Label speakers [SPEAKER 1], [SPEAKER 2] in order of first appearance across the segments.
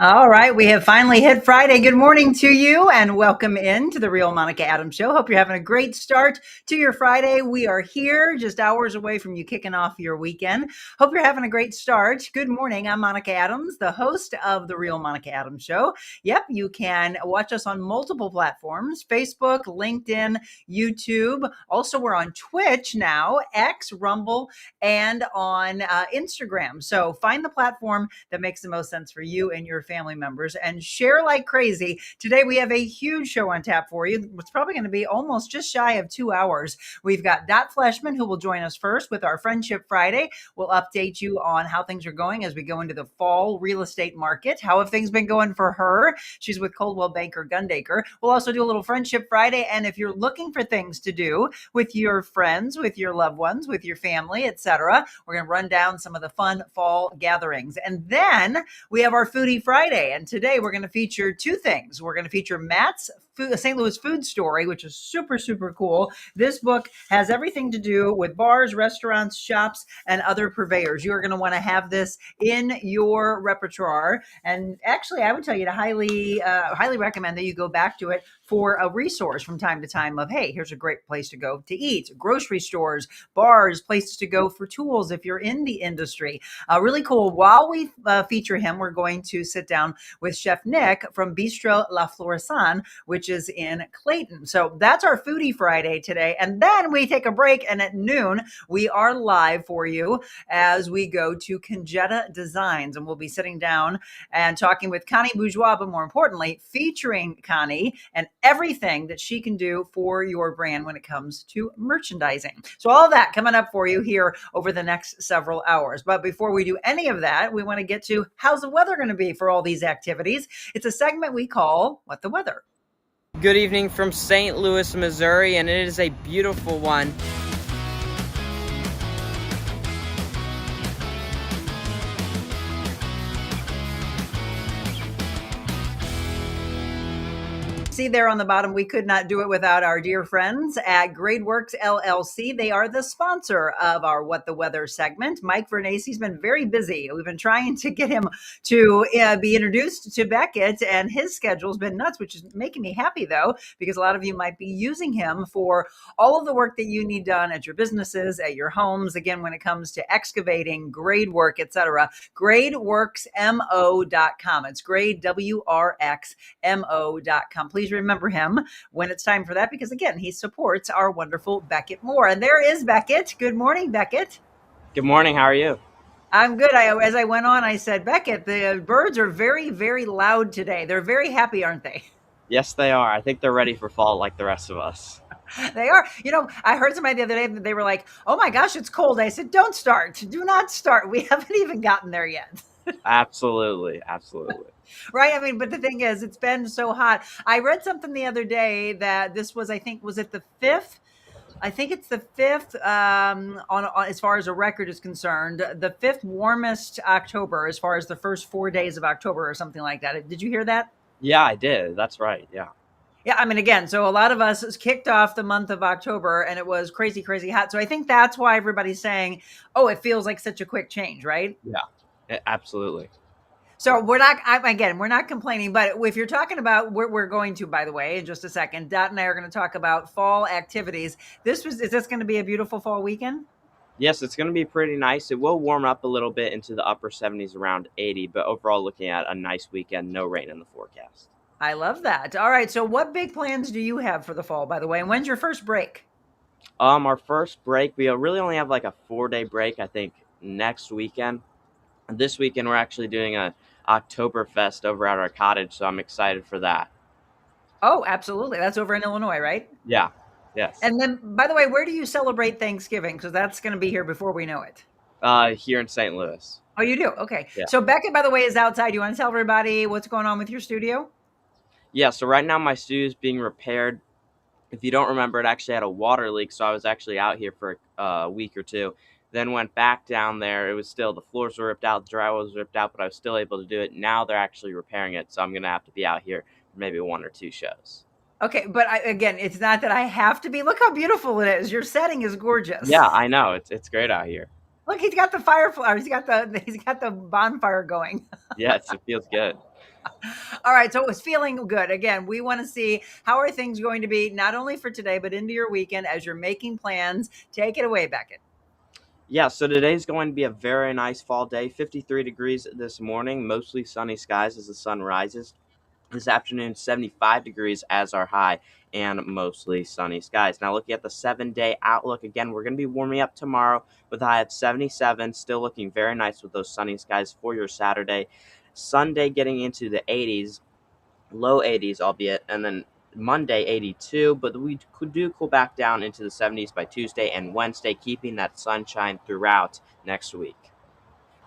[SPEAKER 1] All right, we have finally hit Friday. Good morning to you and welcome in to the Real Monica Adams Show. Hope you're having a great start to your Friday. We are here just hours away from you kicking off your weekend. Hope you're having a great start. Good morning. I'm Monica Adams, the host of the Real Monica Adams Show. Yep, you can watch us on multiple platforms: Facebook, LinkedIn, YouTube. Also, we're on Twitch now, X, Rumble, and on Instagram. So find the platform that makes the most sense for you and your family members and share like crazy. Today, we have a huge show on tap for you. It's probably going to be almost just shy of 2 hours. We've got Dot Fleshman, who will join us first with our Friendship Friday. We'll update you on how things are going as we go into the fall real estate market. How have things been going for her? She's with Coldwell Banker Gundaker. We'll also do a little Friendship Friday. And if you're looking for things to do with your friends, with your loved ones, with your family, etc., we're going to run down some of the fun fall gatherings. And then we have our Foodie Friday. And today we're going to feature two things. We're going to feature Matt's St. Louis food story, which is super, super cool. This book has everything to do with bars, restaurants, shops, and other purveyors. You're going to want to have this in your repertoire. And actually, I would tell you to highly recommend that you go back to it for a resource from time to time of, hey, here's a great place to go to eat. Grocery stores, bars, places to go for tools if you're in the industry. Really cool. While we feature him, we're going to sit down with Chef Nick from Bistro La Floraison, which is in Clayton. So that's our Foodie Friday today. And then we take a break, and at noon, we are live for you as we go to Conjetta Designs. And we'll be sitting down and talking with Connie Bourgeois, but more importantly, featuring Connie and everything that she can do for your brand when it comes to merchandising. So all of that coming up for you here over the next several hours. But before we do any of that, we want to get to how's the weather going to be for all these activities. It's a segment we call What the Weather.
[SPEAKER 2] Good evening from St. Louis, Missouri, and it is a beautiful one.
[SPEAKER 1] See there on the bottom, we could not do it without our dear friends at GradeWorks LLC. They are the sponsor of our What the Weather segment. Mike Vernacey's been very busy. We've been trying to get him to be introduced to Beckett, and his schedule's been nuts, which is making me happy, though, because a lot of you might be using him for all of the work that you need done at your businesses, at your homes. Again, when it comes to excavating, grade work, etc., gradeworksmo.com. It's grade, WRXMO.com. Please remember him when it's time for that, because again, he supports our wonderful Beckett Moore. And there is Beckett. Good morning, Beckett.
[SPEAKER 2] Good morning. How are you?
[SPEAKER 1] I'm good. As I went on, I said, Beckett, the birds are very, very loud today. They're very happy, aren't they?
[SPEAKER 2] Yes, they are. I think they're ready for fall like the rest of us.
[SPEAKER 1] They are. I heard somebody the other day, they were like, oh my gosh, it's cold. I said, don't start. Do not start. We haven't even gotten there yet.
[SPEAKER 2] Absolutely. Absolutely.
[SPEAKER 1] Right. I mean, but the thing is, it's been so hot. I read something the other day that this was, I think, was it the fifth? I think it's the fifth on as far as a record is concerned, the fifth warmest October as far as the first 4 days of October or something like that. Did you hear that?
[SPEAKER 2] Yeah, I did. That's right. Yeah.
[SPEAKER 1] Yeah, I mean, again, so a lot of us kicked off the month of October and it was crazy, crazy hot. So I think that's why everybody's saying, oh, it feels like such a quick change, right?
[SPEAKER 2] Yeah, absolutely.
[SPEAKER 1] So we're not complaining, but if you're talking about we're going to, by the way, in just a second, Dot and I are going to talk about fall activities. Is this going to be a beautiful fall weekend?
[SPEAKER 2] Yes, it's going to be pretty nice. It will warm up a little bit into the upper 70s, around 80, but overall looking at a nice weekend, no rain in the forecast.
[SPEAKER 1] I love that. All right. So what big plans do you have for the fall, by the way? And when's your first break?
[SPEAKER 2] Our first break, we really only have like a 4-day break, I think, next weekend. This weekend, we're actually doing a Oktoberfest over at our cottage, so I'm excited for that.
[SPEAKER 1] Oh, absolutely. That's over in Illinois, right?
[SPEAKER 2] Yeah. Yes.
[SPEAKER 1] And then, by the way, where do you celebrate Thanksgiving? Because that's going to be here before we know it.
[SPEAKER 2] Here in St. Louis.
[SPEAKER 1] Oh, you do? Okay.
[SPEAKER 2] Yeah.
[SPEAKER 1] So Beckett, by the way, is outside. You want to tell everybody what's going on with your studio?
[SPEAKER 2] Yeah, so right now my studio is being repaired. If you don't remember, it actually had a water leak, so I was actually out here for a week or two. Then went back down there. It was still, the floors were ripped out, the drywall was ripped out, but I was still able to do it. Now they're actually repairing it, so I'm going to have to be out here for maybe 1 or 2 shows.
[SPEAKER 1] Okay, but again, it's not that I have to be. Look how beautiful it is. Your setting is gorgeous.
[SPEAKER 2] Yeah, I know. It's great out here.
[SPEAKER 1] Look, he's got the fireflies. He's got the bonfire going.
[SPEAKER 2] Yes, it feels good.
[SPEAKER 1] All right, so it was feeling good. Again, we want to see how are things going to be not only for today but into your weekend as you're making plans. Take it away, Beckett.
[SPEAKER 2] Yeah, so today's going to be a very nice fall day. 53 degrees this morning, mostly sunny skies as the sun rises. This afternoon, 75 degrees as our high and mostly sunny skies. Now, looking at the 7-day outlook, again, we're going to be warming up tomorrow with a high of 77, still looking very nice with those sunny skies for your Saturday. Sunday getting into the 80s, low 80s, albeit, and then Monday 82, but we could do cool back down into the 70s by Tuesday and Wednesday, keeping that sunshine throughout next week.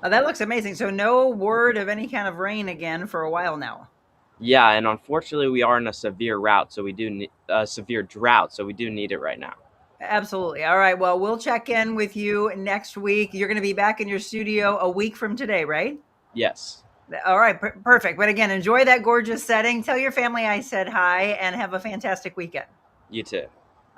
[SPEAKER 1] That looks amazing. So no word of any kind of rain again for a while now.
[SPEAKER 2] Yeah, and unfortunately, we are in a severe route, so we do need a severe drought, so we do need it right now.
[SPEAKER 1] Absolutely. All right. Well, we'll check in with you next week. You're going to be back in your studio a week from today, right?
[SPEAKER 2] Yes,
[SPEAKER 1] All right. Perfect. But again, enjoy that gorgeous setting. Tell your family I said hi and have a fantastic weekend.
[SPEAKER 2] you too.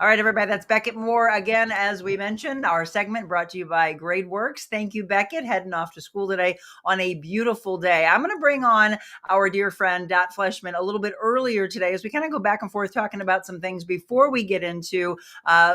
[SPEAKER 1] All right, everybody, that's Beckett Moore. Again, as we mentioned, our segment brought to you by GradeWorks. Thank you, Beckett, heading off to school today on a beautiful day. I'm going to bring on our dear friend, Dot Fleshman, a little bit earlier today as we kind of go back and forth talking about some things before we get into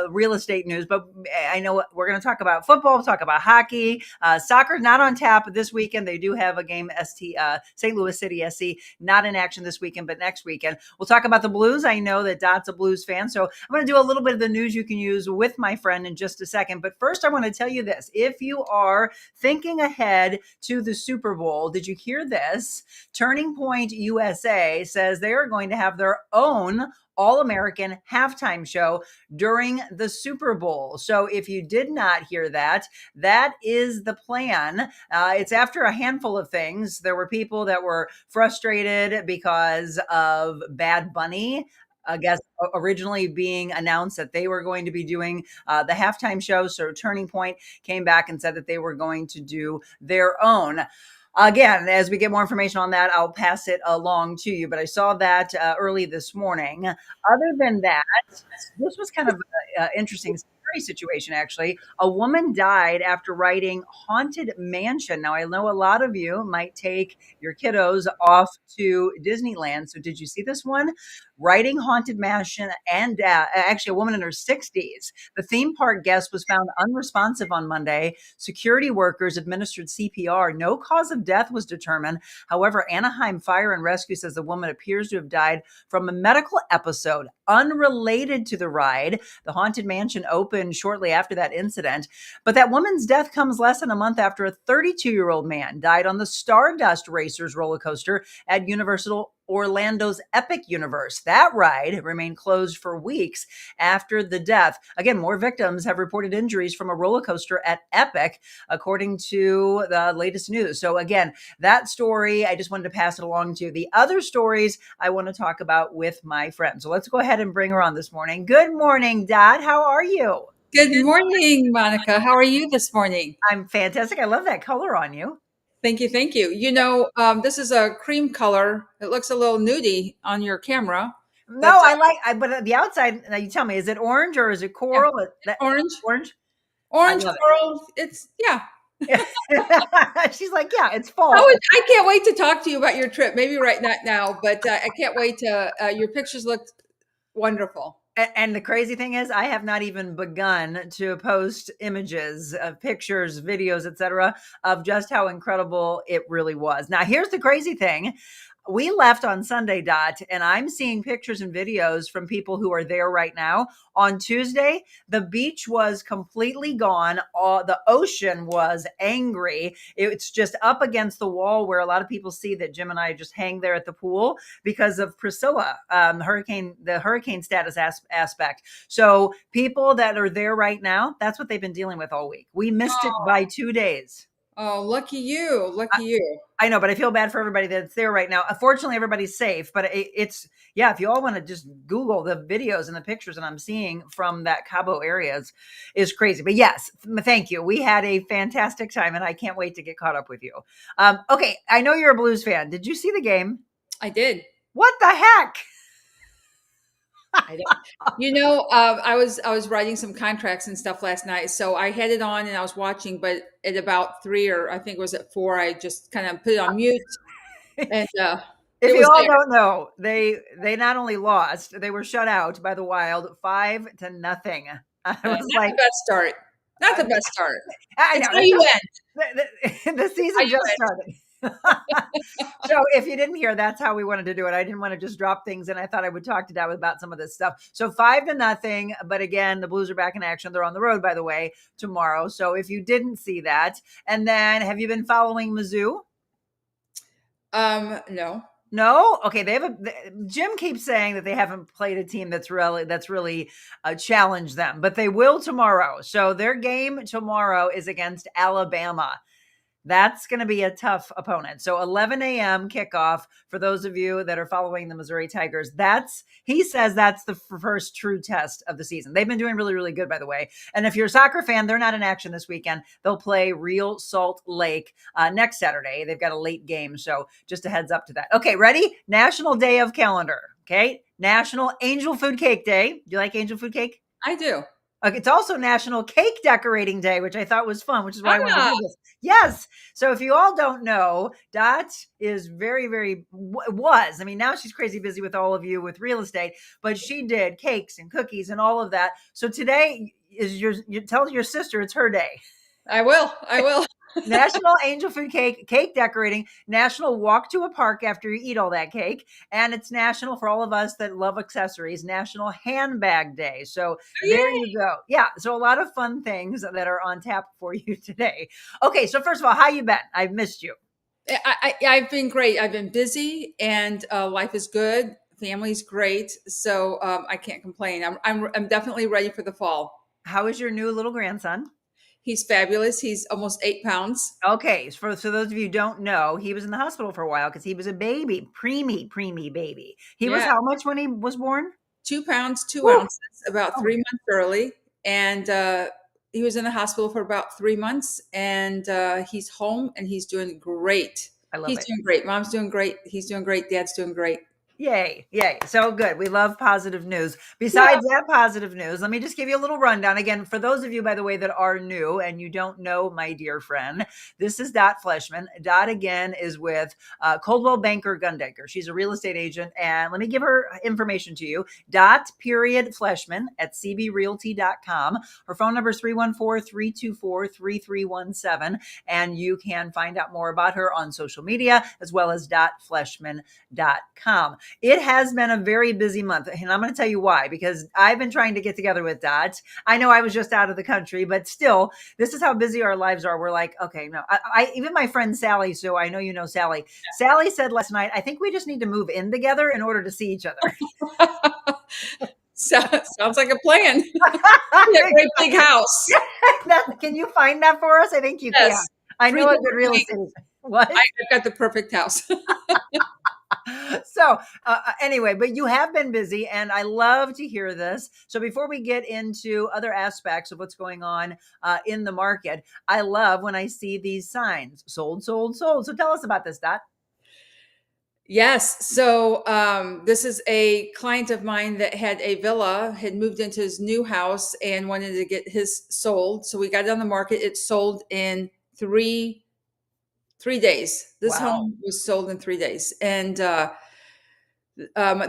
[SPEAKER 1] real estate news. But I know we're going to talk about football, talk about hockey. Soccer's not on tap this weekend. They do have a game, St. Louis City SC, not in action this weekend, but next weekend. We'll talk about the Blues. I know that Dot's a Blues fan, so I'm going to do a little bit of the news you can use with my friend in just a second. But first, I want to tell you this. If you are thinking ahead to the Super Bowl, did you hear this? Turning Point USA says they are going to have their own All-American halftime show during the Super Bowl. So if you did not hear that, that is the plan. It's after a handful of things. There were people that were frustrated because of Bad Bunny, I guess, originally being announced that they were going to be doing the halftime show. So Turning Point came back and said that they were going to do their own. Again, as we get more information on that, I'll pass it along to you. But I saw that early this morning. Other than that, this was kind of an interesting, scary situation, actually. A woman died after writing Haunted Mansion. Now, I know a lot of you might take your kiddos off to Disneyland. So, did you see this one? Writing Haunted Mansion, and actually a woman in her 60s. The theme park guest was found unresponsive on Monday. Security workers administered CPR. No cause of death was determined. However, Anaheim Fire and Rescue says the woman appears to have died from a medical episode unrelated to the ride. The Haunted Mansion opened shortly after that incident. But that woman's death comes less than a month after a 32-year-old man died on the Stardust Racers roller coaster at Universal Orlando's Epic Universe. That ride remained closed for weeks after the death. Again, more victims have reported injuries from a roller coaster at Epic, according to the latest news. So again, that story, I just wanted to pass it along to you. The other stories I want to talk about with my friend. So let's go ahead and bring her on this morning. Good morning, Dad. How are you?
[SPEAKER 3] Good morning, Monica. How are you this morning?
[SPEAKER 1] I'm fantastic. I love that color on you.
[SPEAKER 3] Thank you. Thank you. This is a cream color. It looks a little nudie on your camera,
[SPEAKER 1] No,
[SPEAKER 3] but
[SPEAKER 1] but the outside, now you tell me, is it orange or is it
[SPEAKER 3] yeah,
[SPEAKER 1] coral? That
[SPEAKER 3] orange,
[SPEAKER 1] orange? I
[SPEAKER 3] orange
[SPEAKER 1] love
[SPEAKER 3] coral. It's yeah.
[SPEAKER 1] it. She's like, yeah, it's fall.
[SPEAKER 3] I can't wait to talk to you about your trip. Maybe right not now, but I can't wait to. Your pictures looked wonderful.
[SPEAKER 1] And the crazy thing is, I have not even begun to post images, pictures, videos, etc., of just how incredible it really was. Now, here's the crazy thing. We left on Sunday, Dot, and I'm seeing pictures and videos from people who are there right now. On Tuesday, the beach was completely gone. The ocean was angry. It's just up against the wall where a lot of people see that Jim and I just hang there at the pool because of Priscilla, the hurricane status aspect. So people that are there right now, that's what they've been dealing with all week. We missed it by 2 days.
[SPEAKER 3] Oh, lucky you! Lucky you!
[SPEAKER 1] I know, but I feel bad for everybody that's there right now. Fortunately, everybody's safe, but it's, yeah, if you all want to just Google the videos and the pictures that I'm seeing from that Cabo area is crazy. But yes, thank you. We had a fantastic time and I can't wait to get caught up with you. Okay. I know you're a Blues fan. Did you see the game?
[SPEAKER 3] I did.
[SPEAKER 1] What the heck?
[SPEAKER 3] I don't. I was writing some contracts and stuff last night, so I had it on and I was watching. But at about 3, or I think it was at 4, I just kind of put it on mute. And
[SPEAKER 1] If
[SPEAKER 3] It
[SPEAKER 1] you
[SPEAKER 3] was
[SPEAKER 1] all
[SPEAKER 3] there.
[SPEAKER 1] don't know, they not only lost, they were shut out by the Wild 5-0. I was
[SPEAKER 3] Not
[SPEAKER 1] like,
[SPEAKER 3] the best start. Not the best start.
[SPEAKER 1] I
[SPEAKER 3] It's
[SPEAKER 1] know
[SPEAKER 3] how you end.
[SPEAKER 1] the
[SPEAKER 3] How
[SPEAKER 1] season
[SPEAKER 3] you
[SPEAKER 1] just
[SPEAKER 3] end.
[SPEAKER 1] started. So if you didn't hear, that's how we wanted to do it. I didn't want to just drop things, and I thought I would talk to Dad about some of this stuff. So 5-0, but again, the Blues are back in action. They're on the road, by the way, tomorrow. So if you didn't see that, and then have you been following Mizzou?
[SPEAKER 3] No.
[SPEAKER 1] No, okay. Jim keeps saying that they haven't played a team that's really challenged them, but they will tomorrow. So their game tomorrow is against Alabama. That's going to be a tough opponent. So 11 a.m. kickoff for those of you that are following the Missouri Tigers. He says that's the first true test of the season. They've been doing really, really good, by the way. And if you're a soccer fan, they're not in action this weekend. They'll play Real Salt Lake next Saturday. They've got a late game. So just a heads up to that. Okay, ready? National Day of Calendar. Okay. National Angel Food Cake Day. Do you like angel food cake?
[SPEAKER 3] I do.
[SPEAKER 1] Okay, it's also National Cake Decorating Day, which I thought was fun, which is why I wanted to
[SPEAKER 3] Ah,
[SPEAKER 1] do this. Yes. So if you all don't know, Dot is very, very was. I mean, now she's crazy busy with all of you with real estate, but she did cakes and cookies and all of that. So today is you tell your sister it's her day.
[SPEAKER 3] I will. I will.
[SPEAKER 1] National Angel Food Cake Decorating, National Walk to a Park after you eat all that cake, and it's national for all of us that love accessories, National Handbag Day. So there
[SPEAKER 3] Yay.
[SPEAKER 1] you go. Yeah, so a lot of fun things that are on tap for you today. Okay, so first of all, how you been? I've missed you.
[SPEAKER 3] I've been great. I've been busy, and life is good. Family's great, so I can't complain. I'm definitely ready for the fall.
[SPEAKER 1] How is your new little grandson?
[SPEAKER 3] He's fabulous. He's almost 8 pounds.
[SPEAKER 1] Okay, so those of you who don't know, he was in the hospital for a while because he was a baby, preemie baby. He was
[SPEAKER 3] Yeah,
[SPEAKER 1] how much when he was born?
[SPEAKER 3] 2 pounds, two
[SPEAKER 1] Woo!
[SPEAKER 3] ounces, about
[SPEAKER 1] Oh my
[SPEAKER 3] 3 months early, and he was in the hospital for about 3 months, and he's home, and he's doing great.
[SPEAKER 1] I love
[SPEAKER 3] He's
[SPEAKER 1] it.
[SPEAKER 3] doing great. Mom's doing great. He's doing great. Dad's doing great.
[SPEAKER 1] Yay. Yay. So good. We love positive news.
[SPEAKER 3] Yeah.
[SPEAKER 1] Besides that positive news, let me just give you a little rundown. Again, for those of you, by the way, that are new and you don't know my dear friend, this is Dot Fleshman. Dot, again, is with Coldwell Banker Gundecker. She's a real estate agent. And let me give her information to you. Fleshman at cbrealty.com. Her phone number is 314-324-3317. And you can find out more about her on social media as well as dotfleshman.com. It has been a very busy month, and I'm going to tell you why, because I've been trying to get together with Dot. I know I was just out of the country, but still, this is how busy our lives are. We're like, okay, no, even my friend Sally, so I know you know Sally. Yeah. Sally said last night, I think we just need to move in together in order to see each other.
[SPEAKER 3] Sounds like a plan. A great big house.
[SPEAKER 1] Can you find that for us? I think you can. I know a good real estate. What?
[SPEAKER 3] I've got the perfect house.
[SPEAKER 1] So anyway, but you have been busy and I love to hear this. So before we get into other aspects of what's going on in the market, I love when I see these signs, sold, sold, sold. So tell us about this, Dot.
[SPEAKER 3] Yes. So this is a client of mine that had a villa, had moved into his new house and wanted to get his sold. So we got it on the market. It sold in three days. This home was sold in 3 days. And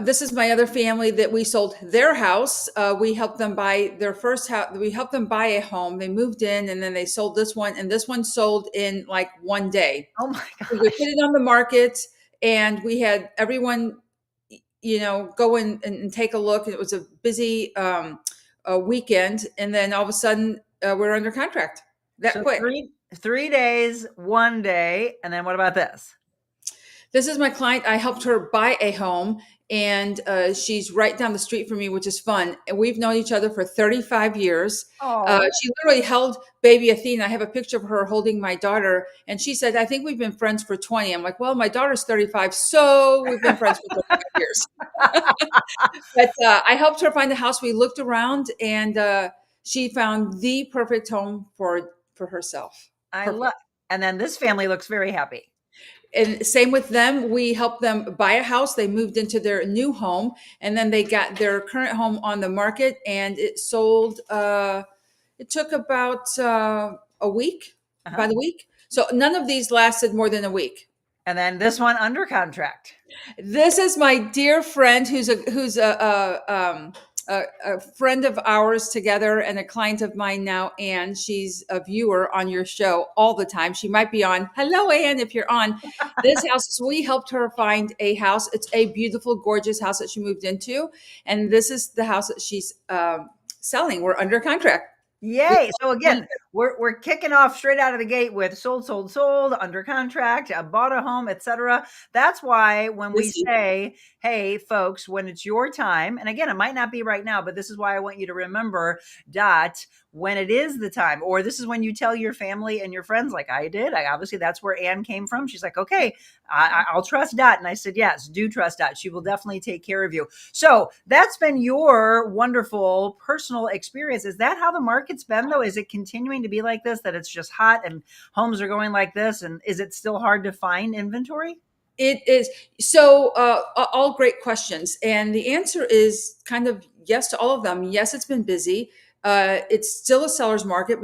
[SPEAKER 3] this is my other family that we sold their house. We helped them buy their first house. We helped them buy a home. They moved in and then they sold this one. And this one sold in like 1 day.
[SPEAKER 1] Oh my gosh.
[SPEAKER 3] So we put it on the market and we had everyone, go in and take a look. It was a busy weekend. And then all of a sudden we're under contract that quick.
[SPEAKER 1] 3 days, 1 day. And then what about this?
[SPEAKER 3] This is my client. I helped her buy a home and she's right down the street from me, which is fun. And we've known each other for 35 years. She literally held baby Athena. I have a picture of her holding my daughter. And she said, I think we've been friends for 20. I'm like, well, my daughter's 35. So we've been friends for 35 years. But I helped her find a house. We looked around and she found the perfect home for herself.
[SPEAKER 1] And then this family looks very happy.
[SPEAKER 3] And same with them. We helped them buy a house. They moved into their new home and then they got their current home on the market and it sold. It took about a week, about a week. So none of these lasted more than a week.
[SPEAKER 1] And then this one under contract.
[SPEAKER 3] This is my dear friend who's a friend of ours together and a client of mine now, Anne. She's a viewer on your show all the time. She might be on. Hello, Anne, if you're on. This house, we helped her find a house. It's a beautiful, gorgeous house that she moved into. And this is the house that she's selling. We're under contract.
[SPEAKER 1] Yay. So again, we're kicking off straight out of the gate with sold, under contract, bought a home, etc. That's why when we say, hey, folks, when it's your time, and again, it might not be right now, but this is why I want you to remember, when it is the time, or this is when you tell your family and your friends, like I did. Obviously, that's where Anne came from. She's like, okay, I'll trust Dot. And I said, yes, do trust Dot. She will definitely take care of you. So that's been your wonderful personal experience. Is that how the market's been, though? Is it continuing to be like this, that it's just hot and homes are going like this? And is it still hard to find inventory?
[SPEAKER 3] It is. So, all great questions. And the answer is kind of yes to all of them. Yes, it's been busy. It's still a seller's market,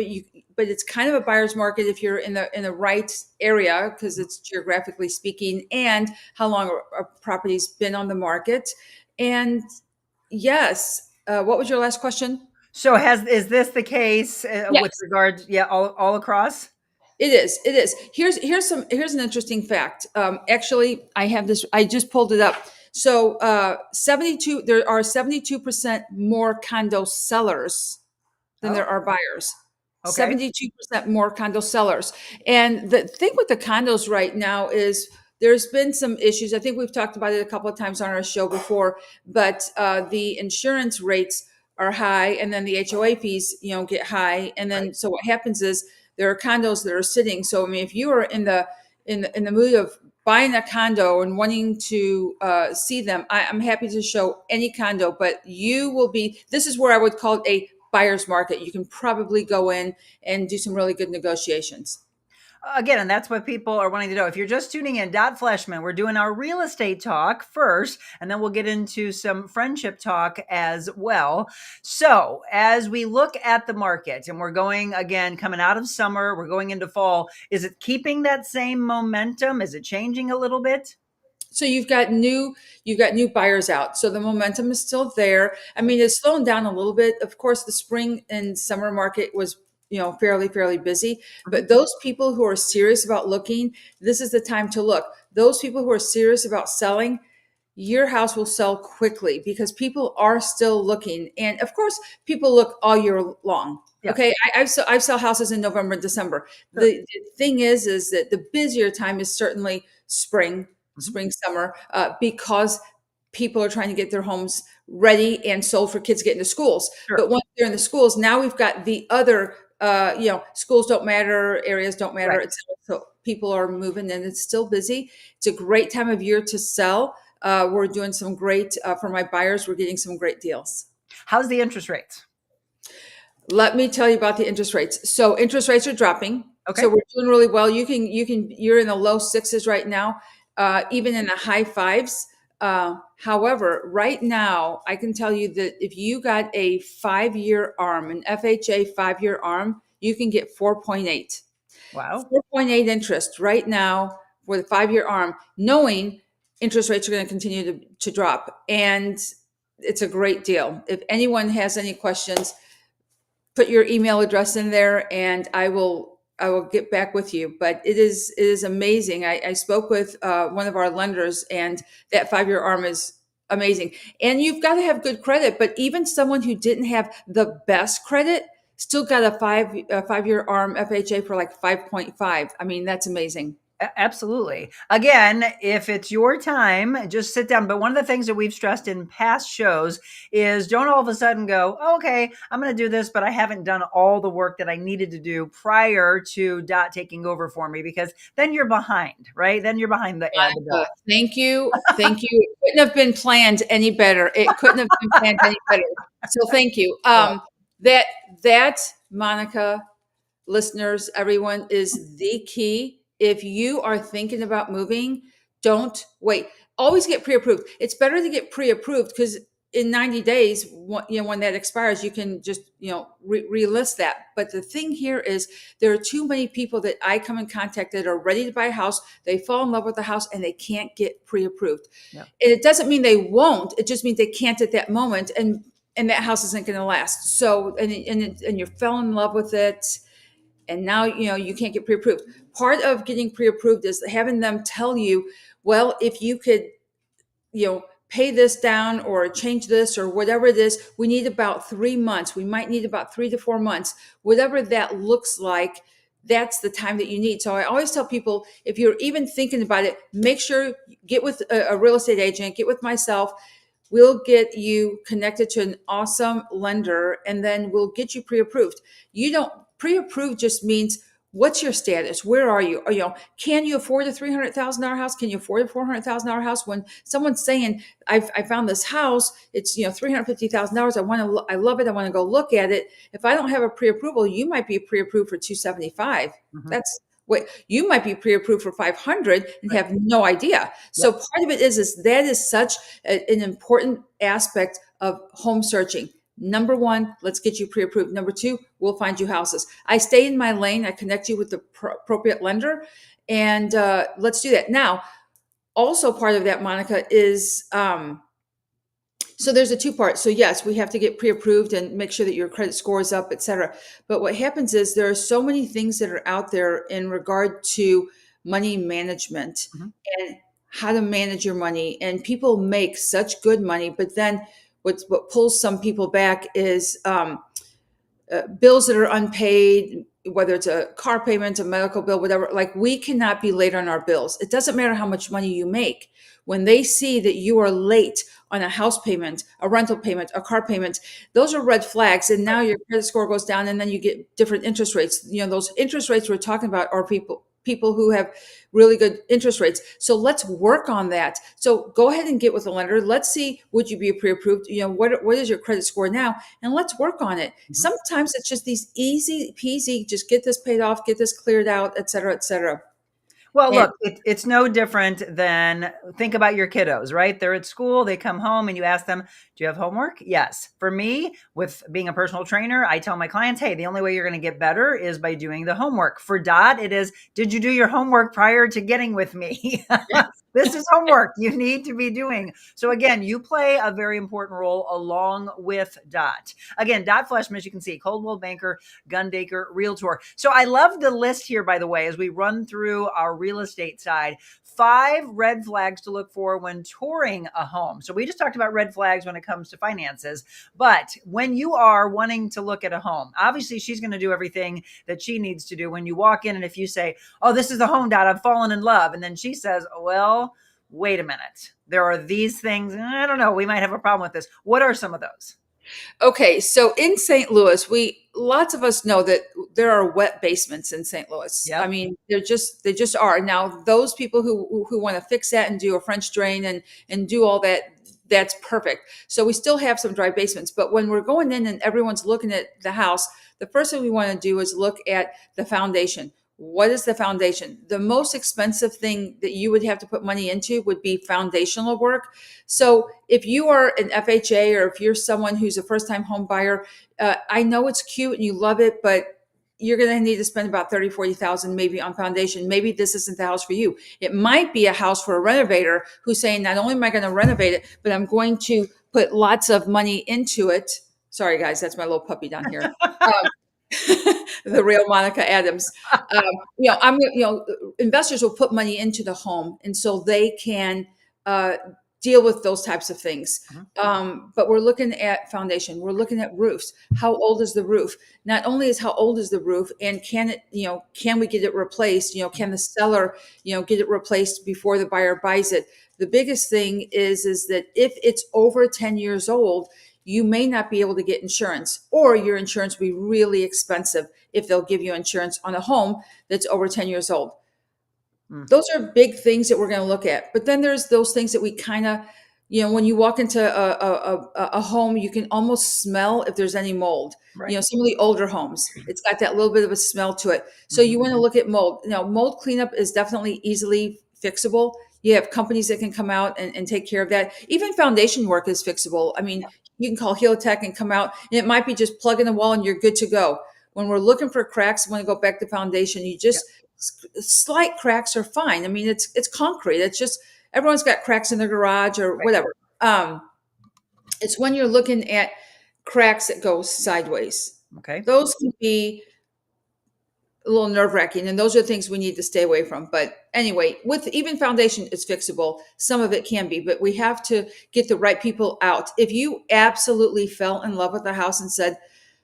[SPEAKER 3] but it's kind of a buyer's market if you're in the right area, because it's geographically speaking, and how long a property's been on the market. And yes, what was your last question?
[SPEAKER 1] So is this the case with regards, all across?
[SPEAKER 3] It is. It is. Here's an interesting fact. Actually, I have this. I just pulled it up. So 72. There are 72% more condo sellers than there are buyers.
[SPEAKER 1] Okay.
[SPEAKER 3] 72% more condo sellers. And the thing with the condos right now is there's been some issues. I think we've talked about it a couple of times on our show before, but the insurance rates are high, and then the HOA fees, get high. And then so what happens is there are condos that are sitting. So I mean, if you are in the mood of buying a condo and wanting to see them, I'm happy to show any condo, but you will be. This is where I would call it a buyer's market. You can probably go in and do some really good negotiations.
[SPEAKER 1] Again, and that's what people are wanting to know. If you're just tuning in, Dot Fleshman, we're doing our real estate talk first, and then we'll get into some friendship talk as well. So as we look at the market, and we're going, again, coming out of summer, we're going into fall, is it keeping that same momentum? Is it changing a little bit?
[SPEAKER 3] So you've got new buyers out. So the momentum is still there. I mean, it's slowing down a little bit. Of course, the spring and summer market was, fairly busy. But those people who are serious about looking, this is the time to look. Those people who are serious about selling, your house will sell quickly because people are still looking. And of course, people look all year long.
[SPEAKER 1] Yeah.
[SPEAKER 3] Okay. I sell houses in November and December.
[SPEAKER 1] Sure.
[SPEAKER 3] The thing is that the busier time is certainly spring, summer, because people are trying to get their homes ready and sold for kids getting to schools.
[SPEAKER 1] Sure.
[SPEAKER 3] But once they're in the schools, now we've got the other, schools don't matter, areas don't matter.
[SPEAKER 1] Right.
[SPEAKER 3] So people are moving and it's still busy. It's a great time of year to sell. We're doing some great, for my buyers, we're getting some great deals.
[SPEAKER 1] How's the interest rates?
[SPEAKER 3] Let me tell you about the interest rates. So interest rates are dropping.
[SPEAKER 1] Okay.
[SPEAKER 3] So we're doing really well. You're in the low sixes right now, even in the high fives. However, right now, I can tell you that if you got a 5-year ARM, an FHA 5-year ARM, you can get 4.8.
[SPEAKER 1] Wow.
[SPEAKER 3] 4.8 interest right now for the 5-year ARM, knowing interest rates are going to continue to drop. And it's a great deal. If anyone has any questions, put your email address in there and I will get back with you. But it is amazing. I spoke with one of our lenders, and that 5-year ARM is amazing. And you've got to have good credit, but even someone who didn't have the best credit still got a 5-year ARM FHA for like 5.5. I mean, that's amazing.
[SPEAKER 1] Absolutely. Again, if it's your time, just sit down. But one of the things that we've stressed in past shows is don't all of a sudden go, oh, okay, I'm going to do this, but I haven't done all the work that I needed to do prior to Dot taking over for me, because then you're behind, right? Then you're behind the Dot.
[SPEAKER 3] Thank you. Thank you. It couldn't have been planned any better. It couldn't have been planned any better. So thank you. That, Monica, listeners, everyone, is the key. If you are thinking about moving, don't wait. Always get pre-approved. It's better to get pre-approved because in 90 days, when that expires, you can just, relist that. But the thing here is there are too many people that I come in contact that are ready to buy a house. They fall in love with the house and they can't get pre-approved.
[SPEAKER 1] Yeah.
[SPEAKER 3] And it doesn't mean they won't. It just means they can't at that moment. And that house isn't going to last. So, and you fell in love with it. And now, you can't get pre-approved. Part of getting pre-approved is having them tell you, well, if you could, pay this down or change this or whatever it is, we need about 3 months. We might need about 3 to 4 months, whatever that looks like. That's the time that you need. So I always tell people, if you're even thinking about it, make sure get with a real estate agent, get with myself. We'll get you connected to an awesome lender, and then we'll get you pre-approved. Pre-approved just means, what's your status? Where are you? Can you afford a $300,000 house? Can you afford a $400,000 house? When someone's saying, I found this house, it's $350,000. I love it. I want to go look at it. If I don't have a pre-approval, you might be pre-approved for $275.
[SPEAKER 1] Mm-hmm.
[SPEAKER 3] That's what you might be pre-approved for $500 and have no idea. So part of it is that is such an important aspect of home searching. Number one, let's get you pre-approved. Number two, we'll find you houses. I stay in my lane. I connect you with the appropriate lender, and let's do that. Now, also part of that, Monica, is so there's a two-part. So yes, we have to get pre-approved and make sure that your credit score is up, et cetera. But what happens is there are so many things that are out there in regard to money management and how to manage your money. And people make such good money, but then what pulls some people back is bills that are unpaid, whether it's a car payment, a medical bill, whatever. Like, we cannot be late on our bills. It doesn't matter how much money you make. When they see that you are late on a house payment, a rental payment, a car payment, those are red flags. And now your credit score goes down, and then you get different interest rates. Those interest rates we're talking about are people who have really good interest rates. So let's work on that. So go ahead and get with the lender. Let's see, would you be pre-approved? What is your credit score now? And let's work on it. Sometimes it's just these easy peasy, just get this paid off, get this cleared out, et cetera, et cetera.
[SPEAKER 1] Well, look, it's no different than, think about your kiddos, right? They're at school, they come home, and you ask them, do you have homework? Yes. For me, with being a personal trainer, I tell my clients, hey, the only way you're going to get better is by doing the homework. For Dot, it is, did you do your homework prior to getting with me? This is homework you need to be doing. So again, you play a very important role along with Dot. Again, Dot Fleshman, as you can see, Coldwell Banker, Gunbaker, Realtor. So I love the list here, by the way, as we run through our real estate side. 5 red flags to look for when touring a home. So we just talked about red flags when it comes to finances, but when you are wanting to look at a home, obviously she's going to do everything that she needs to do when you walk in. And if you say, oh, this is the home, Dot, I've fallen in love. And then she says, well, wait a minute, there are these things. I don't know, we might have a problem with this. What are some of those?
[SPEAKER 3] Okay, so in St. Louis, lots of us know that there are wet basements in St. Louis.
[SPEAKER 1] Yep.
[SPEAKER 3] I mean, they just are. Now, those people who want to fix that and do a French drain and do all that, that's perfect. So we still have some dry basements, but when we're going in and everyone's looking at the house, the first thing we want to do is look at the foundation. What is the foundation? The most expensive thing that you would have to put money into would be foundational work. So if you are an FHA, or if you're someone who's a first-time home buyer, I know it's cute and you love it, but you're going to need to spend about $30,000, $40,000 maybe on foundation. Maybe this isn't the house for you. It might be a house for a renovator who's saying, not only am I going to renovate it, but I'm going to put lots of money into it. Sorry, guys, that's my little puppy down here. The real Monica Adams. Investors will put money into the home, and so they can deal with those types of things. But we're looking at foundation. We're looking at roofs. How old is the roof? Not only is how old is the roof, and can we get it replaced? Can the seller, get it replaced before the buyer buys it? The biggest thing is that if it's over 10 years old, you may not be able to get insurance, or your insurance will be really expensive if they'll give you insurance on a home that's over 10 years old. Those are big things that we're going to look at. But then there's those things that we kind of, when you walk into a home, you can almost smell if there's any mold. Right. Some of the older homes, it's got that little bit of a smell to it. So you want to look at mold. Mold cleanup is definitely easily fixable. You have companies that can come out and take care of that. Even foundation work is fixable. I mean, you can call Helitech and come out, and it might be just plug in the wall and you're good to go. When we're looking for cracks, when we go back to foundation, you just slight cracks are fine. I mean, it's concrete. It's just everyone's got cracks in their garage or whatever. It's when you're looking at cracks that go sideways.
[SPEAKER 1] Okay.
[SPEAKER 3] Those can be a little nerve wracking, and those are things we need to stay away from. But anyway, with even foundation, it's fixable. Some of it can be, but we have to get the right people out. If you absolutely fell in love with the house and said,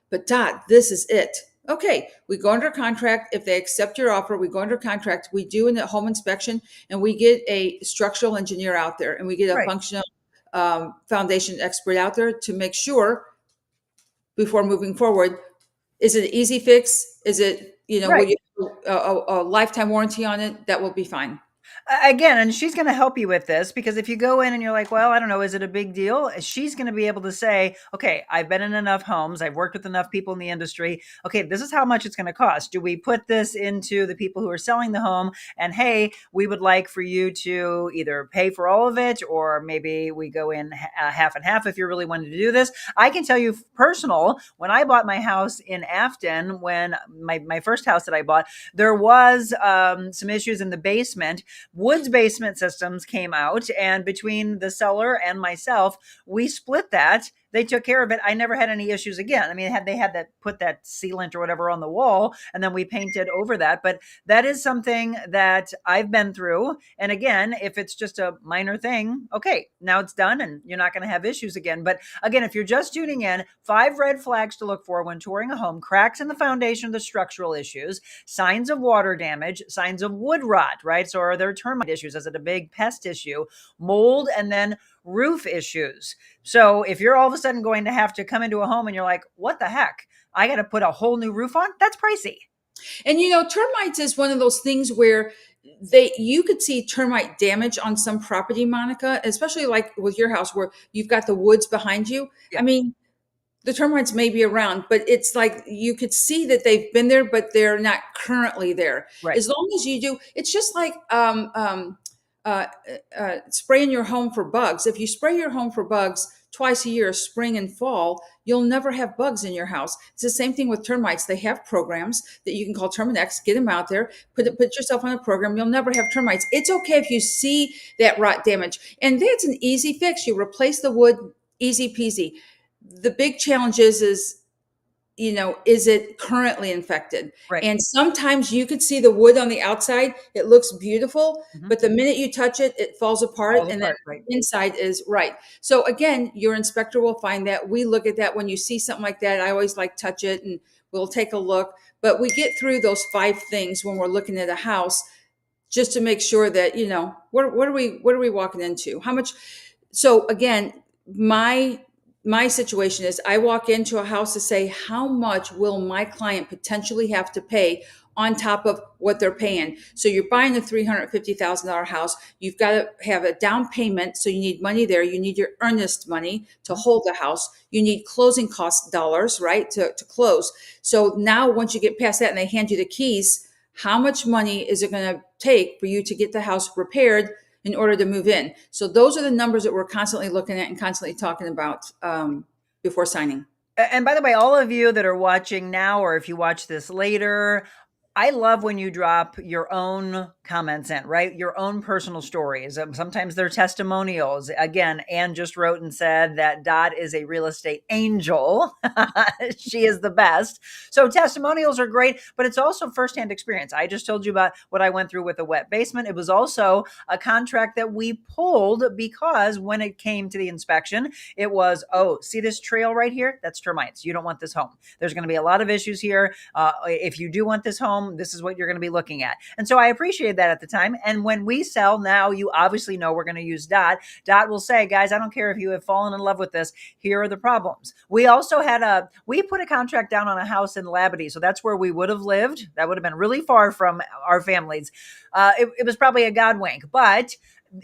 [SPEAKER 3] but Dot, this is it. Okay, we go under contract. If they accept your offer, we go under contract. We do a home inspection, and we get a structural engineer out there, and we get a functional foundation expert out there to make sure before moving forward. Is it an easy fix? Is it, will you a lifetime warranty on it? That will be fine.
[SPEAKER 1] Again, and she's going to help you with this, because if you go in and you're like, well, I don't know, is it a big deal? She's going to be able to say, okay, I've been in enough homes. I've worked with enough people in the industry. Okay, this is how much it's going to cost. Do we put this into the people who are selling the home? And hey, we would like for you to either pay for all of it, or maybe we go in half and half if you're really wanting to do this. I can tell you personal, when I bought my house in Afton, when my first house that I bought, there was some issues in the basement. Wood's basement systems came out, and between the seller and myself, we split that. They took care of it. I never had any issues again. I mean, they had that put that sealant or whatever on the wall, and then we painted over that. But that is something that I've been through. And again, if it's just a minor thing, okay, now it's done and you're not going to have issues again. But again, if you're just tuning in, 5 red flags to look for when touring a home: cracks in the foundation, the structural issues, signs of water damage, signs of wood rot, right? So are there termite issues? Is it a big pest issue? Mold, and then roof issues. So if you're all of a sudden going to have to come into a home and you're like, what the heck? I got to put a whole new roof on? That's pricey.
[SPEAKER 3] And termites is one of those things where you could see termite damage on some property, Monica, especially like with your house where you've got the woods behind you. Yeah. I mean, the termites may be around, but it's like you could see that they've been there, but they're not currently there. Right. As long as you do, it's just like spraying your home for bugs. If you spray your home for bugs twice a year, spring and fall, you'll never have bugs in your house. It's the same thing with termites. They have programs that you can call Terminex, get them out there, put yourself on a program. You'll never have termites. It's okay if you see that rot damage. And that's an easy fix. You replace the wood, easy peasy. The big challenge is is it currently infected? Right. And sometimes you could see the wood on the outside. It looks beautiful, but the minute you touch it, it falls apart. Then the inside is right. So again, your inspector will find that. We look at that when you see something like that. I always like touch it and we'll take a look. But we get through those 5 things when we're looking at a house just to make sure that, what are we walking into? How much? So again, my situation is I walk into a house to say, how much will my client potentially have to pay on top of what they're paying? So you're buying a $350,000 house. You've got to have a down payment. So you need money there. You need your earnest money to hold the house. You need closing cost dollars, right, to close. So now once you get past that and they hand you the keys, how much money is it going to take for you to get the house repaired in order to move in? So those are the numbers that we're constantly looking at and constantly talking about before signing.
[SPEAKER 1] And by the way, all of you that are watching now, or if you watch this later, I love when you drop your own comments in, right? Your own personal stories. Sometimes they're testimonials. Again, Anne just wrote and said that Dot is a real estate angel. She is the best. So testimonials are great, but it's also firsthand experience. I just told you about what I went through with the wet basement. It was also a contract that we pulled because when it came to the inspection, it was, oh, see this trail right here? That's termites. You don't want this home. There's going to be a lot of issues here. If you do want this home, this is what you're going to be looking at. And so I appreciated that at the time. And when we sell now, you obviously know we're going to use Dot. Dot will say, guys, I don't care if you have fallen in love with this. Here are the problems. We also we put a contract down on a house in Labadee. So that's where we would have lived. That would have been really far from our families. It was probably a God wink, but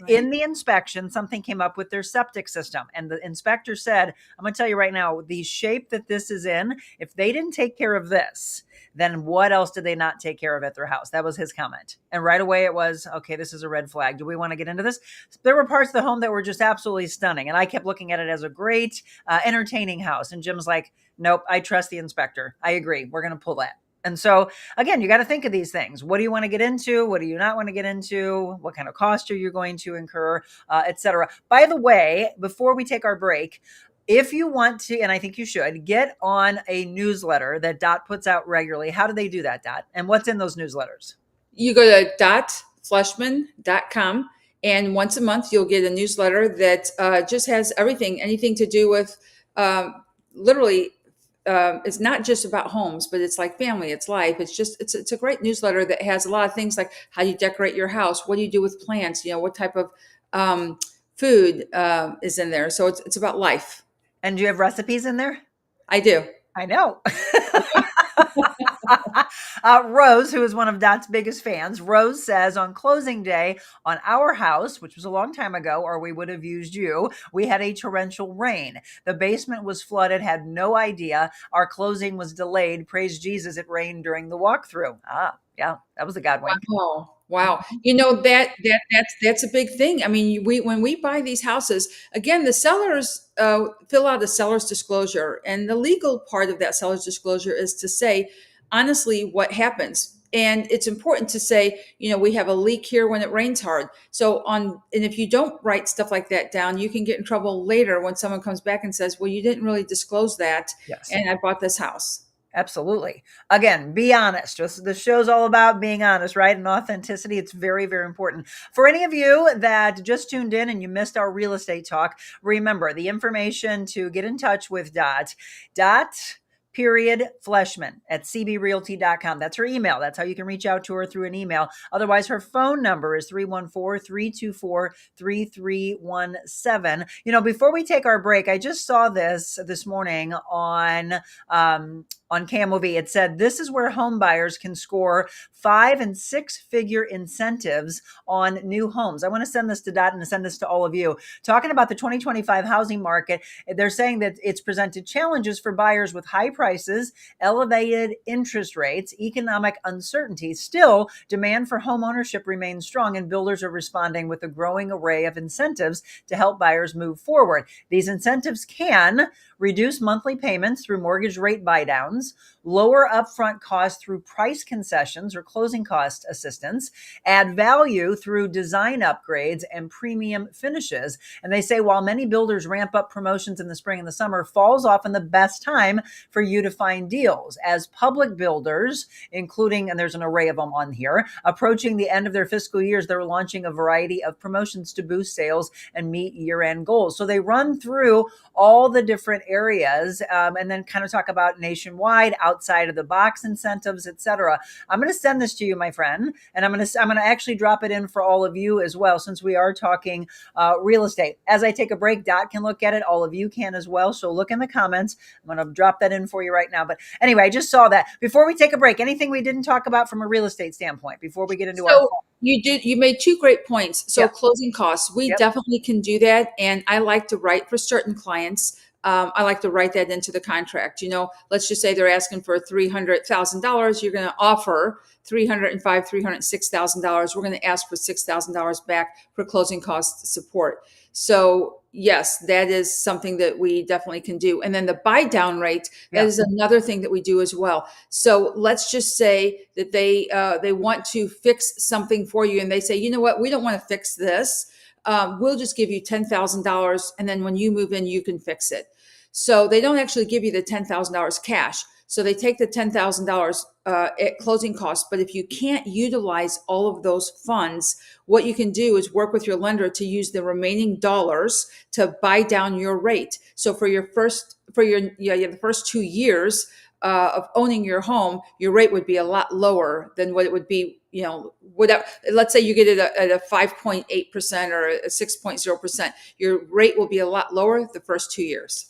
[SPEAKER 1] in the inspection, something came up with their septic system. And the inspector said, I'm going to tell you right now, the shape that this is in, if they didn't take care of this, then what else did they not take care of at their house? That was his comment. And right away it was, okay, this is a red flag. Do we want to get into this? There were parts of the home that were just absolutely stunning. And I kept looking at it as a great, entertaining house. And Jim's like, nope, I trust the inspector. I agree. We're going to pull that. And so, again, you got to think of these things. What do you want to get into? What do you not want to get into? What kind of cost are you going to incur, et cetera? By the way, before we take our break, if you want to, and I think you should, get on a newsletter that Dot puts out regularly. How do they do that, Dot? And what's in those newsletters?
[SPEAKER 3] You go to dotfleshman.com, and once a month you'll get a newsletter that just has anything to do with literally. It's not just about homes, but it's like family, it's life. It's a great newsletter that has a lot of things like how you decorate your house, what do you do with plants, what type of food is in there. So it's about life.
[SPEAKER 1] And do you have recipes in there?
[SPEAKER 3] I do.
[SPEAKER 1] I know. Rose, who is one of Dot's biggest fans, Rose says on closing day on our house, which was a long time ago, or we would have used you, we had a torrential rain. The basement was flooded, had no idea. Our closing was delayed. Praise Jesus, it rained during the walkthrough. Yeah, that was a God wink.
[SPEAKER 3] Wow. That's a big thing. I mean, when we buy these houses, again, the sellers fill out a seller's disclosure, and the legal part of that seller's disclosure is to say, honestly, what happens. And it's important to say, we have a leak here when it rains hard. And if you don't write stuff like that down, you can get in trouble later when someone comes back and says, well, you didn't really disclose that.
[SPEAKER 1] Yes.
[SPEAKER 3] And I bought this house.
[SPEAKER 1] Absolutely. Again, be honest. The show's all about being honest, right? And authenticity. It's very, very important. For any of you that just tuned in and you missed our real estate talk, remember the information to get in touch with Dot. Fleshman at cbrealty.com. That's her email. That's how you can reach out to her through an email. Otherwise, her phone number is 314-324-3317. Before we take our break, I just saw this morning on CAMOV. It said, this is where home buyers can score 5 and 6 figure incentives on new homes. I want to send this to Dot and send this to all of you. Talking about the 2025 housing market, they're saying that it's presented challenges for buyers with high prices, elevated interest rates, economic uncertainty. Still, demand for home ownership remains strong, and builders are responding with a growing array of incentives to help buyers move forward. These incentives can reduce monthly payments through mortgage rate buydowns, lower upfront costs through price concessions or closing cost assistance, add value through design upgrades and premium finishes. And they say while many builders ramp up promotions in the spring and the summer, fall's often the best time for you to find deals. As public builders, including, and there's an array of them on here, approaching the end of their fiscal years, they're launching a variety of promotions to boost sales and meet year-end goals. So they run through all the different areas and then kind of talk about nationwide, outside of the box incentives, etc. I'm going to send this to you, my friend, and I'm going to actually drop it in for all of you as well, since we are talking real estate. As I take a break, Dot can look at it. All of you can as well. So look in the comments. I'm going to drop that in for you right now. But anyway, I just saw that. Before we take a break, anything we didn't talk about from a real estate standpoint before we get into our...
[SPEAKER 3] You made 2 great points. So closing costs, we definitely can do that. And I like to write for certain clients. I like to write that into the contract. Let's just say they're asking for $300,000. You're going to offer $305,000, $306,000. We're going to ask for $6,000 back for closing cost support. So yes, that is something that we definitely can do. And then the buy down rate, that is another thing that we do as well. So let's just say that they want to fix something for you, and they say, you know what, we don't want to fix this. We'll just give you $10,000, and then when you move in, you can fix it. So they don't actually give you the $10,000 cash. So they take the $10,000 at closing costs. But if you can't utilize all of those funds, what you can do is work with your lender to use the remaining dollars to buy down your rate. So the first 2 years of owning your home, your rate would be a lot lower than what it would be, let's say you get it at a 5.8% or a 6.0%. Your rate will be a lot lower the first 2 years.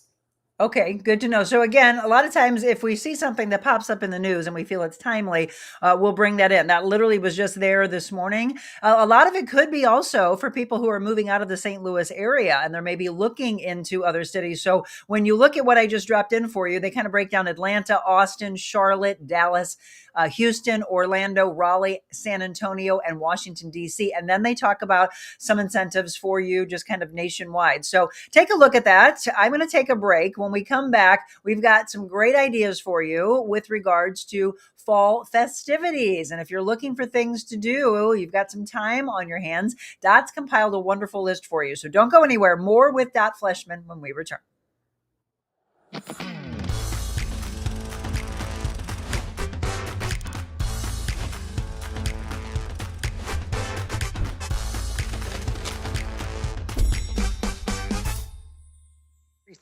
[SPEAKER 1] Okay, good to know. So again, a lot of times if we see something that pops up in the news and we feel it's timely, we'll bring that in. That literally was just there this morning. A lot of it could be also for people who are moving out of the St. Louis area and they're maybe looking into other cities. So when you look at what I just dropped in for you, they kind of break down Atlanta, Austin, Charlotte, Dallas, Houston, Orlando, Raleigh, San Antonio, and Washington, D.C. And then they talk about some incentives for you just kind of nationwide. So take a look at that. I'm going to take a break. When we come back, we've got some great ideas for you with regards to fall festivities. And if you're looking for things to do, you've got some time on your hands, Dot's compiled a wonderful list for you. So don't go anywhere. More with Dot Fleshman when we return.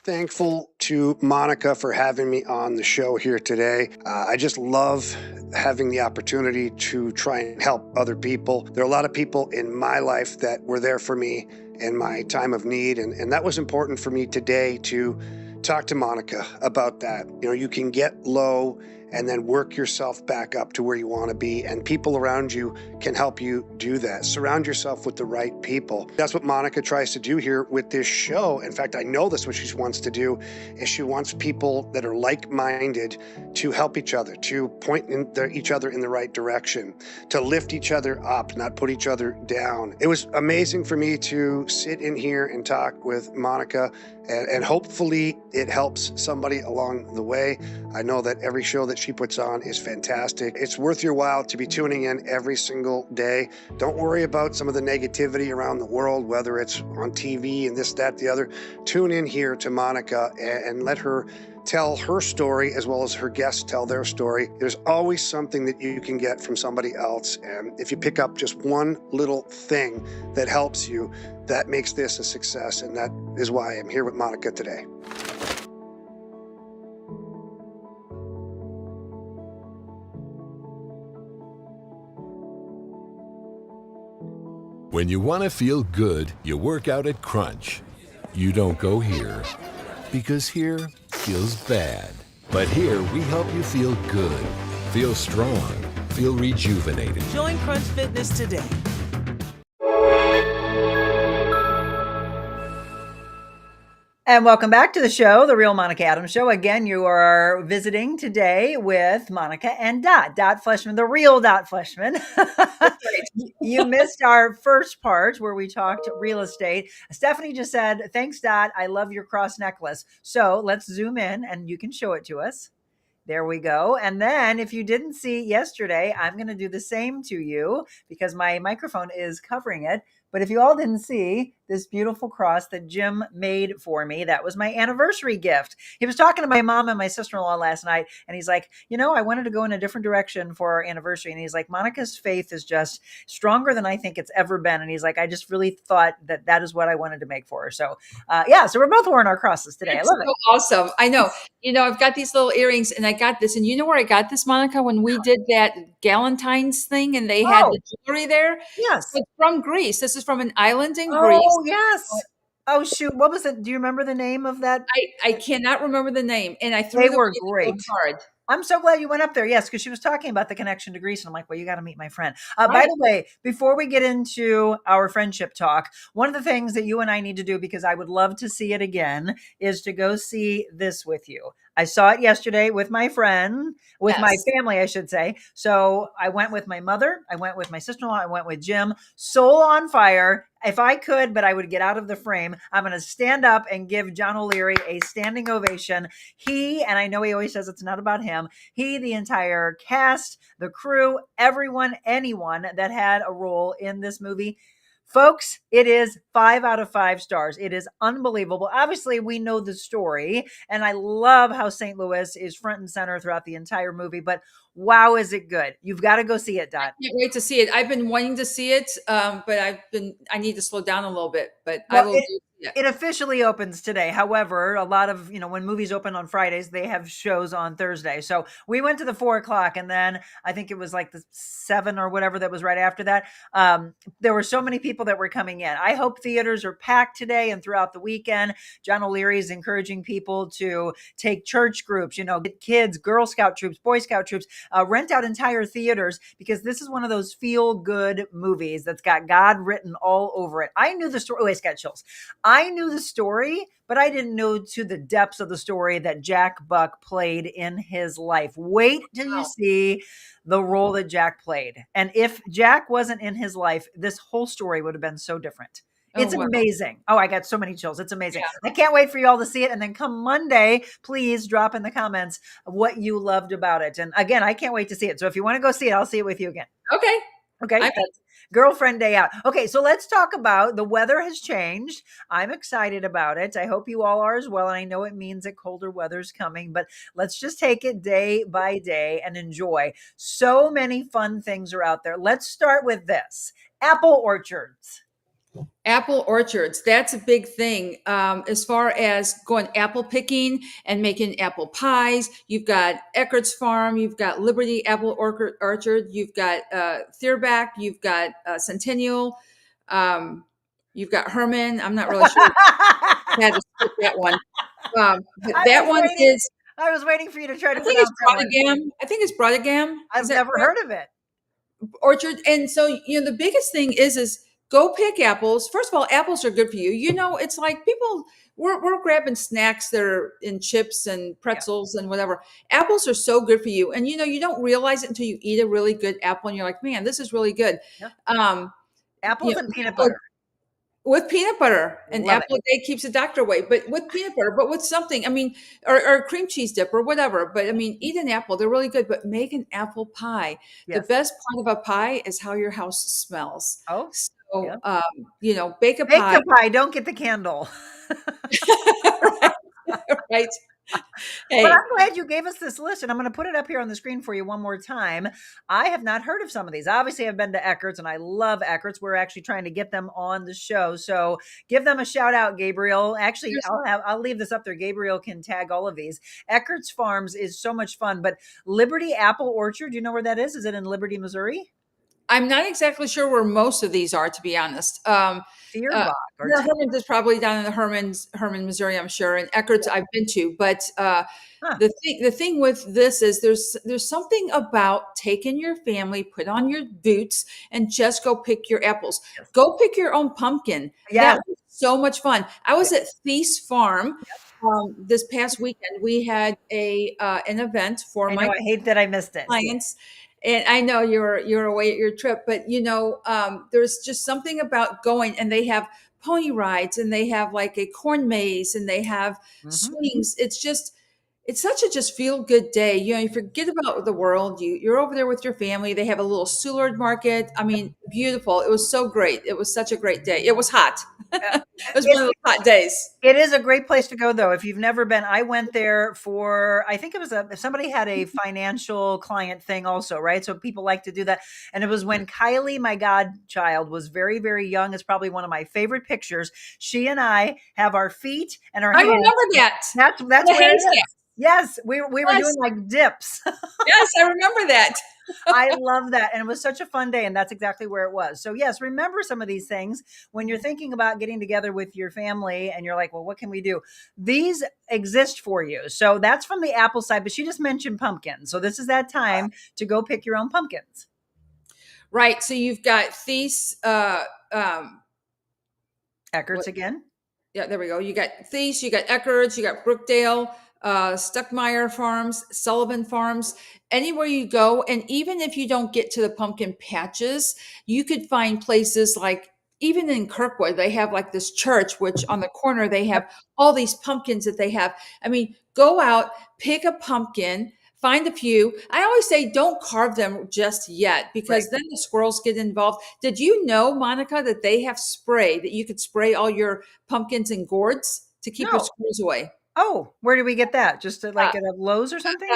[SPEAKER 4] Thankful to Monica for having me on the show here today. I just love having the opportunity to try and help other people. There are a lot of people in my life that were there for me in my time of need, and that was important for me today to talk to Monica about that. You know, you can get low and then work yourself back up to where you want to be, and people around you can help you do that. Surround yourself with the right people. That's what Monica tries to do here with this show. In fact, I know that's what she wants to do, is she wants people that are like-minded to help each other, to point each other in the right direction, to lift each other up, not put each other down. It was amazing for me to sit in here and talk with Monica, and hopefully it helps somebody along the way. I know that every show that she puts on is fantastic. It's worth your while to be tuning in every single day. Don't worry about some of the negativity around the world, whether it's on TV and this, that, the other. Tune in here to Monica and let her tell her story as well as her guests tell their story. There's always something that you can get from somebody else. And if you pick up just one little thing that helps you, that makes this a success. And that is why I'm here with Monica today.
[SPEAKER 5] When you want to feel good, you work out at Crunch. You don't go here, because here feels bad. But here we help you feel good, feel strong, feel rejuvenated.
[SPEAKER 6] Join Crunch Fitness today.
[SPEAKER 1] And welcome back to the show, The Real Monica Adams Show. Again, you are visiting today with Monica and Dot Fleshman, the real Dot Fleshman. You missed our first part where we talked real estate. Stephanie just said, thanks, Dot. I love your cross necklace. So let's zoom in and you can show it to us. There we go. And then if you didn't see yesterday, I'm going to do the same to you because my microphone is covering it. But if you all didn't see this beautiful cross that Jim made for me, that was my anniversary gift. He was talking to my mom and my sister-in-law last night, and he's like, you know, I wanted to go in a different direction for our anniversary. And he's like, Monica's faith is just stronger than I think it's ever been. And he's like, I just really thought that that is what I wanted to make for her. So yeah, so we're both wearing our crosses today.
[SPEAKER 3] That's
[SPEAKER 1] I love it.
[SPEAKER 3] Awesome. I know. You know, I've got these little earrings and I got this. And you know where I got this, Monica? When we did that Galentine's thing and they had the jewelry there.
[SPEAKER 1] Yes.
[SPEAKER 3] It's from Greece. This is from an island in
[SPEAKER 1] Oh,
[SPEAKER 3] Greece.
[SPEAKER 1] yes. Oh, shoot. What was it? Do you remember the name of that?
[SPEAKER 3] I cannot remember the name. And I threw
[SPEAKER 1] They
[SPEAKER 3] them
[SPEAKER 1] were
[SPEAKER 3] in the
[SPEAKER 1] great.
[SPEAKER 3] card.
[SPEAKER 1] I'm so glad you went up there. Yes, because she was talking about the connection to Greece. And I'm like, well, you got to meet my friend. By the way, before we get into our friendship talk, one of the things that you and I need to do, because I would love to see it again, is to go see this with you. I saw it yesterday with my friend, with my family, I should say. So I went with my mother. I went with my sister-in-law. I went with Jim. Soul on fire. If I could, but I would get out of the frame, I'm going to stand up and give John O'Leary a standing ovation. He, and I know he always says it's not about him, he, the entire cast, the crew, everyone, anyone that had a role in this movie. Folks, it is 5 out of 5 stars. It is unbelievable. Obviously, we know the story, and I love how St. Louis is front and center throughout the entire movie, but wow, is it good. You've got to go see it, Dot.
[SPEAKER 3] I can't wait to see it. I've been wanting to see it, but I need to slow down a little bit, but I will see
[SPEAKER 1] It officially opens today. However, a lot of, when movies open on Fridays, they have shows on Thursday. So we went to the 4:00, and then I think it was like the 7 or whatever that was right after that. There were so many people that were coming in. I hope theaters are packed today and throughout the weekend. John O'Leary is encouraging people to take church groups, get kids, Girl Scout troops, Boy Scout troops, rent out entire theaters, because this is one of those feel good movies that's got God written all over it. I knew the story. Oh, I just got chills. I knew the story, but I didn't know to the depths of the story that Jack Buck played in his life. Wait till you see the role that Jack played. And if Jack wasn't in his life, this whole story would have been so different. It's amazing. Oh, I got so many chills. It's amazing. Yeah. I can't wait for you all to see it. And then come Monday, please drop in the comments what you loved about it. And again, I can't wait to see it. So if you want to go see it, I'll see it with you again.
[SPEAKER 3] Okay.
[SPEAKER 1] That's girlfriend day out. Okay, so let's talk about the weather has changed. I'm excited about it. I hope you all are as well. And I know it means that colder weather's coming, but let's just take it day by day and enjoy. So many fun things are out there. Let's start with this. Apple orchards.
[SPEAKER 3] Apple orchards, that's a big thing. As far as going apple picking and making apple pies, you've got Eckert's Farm, you've got Liberty Apple Orchard, you've got Thierbach, you've got Centennial, you've got Herman. I'm not really sure. I had to skip that one. But that one is...
[SPEAKER 1] I was waiting for you to try to
[SPEAKER 3] pronounce that one. I think it's Brodegam.
[SPEAKER 1] I've never heard of it.
[SPEAKER 3] Orchard. And so, the biggest thing is go pick apples. First of all, apples are good for you. It's like we're grabbing snacks that are in chips and pretzels and whatever. Apples are so good for you. And, you don't realize it until you eat a really good apple and you're like, man, this is really good.
[SPEAKER 1] Yeah. Apples and peanut butter.
[SPEAKER 3] With peanut butter, and apple a day keeps the doctor away, but with peanut butter, but with something, or cream cheese dip or whatever. But eat an apple. They're really good, but make an apple pie. Yes. The best part of a pie is how your house smells.
[SPEAKER 1] Oh,
[SPEAKER 3] so, bake a pie.
[SPEAKER 1] Bake the pie. Don't get the candle.
[SPEAKER 3] Right.
[SPEAKER 1] Hey. But I'm glad you gave us this list, and I'm going to put it up here on the screen for you one more time. I have not heard of some of these. Obviously, I've been to Eckert's, and I love Eckert's. We're actually trying to get them on the show, so give them a shout out, Gabriel. Actually, I'll leave this up there. Gabriel can tag all of these. Eckert's Farms is so much fun, but Liberty Apple Orchard, do you know where that is? Is it in Liberty, Missouri?
[SPEAKER 3] I'm not exactly sure where most of these are, to be honest. Herman's is probably down in the Herman, Missouri, I'm sure. And Eckert's I've been to, but the thing with this is there's something about taking your family, put on your boots, and just go pick your apples. Yes. Go pick your own pumpkin. Yeah, that was so much fun. I was at Thies Farm. This past weekend. We had an event for
[SPEAKER 1] I hate that I missed it.
[SPEAKER 3] Clients. And I know you're away at your trip, but there's just something about going, and they have pony rides, and they have like a corn maze, and they have swings. It's such a just feel good day. You forget about the world. You're over there with your family. They have a little Soulard market. Beautiful. It was so great. It was such a great day. It was hot. It was one of those hot days.
[SPEAKER 1] It is a great place to go, though. If you've never been, I went there for, I think it was somebody had a financial client thing also, right? So people like to do that. And it was when Kylie, my godchild, was very, very young. It's probably one of my favorite pictures. She and I have our feet and our hands.
[SPEAKER 3] I remember that.
[SPEAKER 1] That's where it is. Yes, we were doing like dips.
[SPEAKER 3] Yes, I remember that.
[SPEAKER 1] I love that. And it was such a fun day. And that's exactly where it was. So yes, remember some of these things when you're thinking about getting together with your family and you're like, well, what can we do? These exist for you. So that's from the apple side, but she just mentioned pumpkins. So this is that time to go pick your own pumpkins.
[SPEAKER 3] Right. So you've got Thies,
[SPEAKER 1] Eckert's again.
[SPEAKER 3] Yeah, there we go. You got Thies, you got Eckert's, you got Brookdale, Stuckmeyer Farms, Sullivan Farms, anywhere you go. And even if you don't get to the pumpkin patches, you could find places like, even in Kirkwood, they have like this church, which on the corner, they have all these pumpkins that they have. Go out, pick a pumpkin, find a few. I always say, don't carve them just yet, because then the squirrels get involved. Did you know, Monica, that they have spray, that you could spray all your pumpkins in gourds to keep your squirrels away?
[SPEAKER 1] Oh, where did we get that? Just at at a Lowe's or something?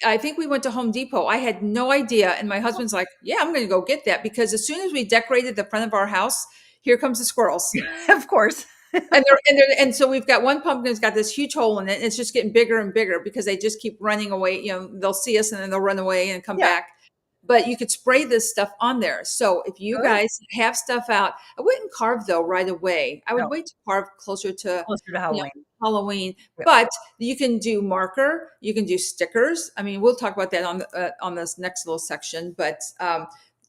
[SPEAKER 3] I think we went to Home Depot. I had no idea. And my husband's like, yeah, I'm going to go get that, because as soon as we decorated the front of our house, here comes the squirrels.
[SPEAKER 1] Of course.
[SPEAKER 3] And so we've got one pumpkin that's got this huge hole in it, and it's just getting bigger and bigger because they just keep running away. They'll see us and then they'll run away and come
[SPEAKER 1] Yeah.
[SPEAKER 3] back. But you could spray this stuff on there. So if you
[SPEAKER 1] Good.
[SPEAKER 3] guys have stuff out, I wouldn't carve though right away. I would
[SPEAKER 1] No.
[SPEAKER 3] wait to carve closer to
[SPEAKER 1] Halloween.
[SPEAKER 3] Halloween.
[SPEAKER 1] Yep.
[SPEAKER 3] But you can do marker, you can do stickers. I mean, we'll talk about that on this next little section. But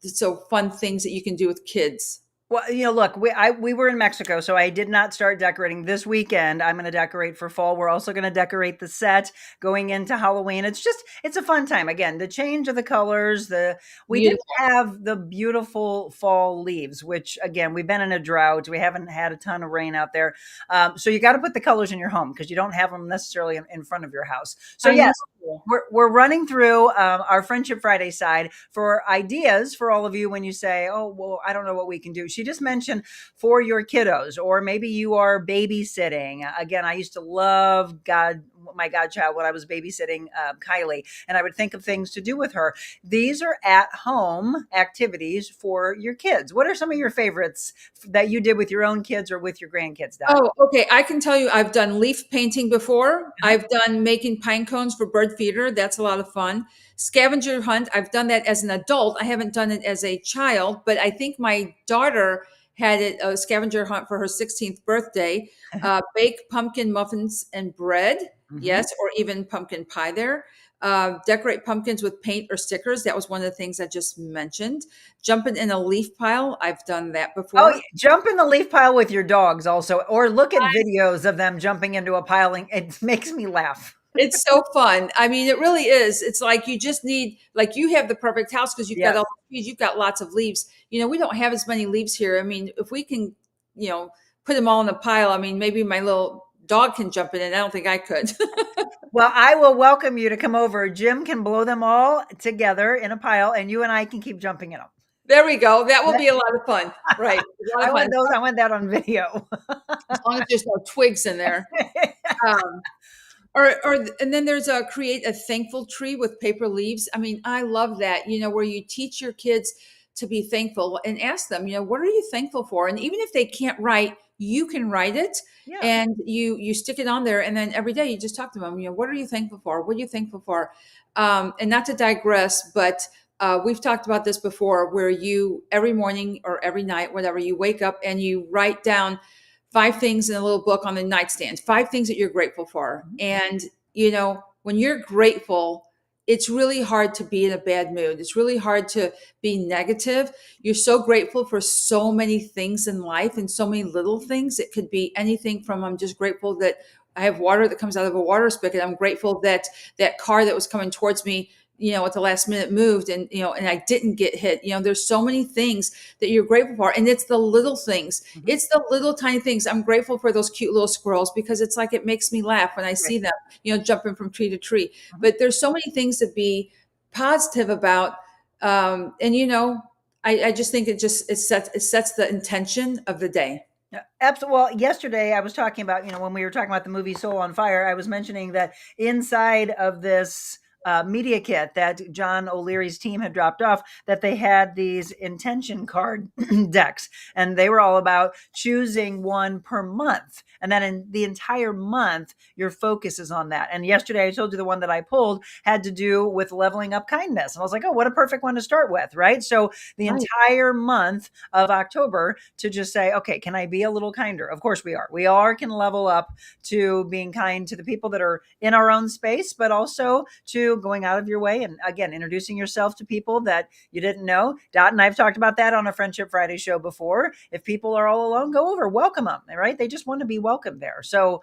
[SPEAKER 3] so fun things that you can do with kids.
[SPEAKER 1] Well, look, we were in Mexico, so I did not start decorating this weekend. I'm going to decorate for fall. We're also going to decorate the set going into Halloween. It's a fun time. Again, the change of the colors, we didn't have the beautiful fall leaves, which again, we've been in a drought. We haven't had a ton of rain out there. So you got to put the colors in your home because you don't have them necessarily in front of your house. So yes, we're running through our Friendship Friday side for ideas for all of you when you say, oh, well, I don't know what we can do. She just mentioned for your kiddos, or maybe you are babysitting. Again, I used to love my godchild when I was babysitting Kylie, and I would think of things to do with her. These are at-home activities for your kids. What are some of your favorites that you did with your own kids or with your grandkids, Dot?
[SPEAKER 3] Oh, okay. I can tell you I've done leaf painting before. I've done making pine cones for bird feeder. That's a lot of fun. Scavenger hunt. I've done that as an adult. I haven't done it as a child, but I think my daughter had a scavenger hunt for her 16th birthday. Bake pumpkin muffins and bread.
[SPEAKER 1] Mm-hmm.
[SPEAKER 3] Yes, or even pumpkin pie there. Decorate pumpkins with paint or stickers. That was one of the things I just mentioned. Jumping in a leaf pile. I've done that before.
[SPEAKER 1] Oh, jump in the leaf pile with your dogs also, or look at videos of them jumping into a piling. It makes me laugh.
[SPEAKER 3] It's so fun. I mean, it really is. It's like you just need, like you have the perfect house because you've got all the trees, you've got lots of leaves. We don't have as many leaves here. I mean, if we can, put them all in a pile, I mean, maybe my little dog can jump in it. I don't think I could.
[SPEAKER 1] Well, I will welcome you to come over. Jim can blow them all together in a pile, and you and I can keep jumping in them.
[SPEAKER 3] There we go. That will be a lot of fun. Right.
[SPEAKER 1] I want that on video.
[SPEAKER 3] As long as there's no twigs in there. And then there's create a thankful tree with paper leaves. I mean, I love that, where you teach your kids to be thankful and ask them, what are you thankful for? And even if they can't write, you can write it and you stick it on there. And then every day you just talk to them, what are you thankful for? What are you thankful for? And not to digress, but we've talked about this before where you every morning or every night, whatever, you wake up and you write down 5 things in a little book on the nightstand, 5 things that you're grateful for. And, when you're grateful, it's really hard to be in a bad mood. It's really hard to be negative. You're so grateful for so many things in life and so many little things. It could be anything from, I'm just grateful that I have water that comes out of a water spigot. I'm grateful that that car that was coming towards me, at the last minute moved and I didn't get hit. There's so many things that you're grateful for. And it's the little things. Mm-hmm. It's the little tiny things. I'm grateful for those cute little squirrels because it's like, it makes me laugh when I see them, jumping from tree to tree. Mm-hmm. But there's so many things to be positive about. I just think it sets the intention of the day.
[SPEAKER 1] Yeah, absolutely. Well, yesterday I was talking about, when we were talking about the movie Soul on Fire, I was mentioning that inside of this media kit that John O'Leary's team had dropped off, that they had these intention card decks, and they were all about choosing one per month. And then in the entire month, your focus is on that. And yesterday I told you the one that I pulled had to do with leveling up kindness. And I was like, oh, what a perfect one to start with, right? So the entire month of October to just say, okay, can I be a little kinder? Of course we are. We all can level up to being kind to the people that are in our own space, but also to going out of your way and, again, introducing yourself to people that you didn't know. Dot and I've talked about that on a Friendship Friday show before. If people are all alone, go over, welcome them, right? They just want to be welcome there. So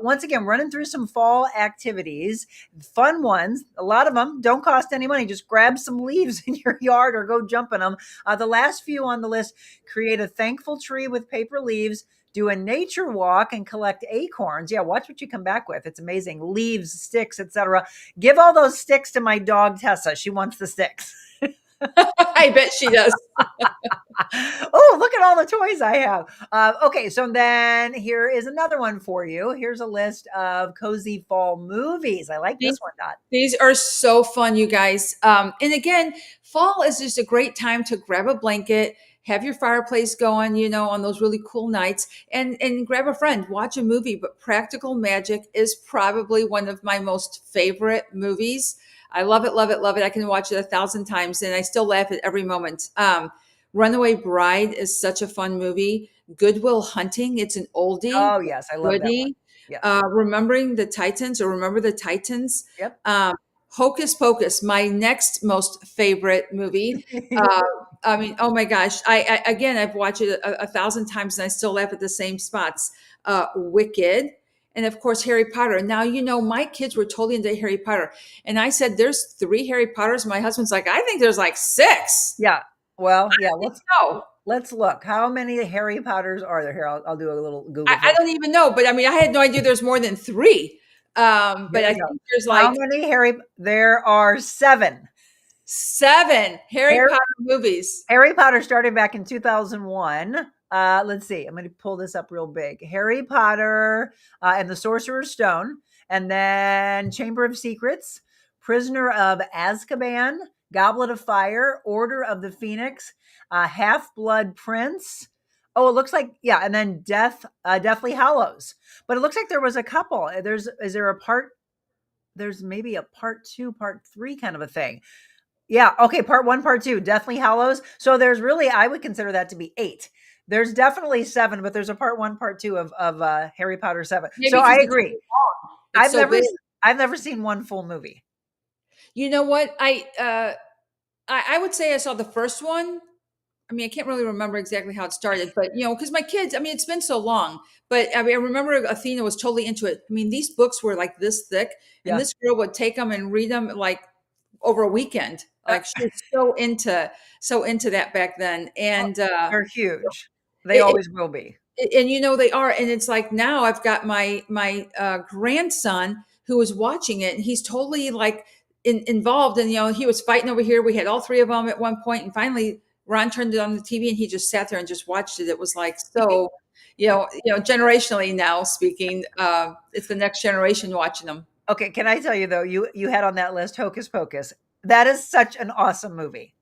[SPEAKER 1] once again, running through some fall activities, fun ones. A lot of them don't cost any money. Just grab some leaves in your yard or go jump in them. The last few on the list: create a thankful tree with paper leaves, do a nature walk and collect acorns. Yeah, watch what you come back with. It's amazing. Leaves, sticks, etc. Give all those sticks to my dog, Tessa. She wants the sticks.
[SPEAKER 3] I bet she does.
[SPEAKER 1] Oh, look at all the toys I have. Okay, so then here is another one for you. Here's a list of cozy fall movies. I like this one, Dot.
[SPEAKER 3] These are so fun, you guys. And again, fall is just a great time to grab a blanket have your fireplace going, on those really cool nights, and grab a friend, watch a movie. But Practical Magic is probably one of my most favorite movies. I love it, love it, love it. I can watch it 1,000 times and I still laugh at every moment. Runaway Bride is such a fun movie. Goodwill Hunting, it's an oldie.
[SPEAKER 1] Oh yes, I love that one.
[SPEAKER 3] Goodie.
[SPEAKER 1] Yes.
[SPEAKER 3] Remembering the Titans, or Remember the Titans.
[SPEAKER 1] Yep.
[SPEAKER 3] Hocus Pocus, my next most favorite movie. I mean, oh my gosh! Again, I've watched it 1,000 times and I still laugh at the same spots. Wicked, and of course Harry Potter. Now my kids were totally into Harry Potter, and I said, "There's 3 Harry Potters." My husband's like, "I think there's like 6."
[SPEAKER 1] Yeah. Well, yeah.
[SPEAKER 3] No.
[SPEAKER 1] Let's look. How many Harry Potters are there? Here, I'll do a little Google.
[SPEAKER 3] I don't even know, but I mean, I had no idea there's more than 3. But I think there's like
[SPEAKER 1] how many There are 7.
[SPEAKER 3] 7 Harry Potter movies.
[SPEAKER 1] Harry Potter started back in 2001. Let's see. I'm going to pull this up real big. Harry Potter and the Sorcerer's Stone, and then Chamber of Secrets, Prisoner of Azkaban, Goblet of Fire, Order of the Phoenix, Half-Blood Prince. Oh, it looks like, yeah, and then Deathly Hallows. But it looks like there was a couple. There's maybe a part 2, part 3 kind of a thing. Yeah, okay, part 1, part 2, Deathly Hallows. So there's really, I would consider that to be 8. There's definitely 7, but there's a part 1, part 2 of Harry Potter 7.
[SPEAKER 3] Maybe
[SPEAKER 1] so I agree. I've
[SPEAKER 3] never
[SPEAKER 1] seen one full movie.
[SPEAKER 3] You know what? I would say I saw the first one. I mean, I can't really remember exactly how it started, but because my kids, I mean, it's been so long, but I mean, I remember Athena was totally into it. I mean, these books were like this thick, and this girl would take them and read them like over a weekend. Like she was so into that back then. And
[SPEAKER 1] they're huge. They always will be.
[SPEAKER 3] And they are. And it's like now I've got my grandson who was watching it, and he's totally like involved. And he was fighting over here. We had all 3 of them at one point, and finally Ron turned it on the TV and he just sat there and just watched it. It was like, so, generationally now speaking, it's the next generation watching them.
[SPEAKER 1] Okay. Can I tell you though, you had on that list Hocus Pocus. That is such an awesome movie.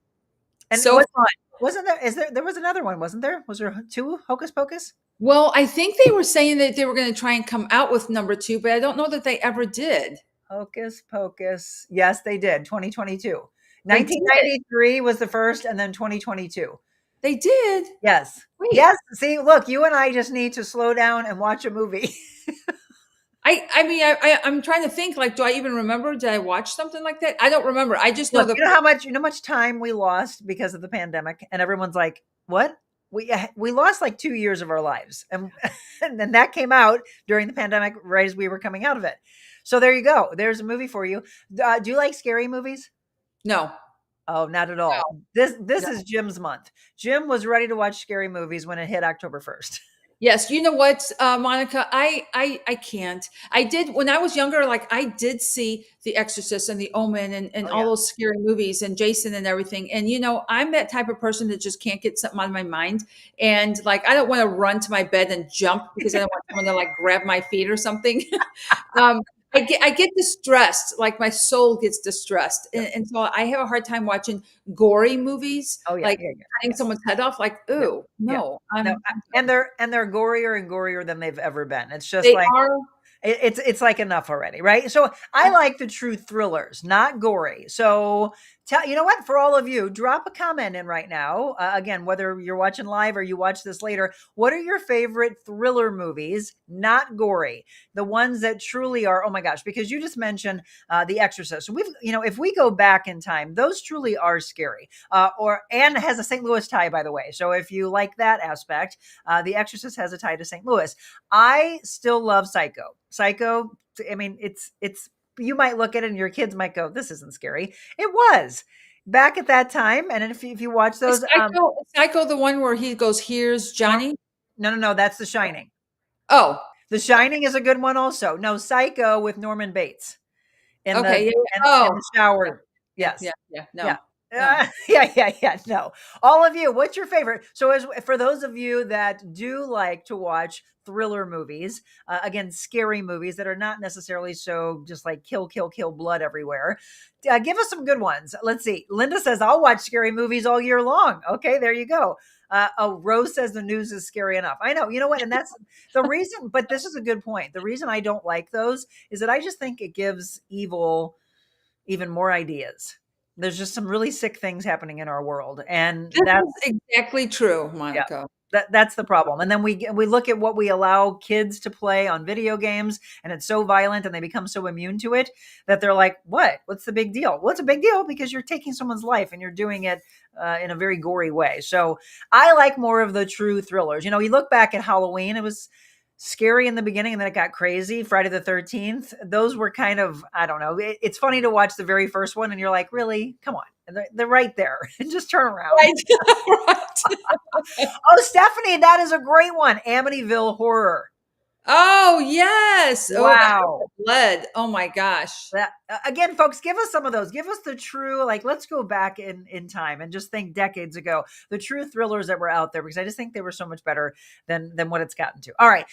[SPEAKER 1] And
[SPEAKER 3] so fun.
[SPEAKER 1] Wasn't there, there was another one, wasn't there? Was there 2 Hocus Pocus?
[SPEAKER 3] Well, I think they were saying that they were going to try and come out with number 2, but I don't know that they ever did.
[SPEAKER 1] Hocus Pocus. Yes, they did. 2022. 1993 was the first, and then 2022.
[SPEAKER 3] They did?
[SPEAKER 1] Yes.
[SPEAKER 3] Wait.
[SPEAKER 1] Yes. See, look, you and I just need to slow down and watch a movie.
[SPEAKER 3] I'm trying to think, like, do I even remember? Did I watch something like that? I don't remember. I just know
[SPEAKER 1] you know how much time we lost because of the pandemic, and everyone's like, what? We lost like 2 years of our lives. And then that came out during the pandemic, right as we were coming out of it. So there you go. There's a movie for you. Do you like scary movies?
[SPEAKER 3] No.
[SPEAKER 1] Oh, not at all. No. This is Jim's month. Jim was ready to watch scary movies when it hit October 1st.
[SPEAKER 3] Yes. You know what, Monica, I can't. I did when I was younger, like I did see The Exorcist and The Omen and all those scary movies and Jason and everything. And, I'm that type of person that just can't get something out of my mind. And like, I don't want to run to my bed and jump because I don't want someone to like grab my feet or something. I get distressed, like my soul gets distressed. And so I have a hard time watching gory movies, cutting someone's head off. Like, ooh, no.
[SPEAKER 1] And they're gorier and gorier than they've ever been. It's just it's like enough already, right? So I like the true thrillers, not gory. So you know what? For all of you, drop a comment in right now. Again, whether you're watching live or you watch this later, what are your favorite thriller movies? Not gory, the ones that truly are. Oh my gosh! Because you just mentioned The Exorcist. So if we go back in time, those truly are scary. And has a St. Louis tie, by the way. So if you like that aspect, The Exorcist has a tie to St. Louis. I still love Psycho. Psycho. I mean, it's. You might look at it and your kids might go, this isn't scary. It was back at that time. And if you watch those.
[SPEAKER 3] Psycho, the one where he goes, here's Johnny?
[SPEAKER 1] No. That's The Shining.
[SPEAKER 3] Oh.
[SPEAKER 1] The Shining is a good one also. No, Psycho with Norman Bates. In the shower. Yes.
[SPEAKER 3] Yeah. No.
[SPEAKER 1] Yeah. No. All of you, what's your favorite? So for those of you that do like to watch thriller movies, again, scary movies that are not necessarily so just like kill, blood everywhere, give us some good ones. Let's see. Linda says, I'll watch scary movies all year long. Okay, there you go. Rose says the news is scary enough. I know. You know what? And that's the reason. But this is a good point. The reason I don't like those is that I just think it gives evil even more ideas. There's just some really sick things happening in our world, and that's
[SPEAKER 3] exactly true, Monica.
[SPEAKER 1] That's the problem. And then we look at what we allow kids to play on video games, and it's so violent and they become so immune to it that they're like, what's the big deal? Well, it's a big deal because you're taking someone's life and you're doing it in a very gory way. So I like more of the true thrillers. You look back at Halloween, it was scary in the beginning and then it got crazy. Friday the 13th, those were kind of, I don't know. It's funny to watch the very first one and you're like, really? Come on. And they're right there. Just turn around.
[SPEAKER 3] Right.
[SPEAKER 1] Oh, Stephanie, that is a great one. Amityville Horror.
[SPEAKER 3] Oh, yes.
[SPEAKER 1] Wow.
[SPEAKER 3] Blood. Oh, my gosh.
[SPEAKER 1] Again, folks, give us some of those. Give us the true, let's go back in time and just think decades ago, the true thrillers that were out there, because I just think they were so much better than what it's gotten to. All right.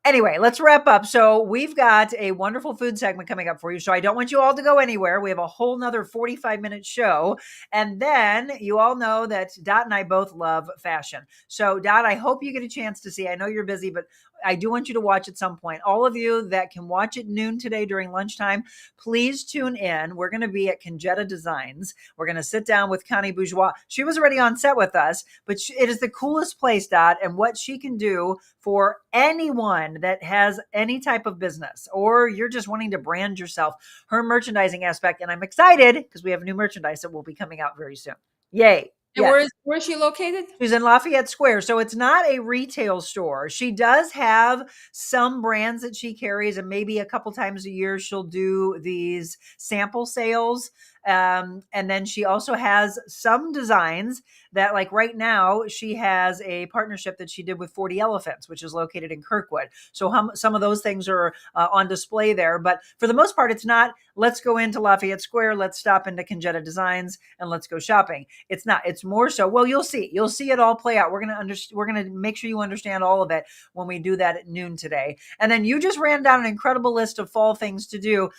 [SPEAKER 1] Anyway, let's wrap up. So we've got a wonderful food segment coming up for you. So I don't want you all to go anywhere. We have a whole nother 45-minute show. And then you all know that Dot and I both love fashion. So Dot, I hope you get a chance to see. I know you're busy, but I do want you to watch at some point. All of you that can watch at noon today during lunchtime, please tune in. We're going to be at Conjetta Designs. We're going to sit down with Connie Bourgeois. She was already on set with us, but it is the coolest place, Dot, and what she can do for anyone that has any type of business, or you're just wanting to brand yourself, her merchandising aspect. And I'm excited because we have new merchandise that will be coming out very soon. Yay.
[SPEAKER 3] And
[SPEAKER 1] yes.
[SPEAKER 3] Where is she located?
[SPEAKER 1] She's in Lafayette Square. So it's not a retail store. She does have some brands that she carries, and maybe a couple times a year she'll do these sample sales. And then she also has some designs that, like right now, she has a partnership that she did with 40 Elephants, which is located in Kirkwood. So some of those things are on display there. But for the most part, it's not, let's go into Lafayette Square, let's stop into Conjetta Designs, and let's go shopping. It's not. It's more so, well, you'll see it all play out. We're going to make sure you understand all of it when we do that at noon today. And then you just ran down an incredible list of fall things to do.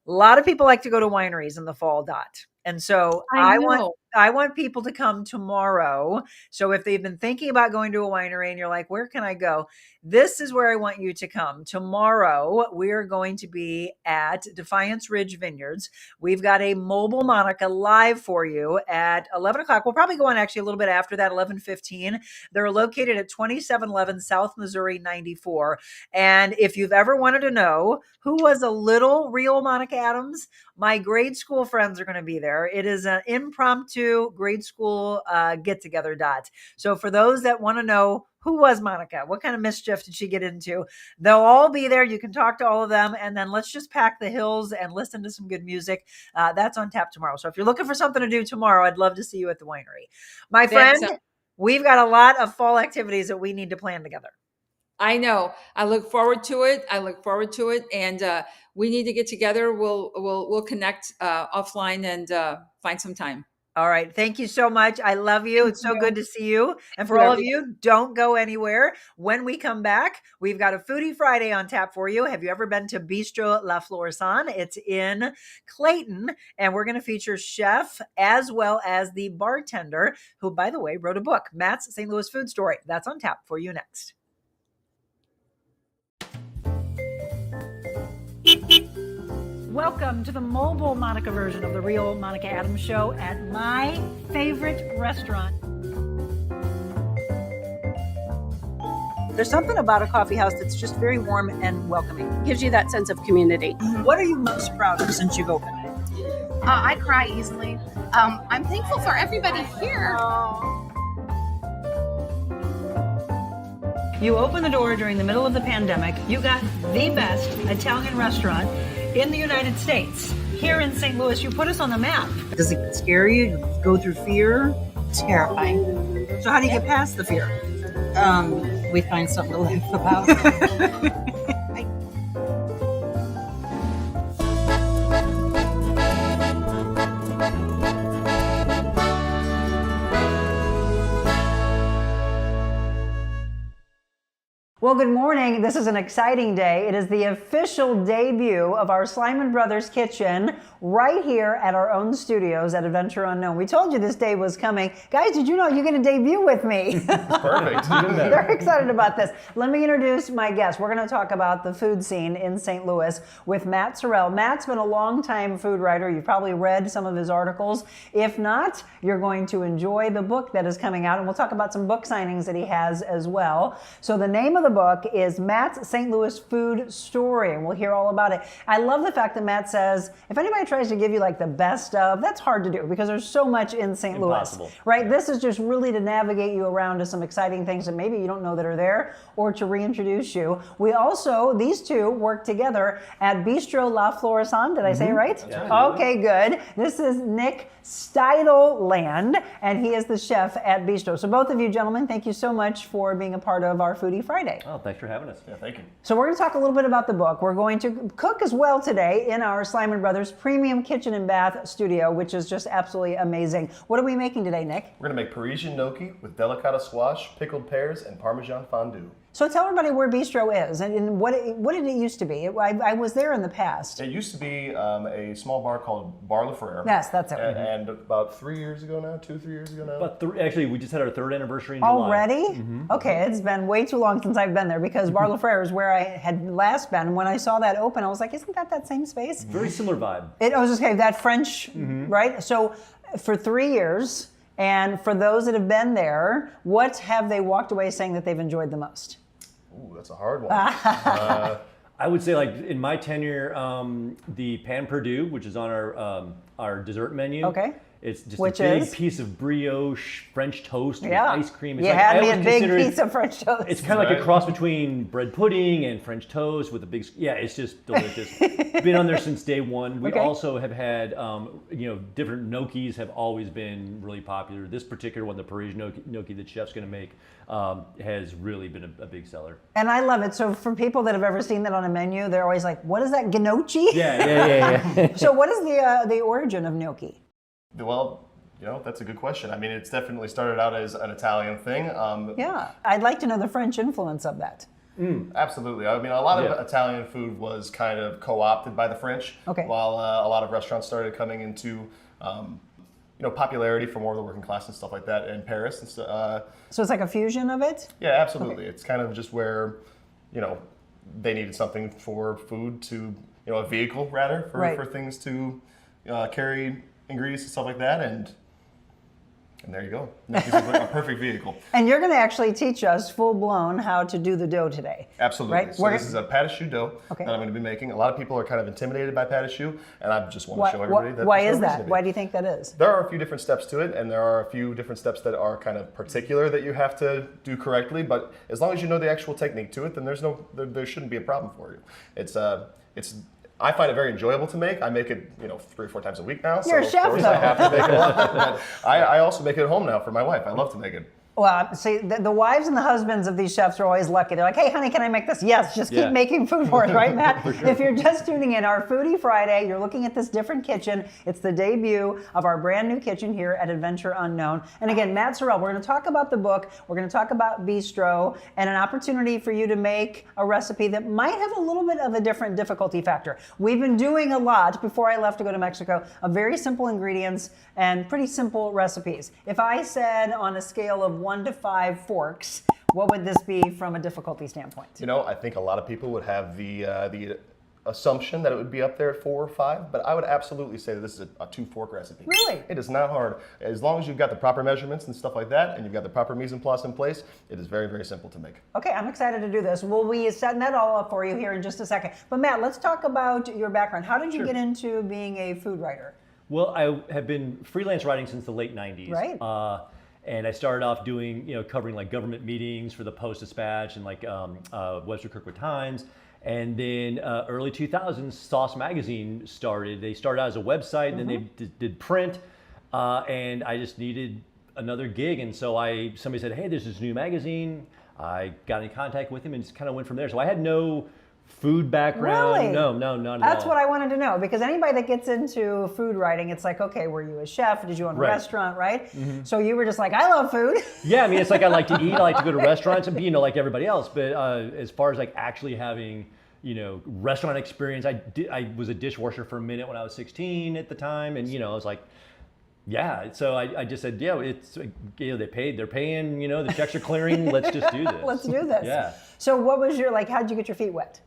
[SPEAKER 1] A lot of people like to go to wineries in the fall, Dot. And so I want people to come tomorrow. So if they've been thinking about going to a winery and you're like, where can I go? This is where I want you to come. Tomorrow, we're going to be at Defiance Ridge Vineyards. We've got a mobile Monica live for you at 11 o'clock. We'll probably go on actually a little bit after that, 11:15. They're located at 2711 South Missouri 94. And if you've ever wanted to know who was a little real Monica Adams, my grade school friends are going to be there. It is an impromptu grade school get-together, Dot. So for those that want to know who was Monica, what kind of mischief did she get into, they'll all be there. You can talk to all of them. And then let's just pack the hills and listen to some good music. That's on tap tomorrow. So if you're looking for something to do tomorrow, I'd love to see you at the winery. My friend, we've got a lot of fall activities that we need to plan together.
[SPEAKER 3] I know. I look forward to it. And we need to get together. We'll connect offline and find some time.
[SPEAKER 1] All right. Thank you so much. I love you. It's so good to see you. And for all of you, don't go anywhere. When we come back, we've got a Foodie Friday on tap for you. Have you ever been to Bistro La Floraison? It's in Clayton. And we're going to feature chef as well as the bartender, who, by the way, wrote a book, Matt's St. Louis Food Story. That's on tap for you next. Welcome to the mobile Monica version of the Real Monica Adams Show at my favorite restaurant. There's something about a coffee house that's just very warm and welcoming.
[SPEAKER 7] Gives you that sense of community.
[SPEAKER 1] What are you most proud of since you've opened it?
[SPEAKER 7] I cry easily. I'm thankful for everybody here.
[SPEAKER 1] You opened the door during the middle of the pandemic. You got the best Italian restaurant in the United States. Here in St. Louis, you put us on the map. Does it scare you? You go through fear?
[SPEAKER 8] Terrifying.
[SPEAKER 1] So how do you get past the fear?
[SPEAKER 8] We find something to laugh about.
[SPEAKER 1] Well, good morning. This is an exciting day. It is the official debut of our Slyman Brothers Kitchen right here at our own studios at Adventure Unknown. We told you this day was coming. Guys, did you know you're going to debut with me?
[SPEAKER 9] Perfect.
[SPEAKER 1] They're excited about this. Let me introduce my guest. We're going to talk about the food scene in St. Louis with Matt Sorrell. Matt's been a long-time food writer. You've probably read some of his articles. If not, you're going to enjoy the book that is coming out, and we'll talk about some book signings that he has as well. So the name of the book is Matt's St. Louis Food Story, and we'll hear all about it. I love the fact that Matt says, if anybody tries to give you like the best of, that's hard to do because there's so much in St. Louis, right? Yeah. This is just really to navigate you around to some exciting things that maybe you don't know that are there, or to reintroduce you. We also, these two work together at Bistro La Floraison. Did I say it right? Yeah. Okay, good. This is Nick Steidleland, and he is the chef at Bistro. So both of you gentlemen, thank you so much for being a part of our Foodie Friday.
[SPEAKER 9] Oh, thanks for having us. Yeah, thank you.
[SPEAKER 1] So we're going to talk a little bit about the book. We're going to cook as well today in our Slyman Brothers Premium Kitchen and Bath Studio, which is just absolutely amazing. What are we making today, Nick?
[SPEAKER 9] We're going to make Parisian gnocchi with delicata squash, pickled pears, and Parmesan fondue.
[SPEAKER 1] So tell everybody where Bistro is and what did it used to be? I was there in the past.
[SPEAKER 9] It used to be a small bar called Bar La Floraison.
[SPEAKER 1] Yes, that's it.
[SPEAKER 9] And about 3 years ago now, 2-3 years ago now.
[SPEAKER 10] Actually, we just had our 3rd anniversary in July.
[SPEAKER 1] Already? Okay, it's been way too long since I've been there because Bar La Floraison is where I had last been. And when I saw that open, I was like, isn't that same space?
[SPEAKER 10] Very similar vibe.
[SPEAKER 1] I was just okay, that French, right? So for 3 years, and for those that have been there, what have they walked away saying that they've enjoyed the most?
[SPEAKER 9] Ooh, that's a hard one.
[SPEAKER 10] I would say, like in my tenure, the Pan Perdue, which is on our dessert menu.
[SPEAKER 1] Okay.
[SPEAKER 10] It's just a big piece of brioche French toast with ice cream.
[SPEAKER 1] It's had me a big piece of French toast.
[SPEAKER 10] It's kind of like a cross between bread pudding and French toast with a big, it's just delicious. Been on there since day one. We also have had, different gnocchis have always been really popular. This particular one, the Parisian gnocchi that chef's going to make, has really been a big seller.
[SPEAKER 1] And I love it. So for people that have ever seen that on a menu, they're always like, what is that, gnocchi?
[SPEAKER 10] Yeah.
[SPEAKER 1] So what is the origin of gnocchi?
[SPEAKER 9] Well, that's a good question. I mean, it's definitely started out as an Italian thing.
[SPEAKER 1] I'd like to know the French influence of that.
[SPEAKER 9] Absolutely. I mean, a lot of Italian food was kind of co-opted by the French, while a lot of restaurants started coming into popularity for more of the working class and stuff like that in Paris. And
[SPEAKER 1] so it's like a fusion of it?
[SPEAKER 9] Yeah, absolutely. It's kind of just where, they needed something for food to, a vehicle rather for things to carry ingredients and stuff like that, and there you go. Gnocchi's a perfect vehicle.
[SPEAKER 1] And you're going to actually teach us full-blown how to do the dough today.
[SPEAKER 9] Absolutely. Right? So this is a pâte à choux dough that I'm going to be making. A lot of people are kind of intimidated by pâte à choux, and I just want to show everybody that.
[SPEAKER 1] Why is that? Why do you think that is?
[SPEAKER 9] There are a few different steps to it, and there are a few different steps that are kind of particular that you have to do correctly, but as long as you know the actual technique to it, then there shouldn't be a problem for you. I find it very enjoyable to make. I make it, 3 or 4 times a week now.
[SPEAKER 1] You're a chef,
[SPEAKER 9] of course,
[SPEAKER 1] though.
[SPEAKER 9] I have to make it a lot. But I also make it at home now for my wife. I love to make it.
[SPEAKER 1] Well, see, the wives and the husbands of these chefs are always lucky. They're like, hey, honey, can I make this? Yes, just keep making food for us, right, Matt? Sure. If you're just tuning in, our Foodie Friday, you're looking at this different kitchen. It's the debut of our brand new kitchen here at Adventure Unknown. And again, Matt Sorrell, we're going to talk about the book. We're going to talk about Bistro and an opportunity for you to make a recipe that might have a little bit of a different difficulty factor. We've been doing a lot before I left to go to Mexico of very simple ingredients and pretty simple recipes. If I said on a scale of 1 to 5 forks, what would this be from a difficulty standpoint?
[SPEAKER 9] I think a lot of people would have the assumption that it would be up there at 4 or 5, but I would absolutely say that this is a 2-fork recipe.
[SPEAKER 1] Really?
[SPEAKER 9] It is not hard. As long as you've got the proper measurements and stuff like that, and you've got the proper mise en place in place, it is very, very simple to make. Okay,
[SPEAKER 1] I'm excited to do this. We'll be setting that all up for you here in just a second. But Matt, let's talk about your background. How did you get into being a food writer?
[SPEAKER 10] Well, I have been freelance writing since the late 90s.
[SPEAKER 1] Right.
[SPEAKER 10] And I started off doing, covering like government meetings for the Post-Dispatch and like Webster Kirkwood Times. And then early 2000s, Sauce Magazine started. They started out as a website, and then they did print. And I just needed another gig. And so somebody said, hey, there's this new magazine. I got in contact with him and just kind of went from there. So I had no food background.
[SPEAKER 1] Really?
[SPEAKER 10] No, not at all.
[SPEAKER 1] That's what I wanted to know, because anybody that gets into food writing, it's like, okay, were you a chef? Did you own a restaurant, right? So you were just like, I love food.
[SPEAKER 10] Yeah, I mean, it's like I like to eat, I like to go to restaurants and be, like everybody else. But as far as like actually having, restaurant experience, I was a dishwasher for a minute when I was 16 at the time, and I was like, yeah. So I just said, yeah, it's they're paying, the checks are clearing. Let's just do this.
[SPEAKER 1] Let's do this.
[SPEAKER 10] Yeah.
[SPEAKER 1] So what was your how'd you get your feet wet?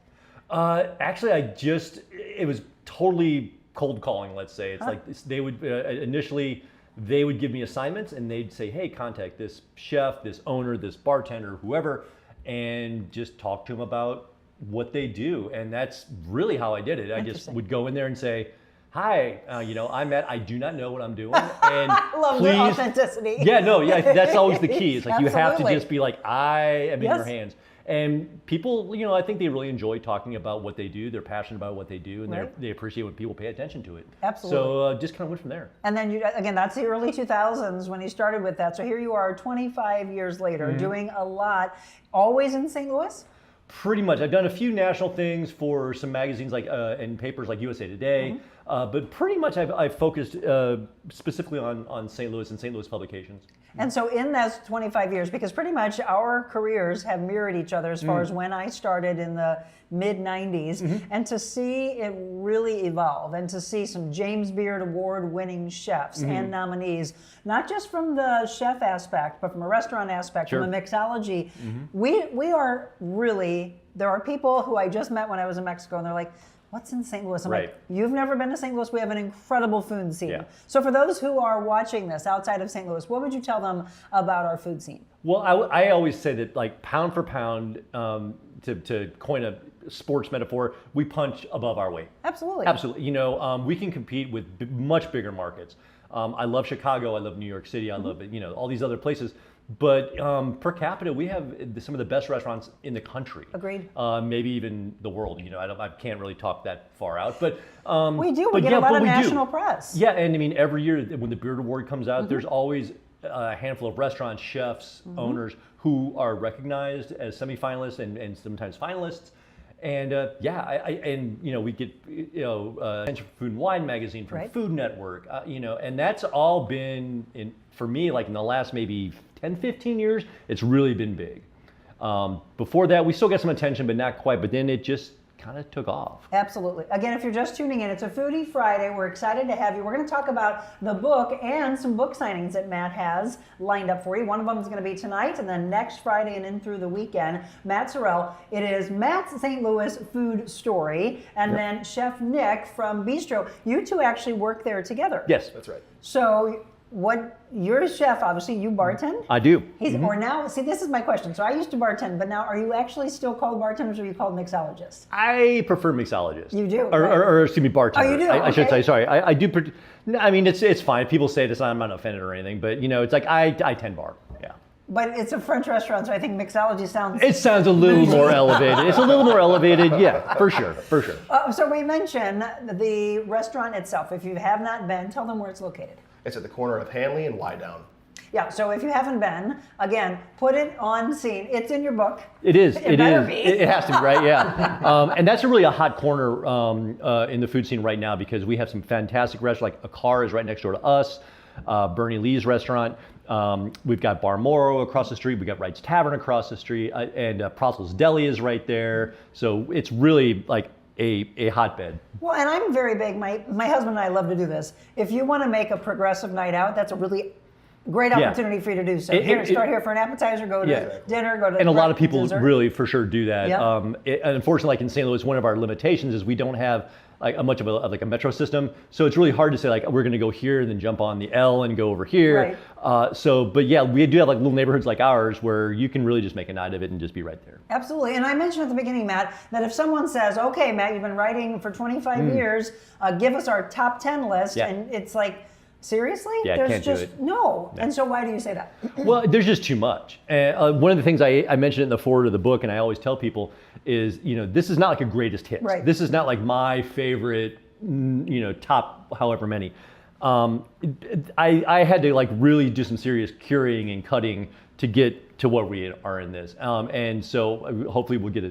[SPEAKER 10] Actually, it was totally cold calling, let's say. It's like they would initially, they would give me assignments and they'd say, hey, contact this chef, this owner, this bartender, whoever, and just talk to them about what they do. And that's really how I did it. I just would go in there and say, hi, I do not know what I'm doing. And
[SPEAKER 1] love the authenticity.
[SPEAKER 10] Yeah, that's always the key. It's like you have to
[SPEAKER 1] Absolutely.
[SPEAKER 10] just be like, I am in your hands. And people, I think they really enjoy talking about what they do. They're passionate about what they do, and they appreciate when people pay attention to it.
[SPEAKER 1] Absolutely.
[SPEAKER 10] So just kind of went from there.
[SPEAKER 1] And then again, that's the early 2000s when you started with that. So here you are 25 years later doing a lot, always in St. Louis?
[SPEAKER 10] Pretty much. I've done a few national things for some magazines and papers like USA Today, but pretty much I've focused specifically on St. Louis and St. Louis publications.
[SPEAKER 1] And so in those 25 years, because pretty much our careers have mirrored each other as far as when I started in the mid 90s, and to see it really evolve and to see some James Beard Award winning chefs and nominees, not just from the chef aspect, but from a restaurant aspect, from a mixology, we are really, there are people who I just met when I was in Mexico and they're like, what's in St. Louis? I'm like, you've never been to St. Louis? We have an incredible food scene. Yeah. So for those who are watching this outside of St. Louis, what would you tell them about our food scene?
[SPEAKER 10] Well, I always say that like pound for pound, to coin a sports metaphor, we punch above our weight.
[SPEAKER 1] Absolutely.
[SPEAKER 10] Absolutely. We can compete with much bigger markets. I love Chicago. I love New York City. I love all these other places. But per capita, we have some of the best restaurants in the country.
[SPEAKER 1] Agreed.
[SPEAKER 10] Maybe even the world. I can't really talk that far out, but
[SPEAKER 1] we do. We get a lot of national press.
[SPEAKER 10] Yeah, and I mean every year when the Beard Award comes out, there's always a handful of restaurants, chefs, owners who are recognized as semifinalists and sometimes finalists. And we get Attention for Food and Wine magazine from Food Network, and that's all been for me like in the last maybe 10, 15 years, it's really been big. Before that, we still get some attention, but not quite. But then it just kind of took off.
[SPEAKER 1] Absolutely. Again, if you're just tuning in, it's a Foodie Friday. We're excited to have you. We're going to talk about the book and some book signings that Matt has lined up for you. One of them is going to be tonight, and then next Friday and in through the weekend. Matt Sorrell. It is Matt's St. Louis food story, and then Chef Nick from Bistro. You two actually work there together.
[SPEAKER 10] Yes,
[SPEAKER 9] that's right.
[SPEAKER 1] So you're a chef, obviously. You bartend?
[SPEAKER 10] I do.
[SPEAKER 1] Or now, see, this is my question. So I used to bartend, but now are you actually still called bartenders or are you called mixologists?
[SPEAKER 10] I prefer mixologist.
[SPEAKER 1] You do?
[SPEAKER 10] Or excuse me, bartender.
[SPEAKER 1] Oh, you do?
[SPEAKER 10] I should say, sorry. I do. I mean, it's fine. People say this, I'm not offended or anything, but it's like I tend bar. Yeah.
[SPEAKER 1] But it's a French restaurant, so I think mixology sounds...
[SPEAKER 10] It sounds a little more elevated. It's a little more elevated, yeah, for sure.
[SPEAKER 1] So we mentioned the restaurant itself. If you have not been, tell them where it's located.
[SPEAKER 9] It's at the corner of Hanley and Wydown.
[SPEAKER 1] Yeah, so if you haven't been, again, put it on scene. It's in your book.
[SPEAKER 10] It is.
[SPEAKER 1] It better be.
[SPEAKER 10] It has to be, right? Yeah. And that's really a hot corner in the food scene right now because we have some fantastic restaurants. Like Akar is right next door to us, Bernie Lee's restaurant. We've got Bar Moro across the street. We've got Wright's Tavern across the street. And Prossel's Deli is right there. So it's really like a hotbed.
[SPEAKER 1] Well, and I'm very big. My husband and I love to do this. If you want to make a progressive night out, that's a really great opportunity for you to do so. Start here for an appetizer, go to dinner, go to
[SPEAKER 10] and a lot of people
[SPEAKER 1] dessert.
[SPEAKER 10] really for sure do that.
[SPEAKER 1] Yep.
[SPEAKER 10] Unfortunately, like in St. Louis, one of our limitations is we don't have like much of a metro system, so it's really hard to say like we're going to go here and then jump on the L and go over here. Right. But yeah, we do have like little neighborhoods like ours where you can really just make a night of it and just be right there.
[SPEAKER 1] Absolutely, and I mentioned at the beginning, Matt, that if someone says, "Okay, Matt, you've been writing for 25 years, give us our top 10 list," and it's like, seriously?
[SPEAKER 10] Yeah,
[SPEAKER 1] there's
[SPEAKER 10] can't
[SPEAKER 1] just
[SPEAKER 10] do it.
[SPEAKER 1] No. And so why do you say that?
[SPEAKER 10] Well, there's just too much. One of the things I mentioned in the foreword of the book, and I always tell people, is this is not like a greatest hits.
[SPEAKER 1] Right.
[SPEAKER 10] This is not like my favorite, top however many. I had to like really do some serious curing and cutting to get to what we are in this. And so hopefully we'll get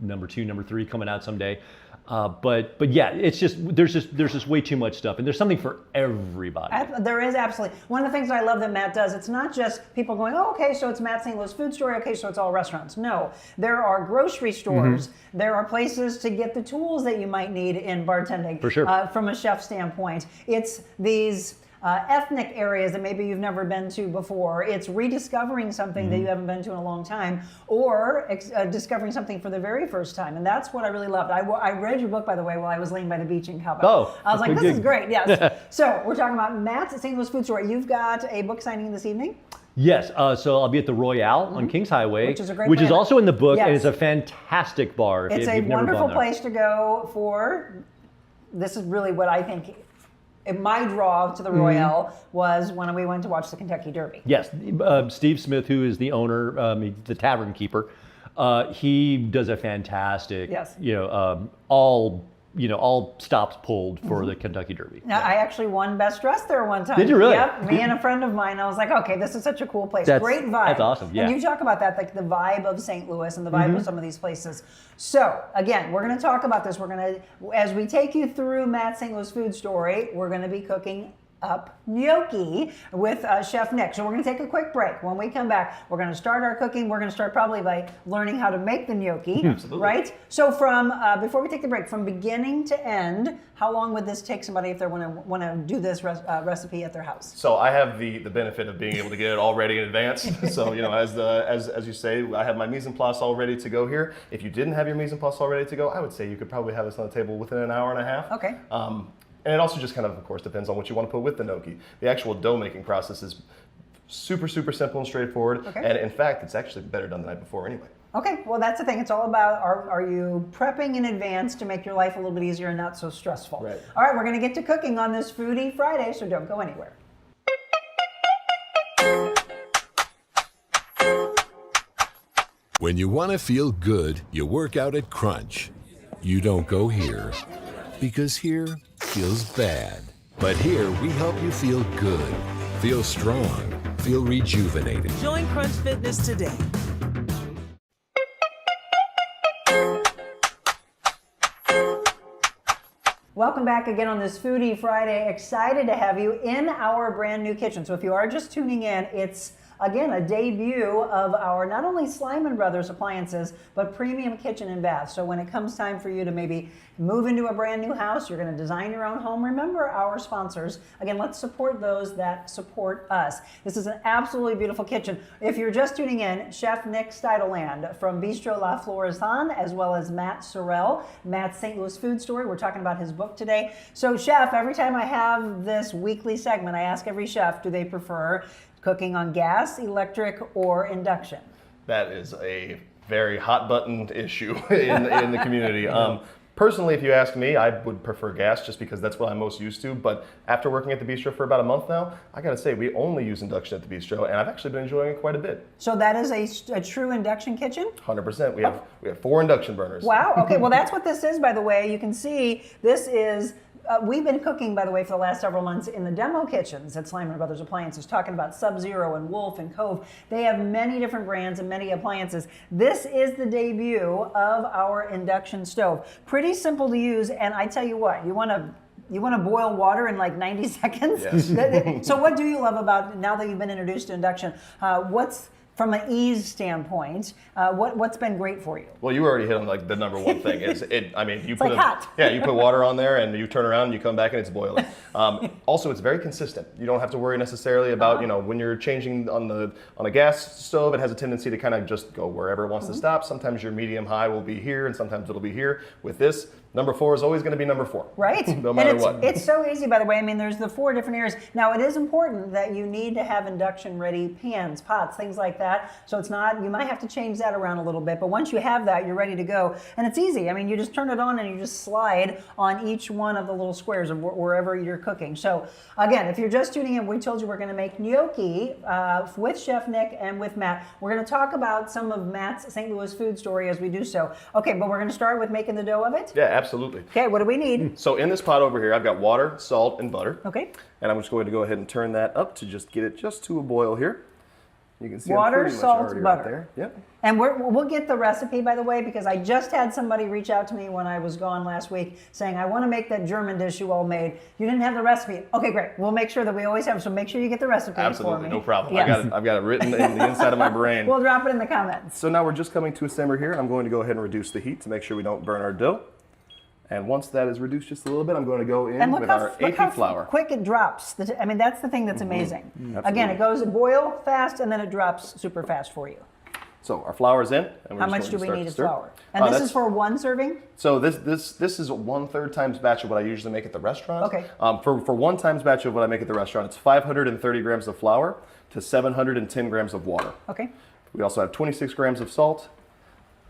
[SPEAKER 10] number 2, number 3 coming out someday. But yeah, it's just there's just way too much stuff, and there's something for everybody.
[SPEAKER 1] There is absolutely. One of the things I love that Matt does, it's not just people going, oh, okay, so it's Matt St. Louis Food Story, okay, so it's all restaurants. No, there are grocery stores, there are places to get the tools that you might need in bartending.
[SPEAKER 10] For sure.
[SPEAKER 1] From a chef standpoint, it's these ethnic areas that maybe you've never been to before. It's rediscovering something that you haven't been to in a long time, or discovering something for the very first time. And that's what I really loved. I read your book, by the way, while I was laying by the beach in Cabo.
[SPEAKER 10] Oh,
[SPEAKER 1] I was like, this is great. Yes. So we're talking about Matt's St. Louis Food Story. You've got a book signing this evening?
[SPEAKER 10] Yes, so I'll be at the Royale on Kings Highway,
[SPEAKER 1] which is a great
[SPEAKER 10] which is
[SPEAKER 1] plan.
[SPEAKER 10] also in the book,
[SPEAKER 1] Yes.
[SPEAKER 10] and it's a fantastic bar.
[SPEAKER 1] It's
[SPEAKER 10] if
[SPEAKER 1] a
[SPEAKER 10] you've never
[SPEAKER 1] wonderful
[SPEAKER 10] gone there.
[SPEAKER 1] place to go for. This is really what I think. My draw to the Royale was when we went to watch the Kentucky Derby.
[SPEAKER 10] Yes, Steve Smith, who is the owner, the tavern keeper, he does a fantastic,
[SPEAKER 1] Yes.
[SPEAKER 10] all stops pulled for the Kentucky Derby.
[SPEAKER 1] Now, I actually won Best Dressed there one time.
[SPEAKER 10] Did you really?
[SPEAKER 1] Yep, me and a friend of mine. I was like, okay, this is such a cool place. Great vibe.
[SPEAKER 10] That's awesome, yeah.
[SPEAKER 1] And you talk about that, like the vibe of St. Louis and the vibe of some of these places. So, again, we're going to talk about this. We're going to, as we take you through Matt's St. Louis Food Story, we're going to be cooking up gnocchi with Chef Nick. So we're going to take a quick break. When we come back, we're going to start our cooking. We're going to start probably by learning how to make the gnocchi, right? So from before we take the break, from beginning to end, how long would this take somebody if they want to do this recipe at their house?
[SPEAKER 9] So I have the benefit of being able to get it all ready in advance. So as you say, I have my mise en place all ready to go here. If you didn't have your mise en place all ready to go, I would say you could probably have this on the table within an hour and a half.
[SPEAKER 1] Okay.
[SPEAKER 9] And it also just of course, depends on what you want to put with the gnocchi. The actual dough making process is super, super simple and straightforward.
[SPEAKER 1] Okay.
[SPEAKER 9] And in fact, it's actually better done the night before anyway.
[SPEAKER 1] Okay, well that's the thing. It's all about are you prepping in advance to make your life a little bit easier and not so stressful.
[SPEAKER 9] Right.
[SPEAKER 1] All right, we're going to get to cooking on this Foodie Friday, so don't go anywhere.
[SPEAKER 5] When you want to feel good, you work out at Crunch. You don't go here, because here feels bad. But here we help you feel good, feel strong, feel rejuvenated.
[SPEAKER 6] Join Crunch Fitness today.
[SPEAKER 1] Welcome back again on this Foodie Friday. Excited to have you in our brand new kitchen. So if you are just tuning in, it's again a debut of our not only Slyman Brothers appliances, but premium kitchen and bath. So when it comes time for you to maybe move into a brand new house, you're going to design your own home, remember our sponsors. Again, let's support those that support us. This is an absolutely beautiful kitchen. If you're just tuning in, Chef Nick Steideland from Bistro La Floraison, as well as Matt Sorrell, Matt's St. Louis Food Story. We're talking about his book today. So Chef, every time I have this weekly segment, I ask every chef, do they prefer cooking on gas, electric, or induction?
[SPEAKER 9] That is a very hot button issue in the community. Personally, if you ask me, I would prefer gas just because that's what I'm most used to. But after working at the bistro for about a month now, I gotta say, we only use induction at the bistro, and I've actually been enjoying it quite a bit.
[SPEAKER 1] So that is a true induction kitchen?
[SPEAKER 9] 100%. We have 4 induction burners.
[SPEAKER 1] Wow, okay, well that's what this is, by the way. You can see this is, we've been cooking, by the way, for the last several months in the demo kitchens at Slyman Brothers Appliances, talking about Sub-Zero and Wolf and Cove. They have many different brands and many appliances. This is the debut of our induction stove. Pretty simple to use, and I tell you what, you want to boil water in like 90 seconds?
[SPEAKER 9] Yes.
[SPEAKER 1] So what do you love about, now that you've been introduced to induction, what's, from an ease standpoint, what's been great for you?
[SPEAKER 9] Well, you already hit on like the number one thing. You put
[SPEAKER 1] hot.
[SPEAKER 9] you put water on there and you turn around and you come back and it's boiling. Also, it's very consistent. You don't have to worry necessarily about when you're changing on a gas stove. It has a tendency to kind of just go wherever it wants to stop. Sometimes your medium high will be here and sometimes it'll be here. With this, number 4 is always going to be number 4.
[SPEAKER 1] Right.
[SPEAKER 9] No matter what.
[SPEAKER 1] It's so easy, by the way. I mean, there's the 4 different areas. Now, it is important that you need to have induction-ready pans, pots, things like that. So it's not, you might have to change that around a little bit, but once you have that, you're ready to go. And it's easy. I mean, you just turn it on and you just slide on each one of the little squares of wherever you're cooking. So again, if you're just tuning in, we told you we're going to make gnocchi with Chef Nick and with Matt. We're going to talk about some of Matt's St. Louis Food Story as we do so. Okay, but we're going to start with making the dough of it?
[SPEAKER 9] Yeah, absolutely.
[SPEAKER 1] Okay, what do we need?
[SPEAKER 9] So in this pot over here, I've got water, salt, and butter.
[SPEAKER 1] Okay.
[SPEAKER 9] And I'm just going to go ahead and turn that up to just get it just to a boil here. You can see
[SPEAKER 1] water,
[SPEAKER 9] I'm pretty much
[SPEAKER 1] salt,
[SPEAKER 9] already
[SPEAKER 1] butter.
[SPEAKER 9] right there. Yep.
[SPEAKER 1] And we'll get the recipe, by the way, because I just had somebody reach out to me when I was gone last week saying, I want to make that German dish you all made. You didn't have the recipe. Okay, great. We'll make sure that we always have, so make sure you get the recipe for me.
[SPEAKER 9] Absolutely, no problem.
[SPEAKER 1] Yes.
[SPEAKER 9] I've got it written in the inside of my brain.
[SPEAKER 1] We'll drop it in the comments.
[SPEAKER 9] So now we're just coming to a simmer here. I'm going to go ahead and reduce the heat to make sure we don't burn our dough. And once that is reduced just a little bit, I'm going to go in with our AP flour.
[SPEAKER 1] Quick it drops. I mean, that's the thing that's amazing. Again, it goes boil fast and then it drops super fast for you.
[SPEAKER 9] So our flour is in. And we're
[SPEAKER 1] How much do we need of flour? And this is for one serving?
[SPEAKER 9] So this is 1/3 times batch of what I usually make at the restaurant.
[SPEAKER 1] Okay.
[SPEAKER 9] For 1 times batch of what I make at the restaurant, it's 530 grams of flour to 710 grams of water.
[SPEAKER 1] Okay.
[SPEAKER 9] We also have 26 grams of salt,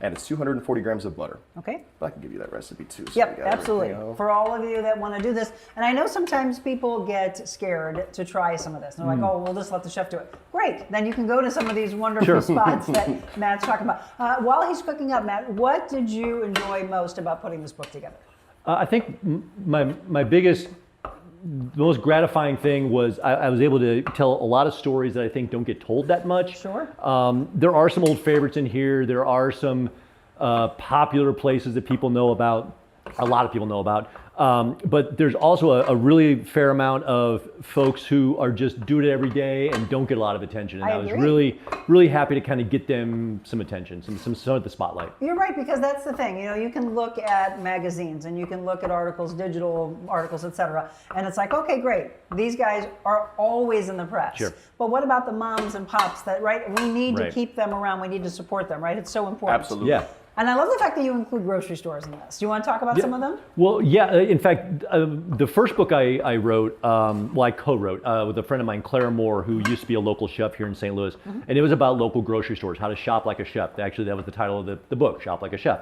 [SPEAKER 9] and it's 240 grams of butter.
[SPEAKER 1] Okay.
[SPEAKER 9] But I can give you that recipe too. So
[SPEAKER 1] Yep, absolutely. For all of you that want to do this, and I know sometimes people get scared to try some of this. They're like, oh, we'll just let the chef do it. Great, then you can go to some of these wonderful spots that Matt's talking about. While he's cooking up, Matt, what did you enjoy most about putting this book together?
[SPEAKER 10] I think my biggest, the most gratifying thing was I was able to tell a lot of stories that I think don't get told that much.
[SPEAKER 1] Sure.
[SPEAKER 10] There are some old favorites in here. There are some popular places that people know about, a lot of people know about. But there's also a really fair amount of folks who are just doing it every day and don't get a lot of attention. And I was really happy to kind of get them some attention, some of the spotlight.
[SPEAKER 1] You're right, because that's the thing. You know, you can look at magazines and you can look at articles, digital articles, etc. And it's like, okay, great. These guys are always in the press.
[SPEAKER 10] Sure.
[SPEAKER 1] But what about the moms and pops that, right? We need to keep them around. We need to support them, right? It's so important.
[SPEAKER 9] Absolutely.
[SPEAKER 10] Yeah.
[SPEAKER 1] And I love the fact that you include grocery stores in this. Do you want to talk about some of them?
[SPEAKER 10] Well, yeah. In fact, the first book I wrote, I co-wrote with a friend of mine, Clara Moore, who used to be a local chef here in St. Louis, and it was about local grocery stores, how to shop like a chef. Actually, that was the title of the book, Shop Like a Chef.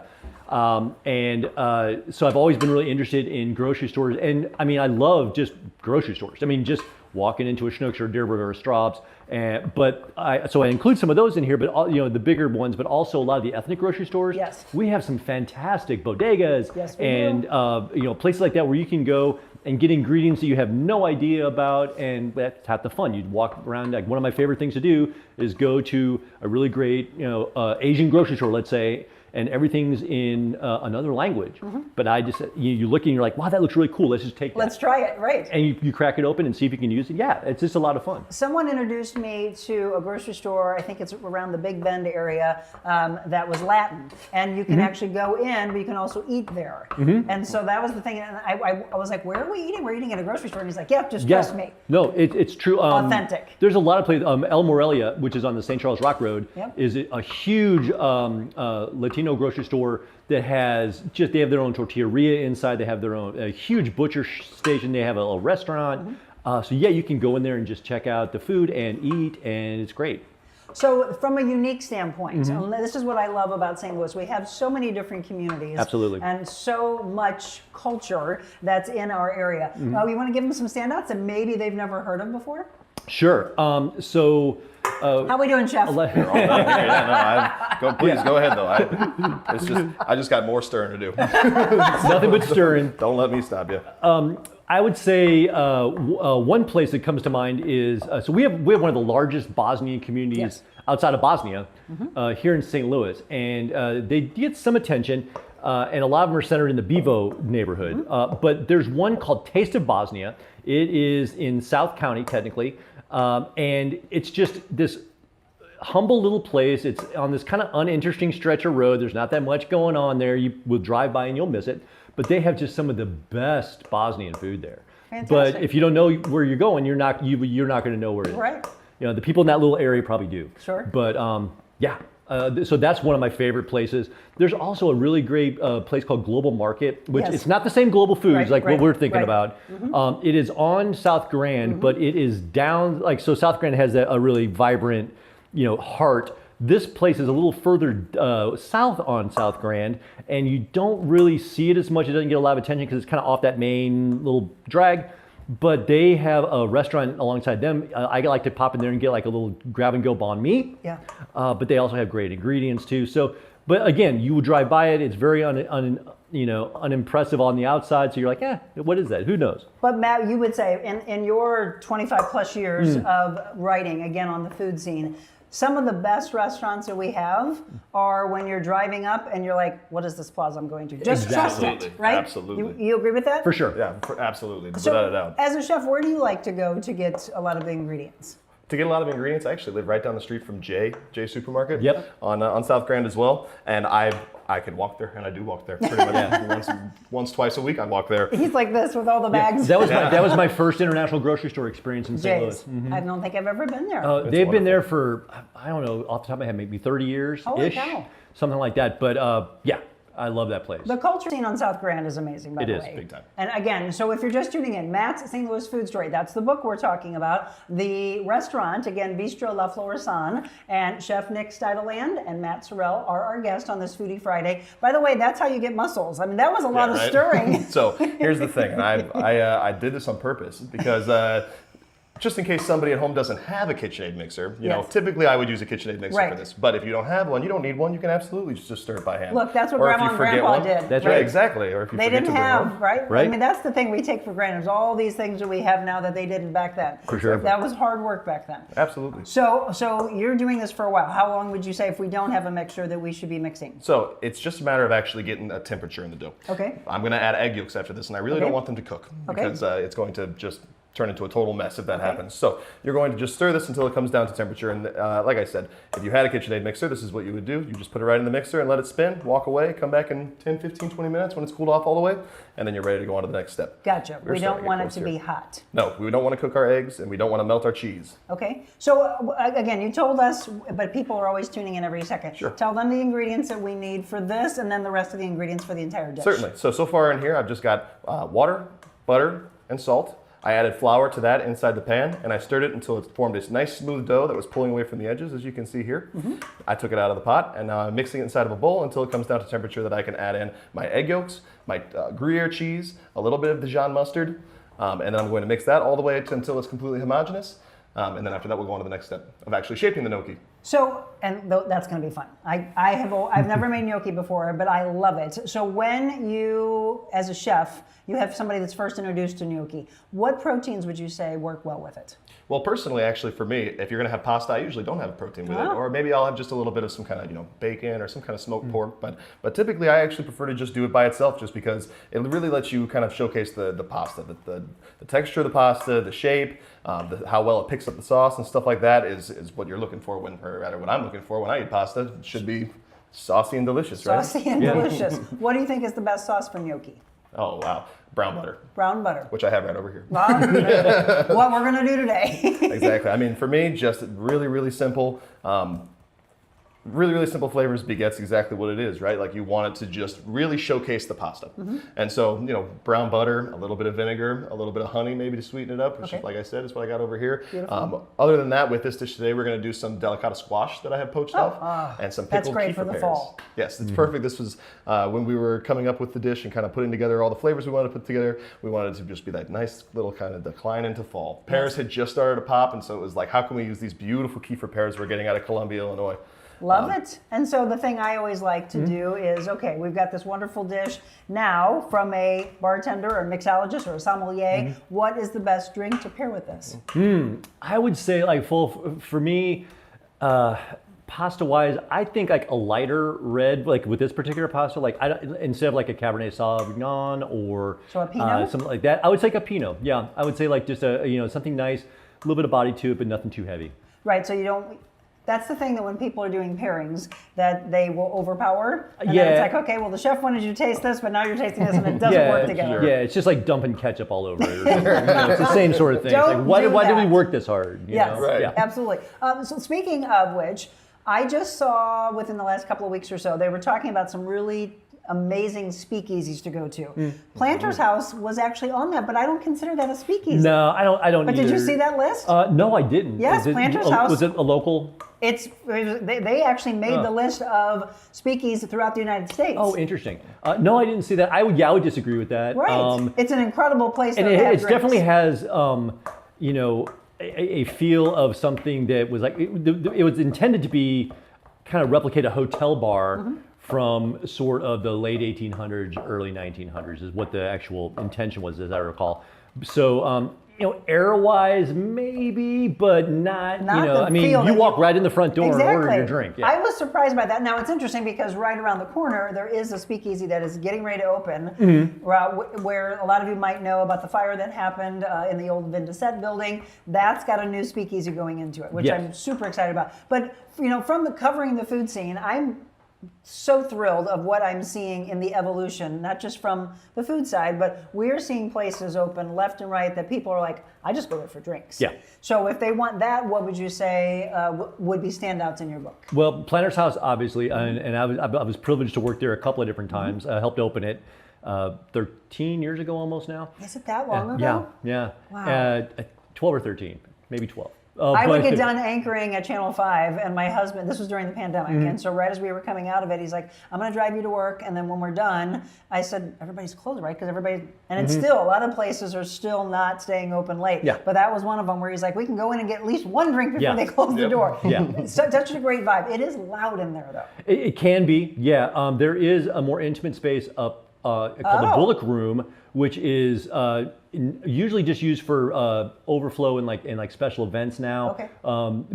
[SPEAKER 10] So I've always been really interested in grocery stores, and I mean, I love just grocery stores. I mean, just walking into a Schnucks or a Dearborn or a Straub's. So I include some of those in here, but the bigger ones, but also a lot of the ethnic grocery stores.
[SPEAKER 1] Yes.
[SPEAKER 10] We have some fantastic bodegas
[SPEAKER 1] we do.
[SPEAKER 10] places like that where you can go and get ingredients that you have no idea about, and that's half the fun. You'd walk around. Like, one of my favorite things to do is go to a really great Asian grocery store, let's say, and everything's in another language. But I just, you look and you're like, wow, that looks really cool. Let's just take that.
[SPEAKER 1] Let's try it, right.
[SPEAKER 10] And you crack it open and see if you can use it. Yeah, it's just a lot of fun.
[SPEAKER 1] Someone introduced me to a grocery store, I think it's around the Big Bend area, that was Latin. And you can actually go in, but you can also eat there. And so that was the thing. And I was like, where are we eating? We're eating at a grocery store. And he's like, yeah, just trust me.
[SPEAKER 10] No, it's true.
[SPEAKER 1] Authentic.
[SPEAKER 10] There's a lot of places. El Morelia, which is on the St. Charles Rock Road, is a huge Latino grocery store that has they have their own tortilleria inside. They have their own a huge butcher station. They have a restaurant. So yeah, you can go in there and just check out the food and eat, and it's great.
[SPEAKER 1] So from a unique standpoint, and this is what I love about St. Louis. We have so many different communities.
[SPEAKER 10] Absolutely.
[SPEAKER 1] And so much culture that's in our area. We want to give them some standouts that maybe they've never heard of before?
[SPEAKER 10] Sure.
[SPEAKER 1] How we doing, Chef?
[SPEAKER 9] Go ahead though. I just got more stirring to do.
[SPEAKER 10] Nothing but stirring.
[SPEAKER 9] Don't let me stop you.
[SPEAKER 10] I would say one place that comes to mind is so we have one of the largest Bosnian communities outside of Bosnia here in St. Louis, and they get some attention, and a lot of them are centered in the Bevo neighborhood. But there's one called Taste of Bosnia. It is in South County technically, and it's just this humble little place. It's on this kind of uninteresting stretch of road. There's not that much going on there. You will drive by and you'll miss it. But they have just some of the best Bosnian food there.
[SPEAKER 1] Fantastic.
[SPEAKER 10] But if you don't know where you're going, you're not going to know where it is.
[SPEAKER 1] Right.
[SPEAKER 10] The people in that little area probably do.
[SPEAKER 1] Sure.
[SPEAKER 10] But so that's one of my favorite places. There's also a really great place called Global Market, which it's not the same Global Foods what we're thinking about. It is on South Grand, but it is down so South Grand has a really vibrant, heart. This place is a little further south on South Grand, and you don't really see it as much. It doesn't get a lot of attention because it's kind of off that main little drag. But they have a restaurant alongside them. I like to pop in there and get like a little grab and go banh mi.
[SPEAKER 1] Yeah.
[SPEAKER 10] But they also have great ingredients too. So, but again, you will drive by it. It's very unimpressive on the outside. So you're like, what is that? Who knows?
[SPEAKER 1] But Matt, you would say in your 25 plus years of writing, again, on the food scene, some of the best restaurants that we have are when you're driving up and you're like, what is this plaza I'm going to? Just trust it, right?
[SPEAKER 9] Absolutely.
[SPEAKER 1] You agree with that?
[SPEAKER 10] For sure.
[SPEAKER 9] Yeah, absolutely,
[SPEAKER 1] So,
[SPEAKER 9] without a doubt.
[SPEAKER 1] as a chef, where do you like to go to get a lot of the ingredients?
[SPEAKER 9] To get a lot of ingredients, I actually live right down the street from J Supermarket.
[SPEAKER 10] Yep.
[SPEAKER 9] On South Grand as well, and I could walk there, and I do walk there pretty much once, twice a week. I walk there.
[SPEAKER 1] He's like this with all the bags.
[SPEAKER 10] That was my first international grocery store experience in St. Louis.
[SPEAKER 1] Jay's. I don't think I've ever been there.
[SPEAKER 10] They've been there for, I don't know, off the top of my head, maybe 30 years-ish.
[SPEAKER 1] Holy cow.
[SPEAKER 10] Something like that. But yeah, I love that place.
[SPEAKER 1] The culture scene on South Grand is amazing, by the way.
[SPEAKER 9] It is, big time.
[SPEAKER 1] And again, so if you're just tuning in, Matt's St. Louis Food Story, that's the book we're talking about. The restaurant, again, Bistro La Floraison, and Chef Nick Steideland and Matt Sorrell are our guests on this Foodie Friday. By the way, that's how you get mussels. I mean, that was a lot of stirring.
[SPEAKER 9] So here's the thing, and I did this on purpose because just in case somebody at home doesn't have a KitchenAid mixer, you know, typically I would use a KitchenAid mixer for this. But if you don't have one, you don't need one. You can absolutely just stir it by hand.
[SPEAKER 1] Look, that's what Grandma and Grandpa did.
[SPEAKER 10] That's
[SPEAKER 9] right, exactly. Or if you
[SPEAKER 1] they
[SPEAKER 9] forget
[SPEAKER 1] didn't
[SPEAKER 9] to bring
[SPEAKER 1] have,
[SPEAKER 9] one.
[SPEAKER 1] right?
[SPEAKER 10] Right.
[SPEAKER 1] I mean, that's the thing we take for granted. There's all these things that we have now that they didn't back then.
[SPEAKER 10] For sure.
[SPEAKER 1] That was hard work back then.
[SPEAKER 9] Absolutely.
[SPEAKER 1] So you're doing this for a while. How long would you say if we don't have a mixer that we should be mixing?
[SPEAKER 9] So it's just a matter of actually getting a temperature in the dough.
[SPEAKER 1] Okay.
[SPEAKER 9] I'm going to add egg yolks after this, and I really don't want them to cook because it's going to just turn into a total mess if that happens. So you're going to just stir this until it comes down to temperature. And like I said, if you had a KitchenAid mixer, this is what you would do. You just put it right in the mixer and let it spin, walk away, come back in 10, 15, 20 minutes when it's cooled off all the way, and then you're ready to go on to the next step.
[SPEAKER 1] Gotcha. We don't want it to be hot.
[SPEAKER 9] No, we don't want to cook our eggs, and we don't want to melt our cheese.
[SPEAKER 1] Okay. So again, you told us, but people are always tuning in every second.
[SPEAKER 9] Sure.
[SPEAKER 1] Tell them the ingredients that we need for this, and then the rest of the ingredients for the entire dish.
[SPEAKER 9] Certainly. So far in here, I've just got water, butter, and salt. I added flour to that inside the pan, and I stirred it until it formed this nice smooth dough that was pulling away from the edges, as you can see here. I took it out of the pot, and now I'm mixing it inside of a bowl until it comes down to temperature that I can add in my egg yolks, my Gruyere cheese, a little bit of Dijon mustard, and then I'm going to mix that all the way until it's completely homogeneous. And then after that, we'll go on to the next step of actually shaping the gnocchi.
[SPEAKER 1] So, and that's going to be fun. I've never made gnocchi before, but I love it. So when you, as a chef, you have somebody that's first introduced to gnocchi, what proteins would you say work well with it?
[SPEAKER 9] Well, personally, actually, for me, if you're going to have pasta, I usually don't have a protein with it, or maybe I'll have just a little bit of some kind of, bacon or some kind of smoked pork. But typically, I actually prefer to just do it by itself, just because it really lets you kind of showcase the pasta, the texture of the pasta, the shape, how well it picks up the sauce and stuff like that is what you're looking for or rather what I'm looking for when I eat pasta. It should be saucy and delicious, right?
[SPEAKER 1] Saucy and delicious. What do you think is the best sauce for gnocchi?
[SPEAKER 9] Oh wow, brown butter.
[SPEAKER 1] Brown butter.
[SPEAKER 9] Which I have right over here.
[SPEAKER 1] What we're gonna do today.
[SPEAKER 9] Exactly. I mean, for me, just really, really simple. Really, really simple flavors begets exactly what it is, right? Like you want it to just really showcase the pasta. And so, brown butter, a little bit of vinegar, a little bit of honey maybe to sweeten it up, which like I said, is what I got over here. Other than that, with this dish today, we're gonna do some delicata squash that I have poached off and some pickled kefir pears.
[SPEAKER 1] Fall.
[SPEAKER 9] Yes, it's perfect. This was when we were coming up with the dish and kind of putting together all the flavors we wanted to put together, we wanted it to just be that nice little kind of decline into fall. Pears had just started to pop, and so it was like, how can we use these beautiful kefir pears we're getting out of Columbia, Illinois?
[SPEAKER 1] Love it. And so the thing I always like to do is, okay, we've got this wonderful dish. Now, from a bartender or a mixologist or a sommelier, what is the best drink to pair with this?
[SPEAKER 10] I would say, for me, pasta-wise, I think like a lighter red, like with this particular pasta, instead of like a Cabernet Sauvignon or
[SPEAKER 1] a Pinot?
[SPEAKER 10] Something like that, I would say a Pinot. Yeah, I would say like just something nice, a little bit of body to it, but nothing too heavy.
[SPEAKER 1] Right, so you don't. That's the thing that when people are doing pairings, that they will overpower. And then it's like, okay, well, the chef wanted you to taste this, but now you're tasting this, and it doesn't work together.
[SPEAKER 10] Yeah, it's just like dumping ketchup all over it. It's the same sort of thing. It's like, why did we work this hard?
[SPEAKER 1] Yes, absolutely. So speaking of which, I just saw within the last couple of weeks or so, they were talking about some really amazing speakeasies to go to. Planter's House was actually on that, but I don't consider that a speakeasy.
[SPEAKER 10] No, I don't.
[SPEAKER 1] But
[SPEAKER 10] either.
[SPEAKER 1] did you see that list?
[SPEAKER 10] No, I didn't.
[SPEAKER 1] Yes, Planter's House.
[SPEAKER 10] Was it a local?
[SPEAKER 1] They actually made the list of speakeasies throughout the United States.
[SPEAKER 10] Oh, interesting. No, I didn't see that. I would disagree with that.
[SPEAKER 1] Right. It's an incredible place.
[SPEAKER 10] And it definitely has, a feel of something that was like it was intended to be kind of replicate a hotel bar. From sort of the late 1800s, early 1900s is what the actual intention was, as I recall. So Air-wise, maybe, but not I mean, you walk right in the front door and order your drink. Yeah.
[SPEAKER 1] I was surprised by that. Now, it's interesting because right around the corner, there is a speakeasy that is getting ready to open, where a lot of you might know about the fire that happened in the old Vindicet building. That's got a new speakeasy going into it, which I'm super excited about. But, from covering the food scene, I'm so thrilled of what I'm seeing in the evolution, not just from the food side, but we're seeing places open left and right that people are like, I just go there for drinks.
[SPEAKER 10] Yeah.
[SPEAKER 1] So if they want that, what would you say would be standouts in your book?
[SPEAKER 10] Well, Planter's House, obviously, and I was privileged to work there a couple of different times. I helped open it 13 years ago almost now.
[SPEAKER 1] Is it that long ago?
[SPEAKER 10] Yeah.
[SPEAKER 1] Wow.
[SPEAKER 10] 12 or 13, maybe 12.
[SPEAKER 1] I would get done anchoring at Channel 5, and my husband, this was during the pandemic, and so right as we were coming out of it, he's like, I'm going to drive you to work, and then when we're done, I said, everybody's closed, right? Because it's still, a lot of places are still not staying open late.
[SPEAKER 10] Yeah.
[SPEAKER 1] But that was one of them where he's like, we can go in and get at least one drink before they close the door.
[SPEAKER 10] Yeah.
[SPEAKER 1] It's such a great vibe. It is loud in there, though.
[SPEAKER 10] It can be, yeah. There is a more intimate space up called the Bullock Room, which is usually just used for overflow and like special events now.
[SPEAKER 1] Okay.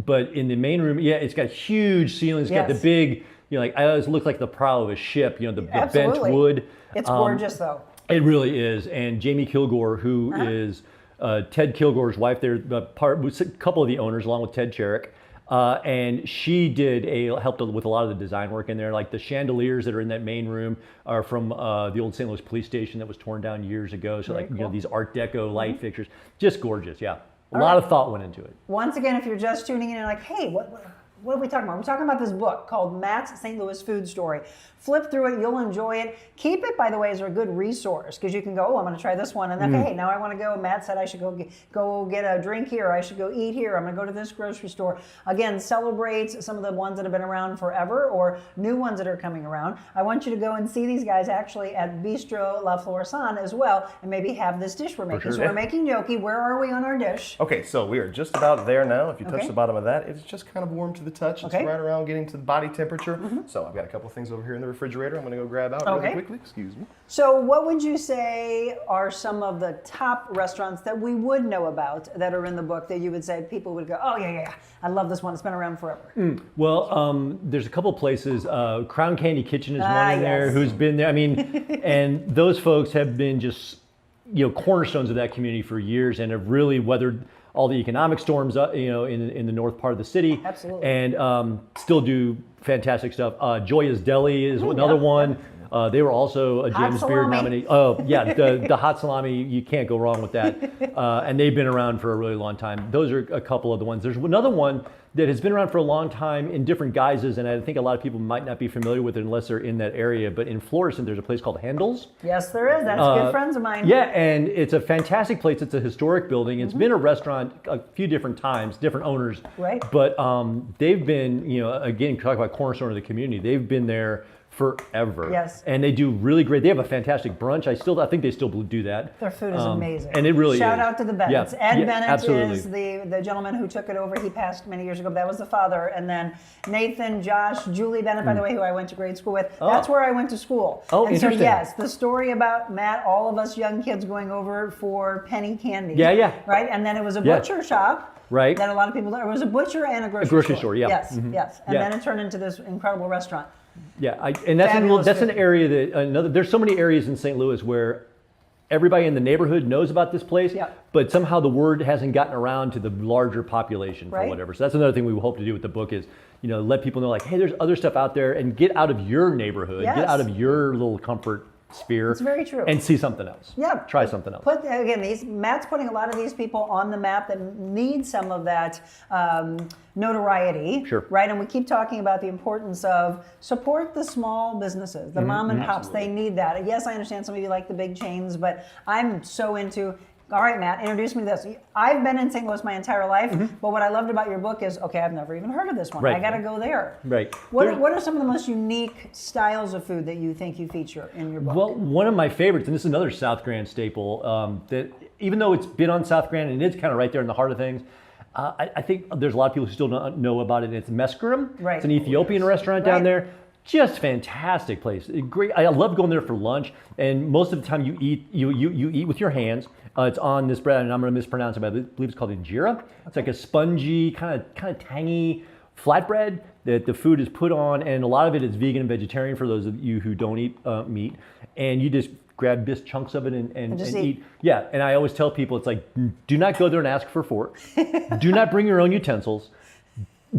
[SPEAKER 10] But in the main room, it's got huge ceilings. It's got the big, I always look like the prow of a ship. The bent wood.
[SPEAKER 1] It's gorgeous, though.
[SPEAKER 10] It really is. And Jamie Kilgore, who is Ted Kilgore's wife, they're a couple of the owners, along with Ted Cherrick. And she helped with a lot of the design work in there. Like the chandeliers that are in that main room are from the old St. Louis police station that was torn down years ago. So these Art Deco light fixtures, just gorgeous. Yeah, a lot of thought went into it.
[SPEAKER 1] Once again, if you're just tuning in and like, hey, what are we talking about? We're talking about this book called Matt's St. Louis Food Story. Flip through it, you'll enjoy it. Keep it, by the way, as a good resource because you can go, I'm going to try this one. And then, hey, now I want to go. Matt said I should go get a drink here. I should go eat here. I'm going to go to this grocery store. Again, celebrates some of the ones that have been around forever or new ones that are coming around. I want you to go and see these guys actually at Bistro La Floraison as well and maybe have this dish we're making.
[SPEAKER 9] Sure.
[SPEAKER 1] So we're making gnocchi. Where are we on our dish?
[SPEAKER 9] Okay, so we are just about there now. If you touch the bottom of that, it's just kind of warm to the touch. It's right around getting to the body temperature. So I've got a couple of things over here in the refrigerator. I'm going to go grab out really quickly. Excuse me.
[SPEAKER 1] So what would you say are some of the top restaurants that we would know about that are in the book that you would say people would go, oh, yeah, I love this one. It's been around forever.
[SPEAKER 10] Well, there's a couple places. Crown Candy Kitchen is one in there who's been there. I mean, and those folks have been just, cornerstones of that community for years and have really weathered all the economic storms, in the north part of the city.
[SPEAKER 1] Absolutely.
[SPEAKER 10] And still do fantastic stuff. Joya's Deli is another one. They were also a James Beard nominee. Oh, yeah, the hot salami, you can't go wrong with that. And they've been around for a really long time. Those are a couple of the ones. There's another one that has been around for a long time in different guises, and I think a lot of people might not be familiar with it unless they're in that area. But in Florissant, there's a place called Handel's.
[SPEAKER 1] Yes, there is. That's good friends of mine.
[SPEAKER 10] Yeah, and it's a fantastic place. It's a historic building. It's been a restaurant a few different times, different owners.
[SPEAKER 1] Right.
[SPEAKER 10] But they've been, again, talk about cornerstone of the community. They've been there forever.
[SPEAKER 1] Yes.
[SPEAKER 10] And they do really great. They have a fantastic brunch. I think they still do that.
[SPEAKER 1] Their food is amazing.
[SPEAKER 10] And it really
[SPEAKER 1] Shout
[SPEAKER 10] is.
[SPEAKER 1] out to the Bennetts.
[SPEAKER 10] Yeah.
[SPEAKER 1] Ed Bennett
[SPEAKER 10] absolutely.
[SPEAKER 1] is the gentleman who took it over. He passed many years ago, but that was the father. And then Nathan, Josh, Julie Bennett, by the way, who I went to grade school with. That's where I went to school.
[SPEAKER 10] Oh,
[SPEAKER 1] and
[SPEAKER 10] interesting.
[SPEAKER 1] So yes, the story about Matt, all of us young kids going over for penny candy.
[SPEAKER 10] Yeah.
[SPEAKER 1] Right? And then it was a butcher shop.
[SPEAKER 10] Right.
[SPEAKER 1] That a lot of people, it was a butcher and a grocery store.
[SPEAKER 10] Yeah.
[SPEAKER 1] Yes, yes. And then it turned into this incredible restaurant.
[SPEAKER 10] Yeah, and that's an area that there's so many areas in St. Louis where everybody in the neighborhood knows about this place, but somehow the word hasn't gotten around to the larger population for whatever. So that's another thing we hope to do with the book is, let people know like, hey, there's other stuff out there and get out of your neighborhood, get out of your little comfort sphere.
[SPEAKER 1] It's very true.
[SPEAKER 10] And see something else.
[SPEAKER 1] Yeah.
[SPEAKER 10] Try something else.
[SPEAKER 1] Matt's putting a lot of these people on the map that need some of that notoriety.
[SPEAKER 10] Sure.
[SPEAKER 1] Right? And we keep talking about the importance of support the small businesses, the mom and pops. They need that. Yes, I understand some of you like the big chains, but I'm so into, all right, Matt, introduce me to this. I've been in St. Louis my entire life, but what I loved about your book is, okay, I've never even heard of this one.
[SPEAKER 10] Right.
[SPEAKER 1] I got to go there.
[SPEAKER 10] Right.
[SPEAKER 1] What are some of the most unique styles of food that you think you feature in your book?
[SPEAKER 10] Well, one of my favorites, and this is another South Grand staple, that even though it's been on South Grand and it's kind of right there in the heart of things, I think there's a lot of people who still don't know about it. It's mescarum.
[SPEAKER 1] Right.
[SPEAKER 10] It's an Ethiopian restaurant down there. Just fantastic place. Great. I love going there for lunch, and most of the time you eat with your hands. It's on this bread, and I'm going to mispronounce it, but I believe it's called injera. It's like a spongy, kind of tangy flatbread that the food is put on, and a lot of it is vegan and vegetarian for those of you who don't eat meat. And you just grab just chunks of it and eat. Yeah, and I always tell people, it's like, do not go there and ask for a fork. Do not bring your own utensils.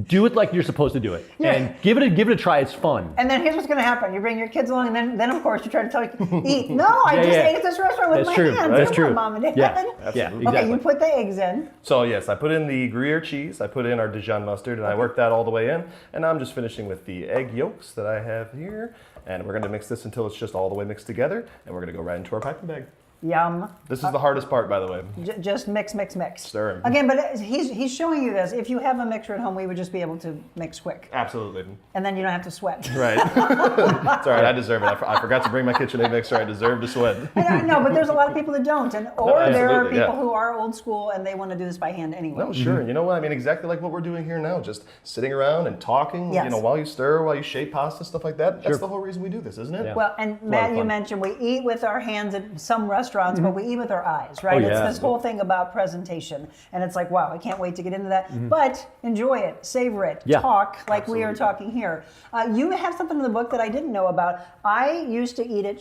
[SPEAKER 10] Do it like you're supposed to do it, and give it a try. It's fun.
[SPEAKER 1] And then here's what's going to happen: you bring your kids along, and then of course you try to tell you eat. No, I just ate at this restaurant with my hands.
[SPEAKER 10] That's true.
[SPEAKER 1] On, Mom and Dad.
[SPEAKER 10] Yeah, exactly.
[SPEAKER 1] Okay, you put the eggs in.
[SPEAKER 9] So yes, I put in the Gruyere cheese. I put in our Dijon mustard, and I worked that all the way in. And I'm just finishing with the egg yolks that I have here, and we're going to mix this until it's just all the way mixed together, and we're going to go right into our piping bag.
[SPEAKER 1] Yum.
[SPEAKER 9] This is the hardest part, by the way.
[SPEAKER 1] Just mix.
[SPEAKER 9] Stir 'em.
[SPEAKER 1] Again, but he's showing you this. If you have a mixer at home, we would just be able to mix quick.
[SPEAKER 9] Absolutely.
[SPEAKER 1] And then you don't have to sweat.
[SPEAKER 9] Right. It's all right. I deserve it. I forgot to bring my KitchenAid mixer. I deserve to sweat.
[SPEAKER 1] I know, but there's a lot of people that don't, there are people who are old school and they want to do this by hand anyway.
[SPEAKER 9] No, sure. You know what? I mean, exactly like what we're doing here now. Just sitting around and talking.
[SPEAKER 1] Yes.
[SPEAKER 9] You know, while you stir, while you shape pasta, stuff like that. That's the whole reason we do this, isn't it?
[SPEAKER 10] Yeah.
[SPEAKER 1] Well, and Matt, you mentioned we eat with our hands at some restaurants, but we eat with our eyes, right?
[SPEAKER 10] Oh,
[SPEAKER 1] It's
[SPEAKER 10] yeah.
[SPEAKER 1] this whole thing about presentation, and it's like, wow, I can't wait to get into that. But enjoy it, savor it, talk like we are talking here. You have something in the book that I didn't know about. I used to eat at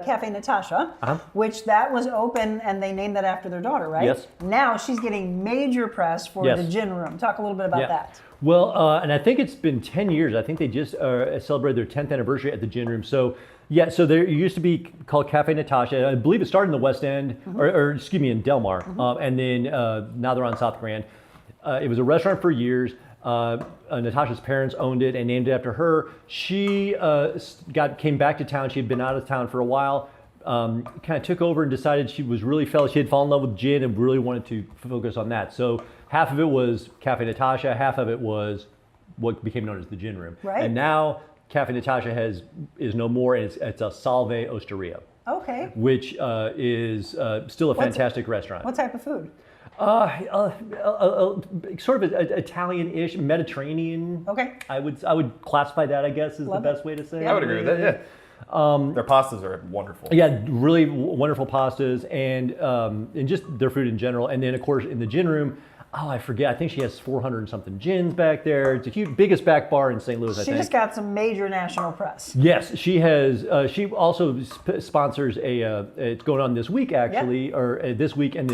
[SPEAKER 1] Cafe Natasha, which that was open, and they named that after their daughter, right?
[SPEAKER 10] Yes.
[SPEAKER 1] Now she's getting major press for the gin room. Talk a little bit about that.
[SPEAKER 10] Well, and I think it's been 10 years. I think they just celebrated their 10th anniversary at the gin room. So there used to be called Cafe Natasha. I believe it started in the West End, or excuse me, in Del Mar. And then now they're on South Grand. It was a restaurant for years. Natasha's parents owned it and named it after her. She came back to town. She had been out of town for a while. Kind of took over and decided she had fallen in love with gin and really wanted to focus on that. So half of it was Cafe Natasha, half of it was what became known as the Gin Room.
[SPEAKER 1] Right.
[SPEAKER 10] And now Cafe Natasha is no more, and it's a Salve Osteria.
[SPEAKER 1] Okay.
[SPEAKER 10] Which is still a fantastic restaurant.
[SPEAKER 1] What type of food?
[SPEAKER 10] Sort of Italian-ish, Mediterranean.
[SPEAKER 1] Okay.
[SPEAKER 10] I would classify that, I guess, is the best way to say it.
[SPEAKER 9] I would agree with that, yeah. Their pastas are wonderful.
[SPEAKER 10] Yeah, really wonderful pastas, and just their food in general. And then, of course, in the gin room, I forget. I think she has 400 and something gins back there. It's the biggest back bar in St. Louis, I think.
[SPEAKER 1] She just got some major national press.
[SPEAKER 10] Yes, she has. She also sponsors it's going on this week actually, or this week and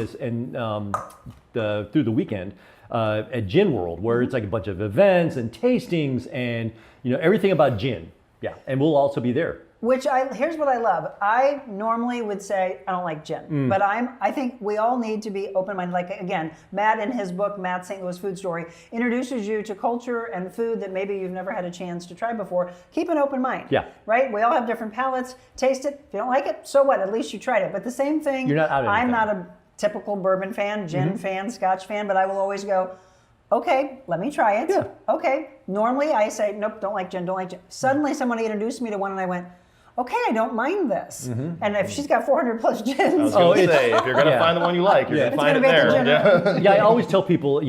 [SPEAKER 10] through the weekend at Gin World, where it's like a bunch of events and tastings and everything about gin. Yeah, and we'll also be there.
[SPEAKER 1] Here's what I love. I normally would say I don't like gin, but I think we all need to be open-minded. Like, again, Matt in his book, Matt's St. Louis Food Story, introduces you to culture and food that maybe you've never had a chance to try before. Keep an open mind.
[SPEAKER 10] Yeah.
[SPEAKER 1] Right? We all have different palates. Taste it. If you don't like it, so what? At least you tried it. But the same thing,
[SPEAKER 10] You're not out of
[SPEAKER 1] I'm
[SPEAKER 10] anything.
[SPEAKER 1] not a typical bourbon fan, gin fan, Scotch fan, but I will always go, okay, let me try it.
[SPEAKER 10] Yeah.
[SPEAKER 1] Okay. Normally I say, nope, don't like gin, don't like gin. Suddenly someone introduced me to one and I went, okay, I don't mind this. And if she's got 400 plus gins.
[SPEAKER 9] I was going to say, if you're going to find the one you like, you're going to find it there.
[SPEAKER 10] Yeah, I always tell people,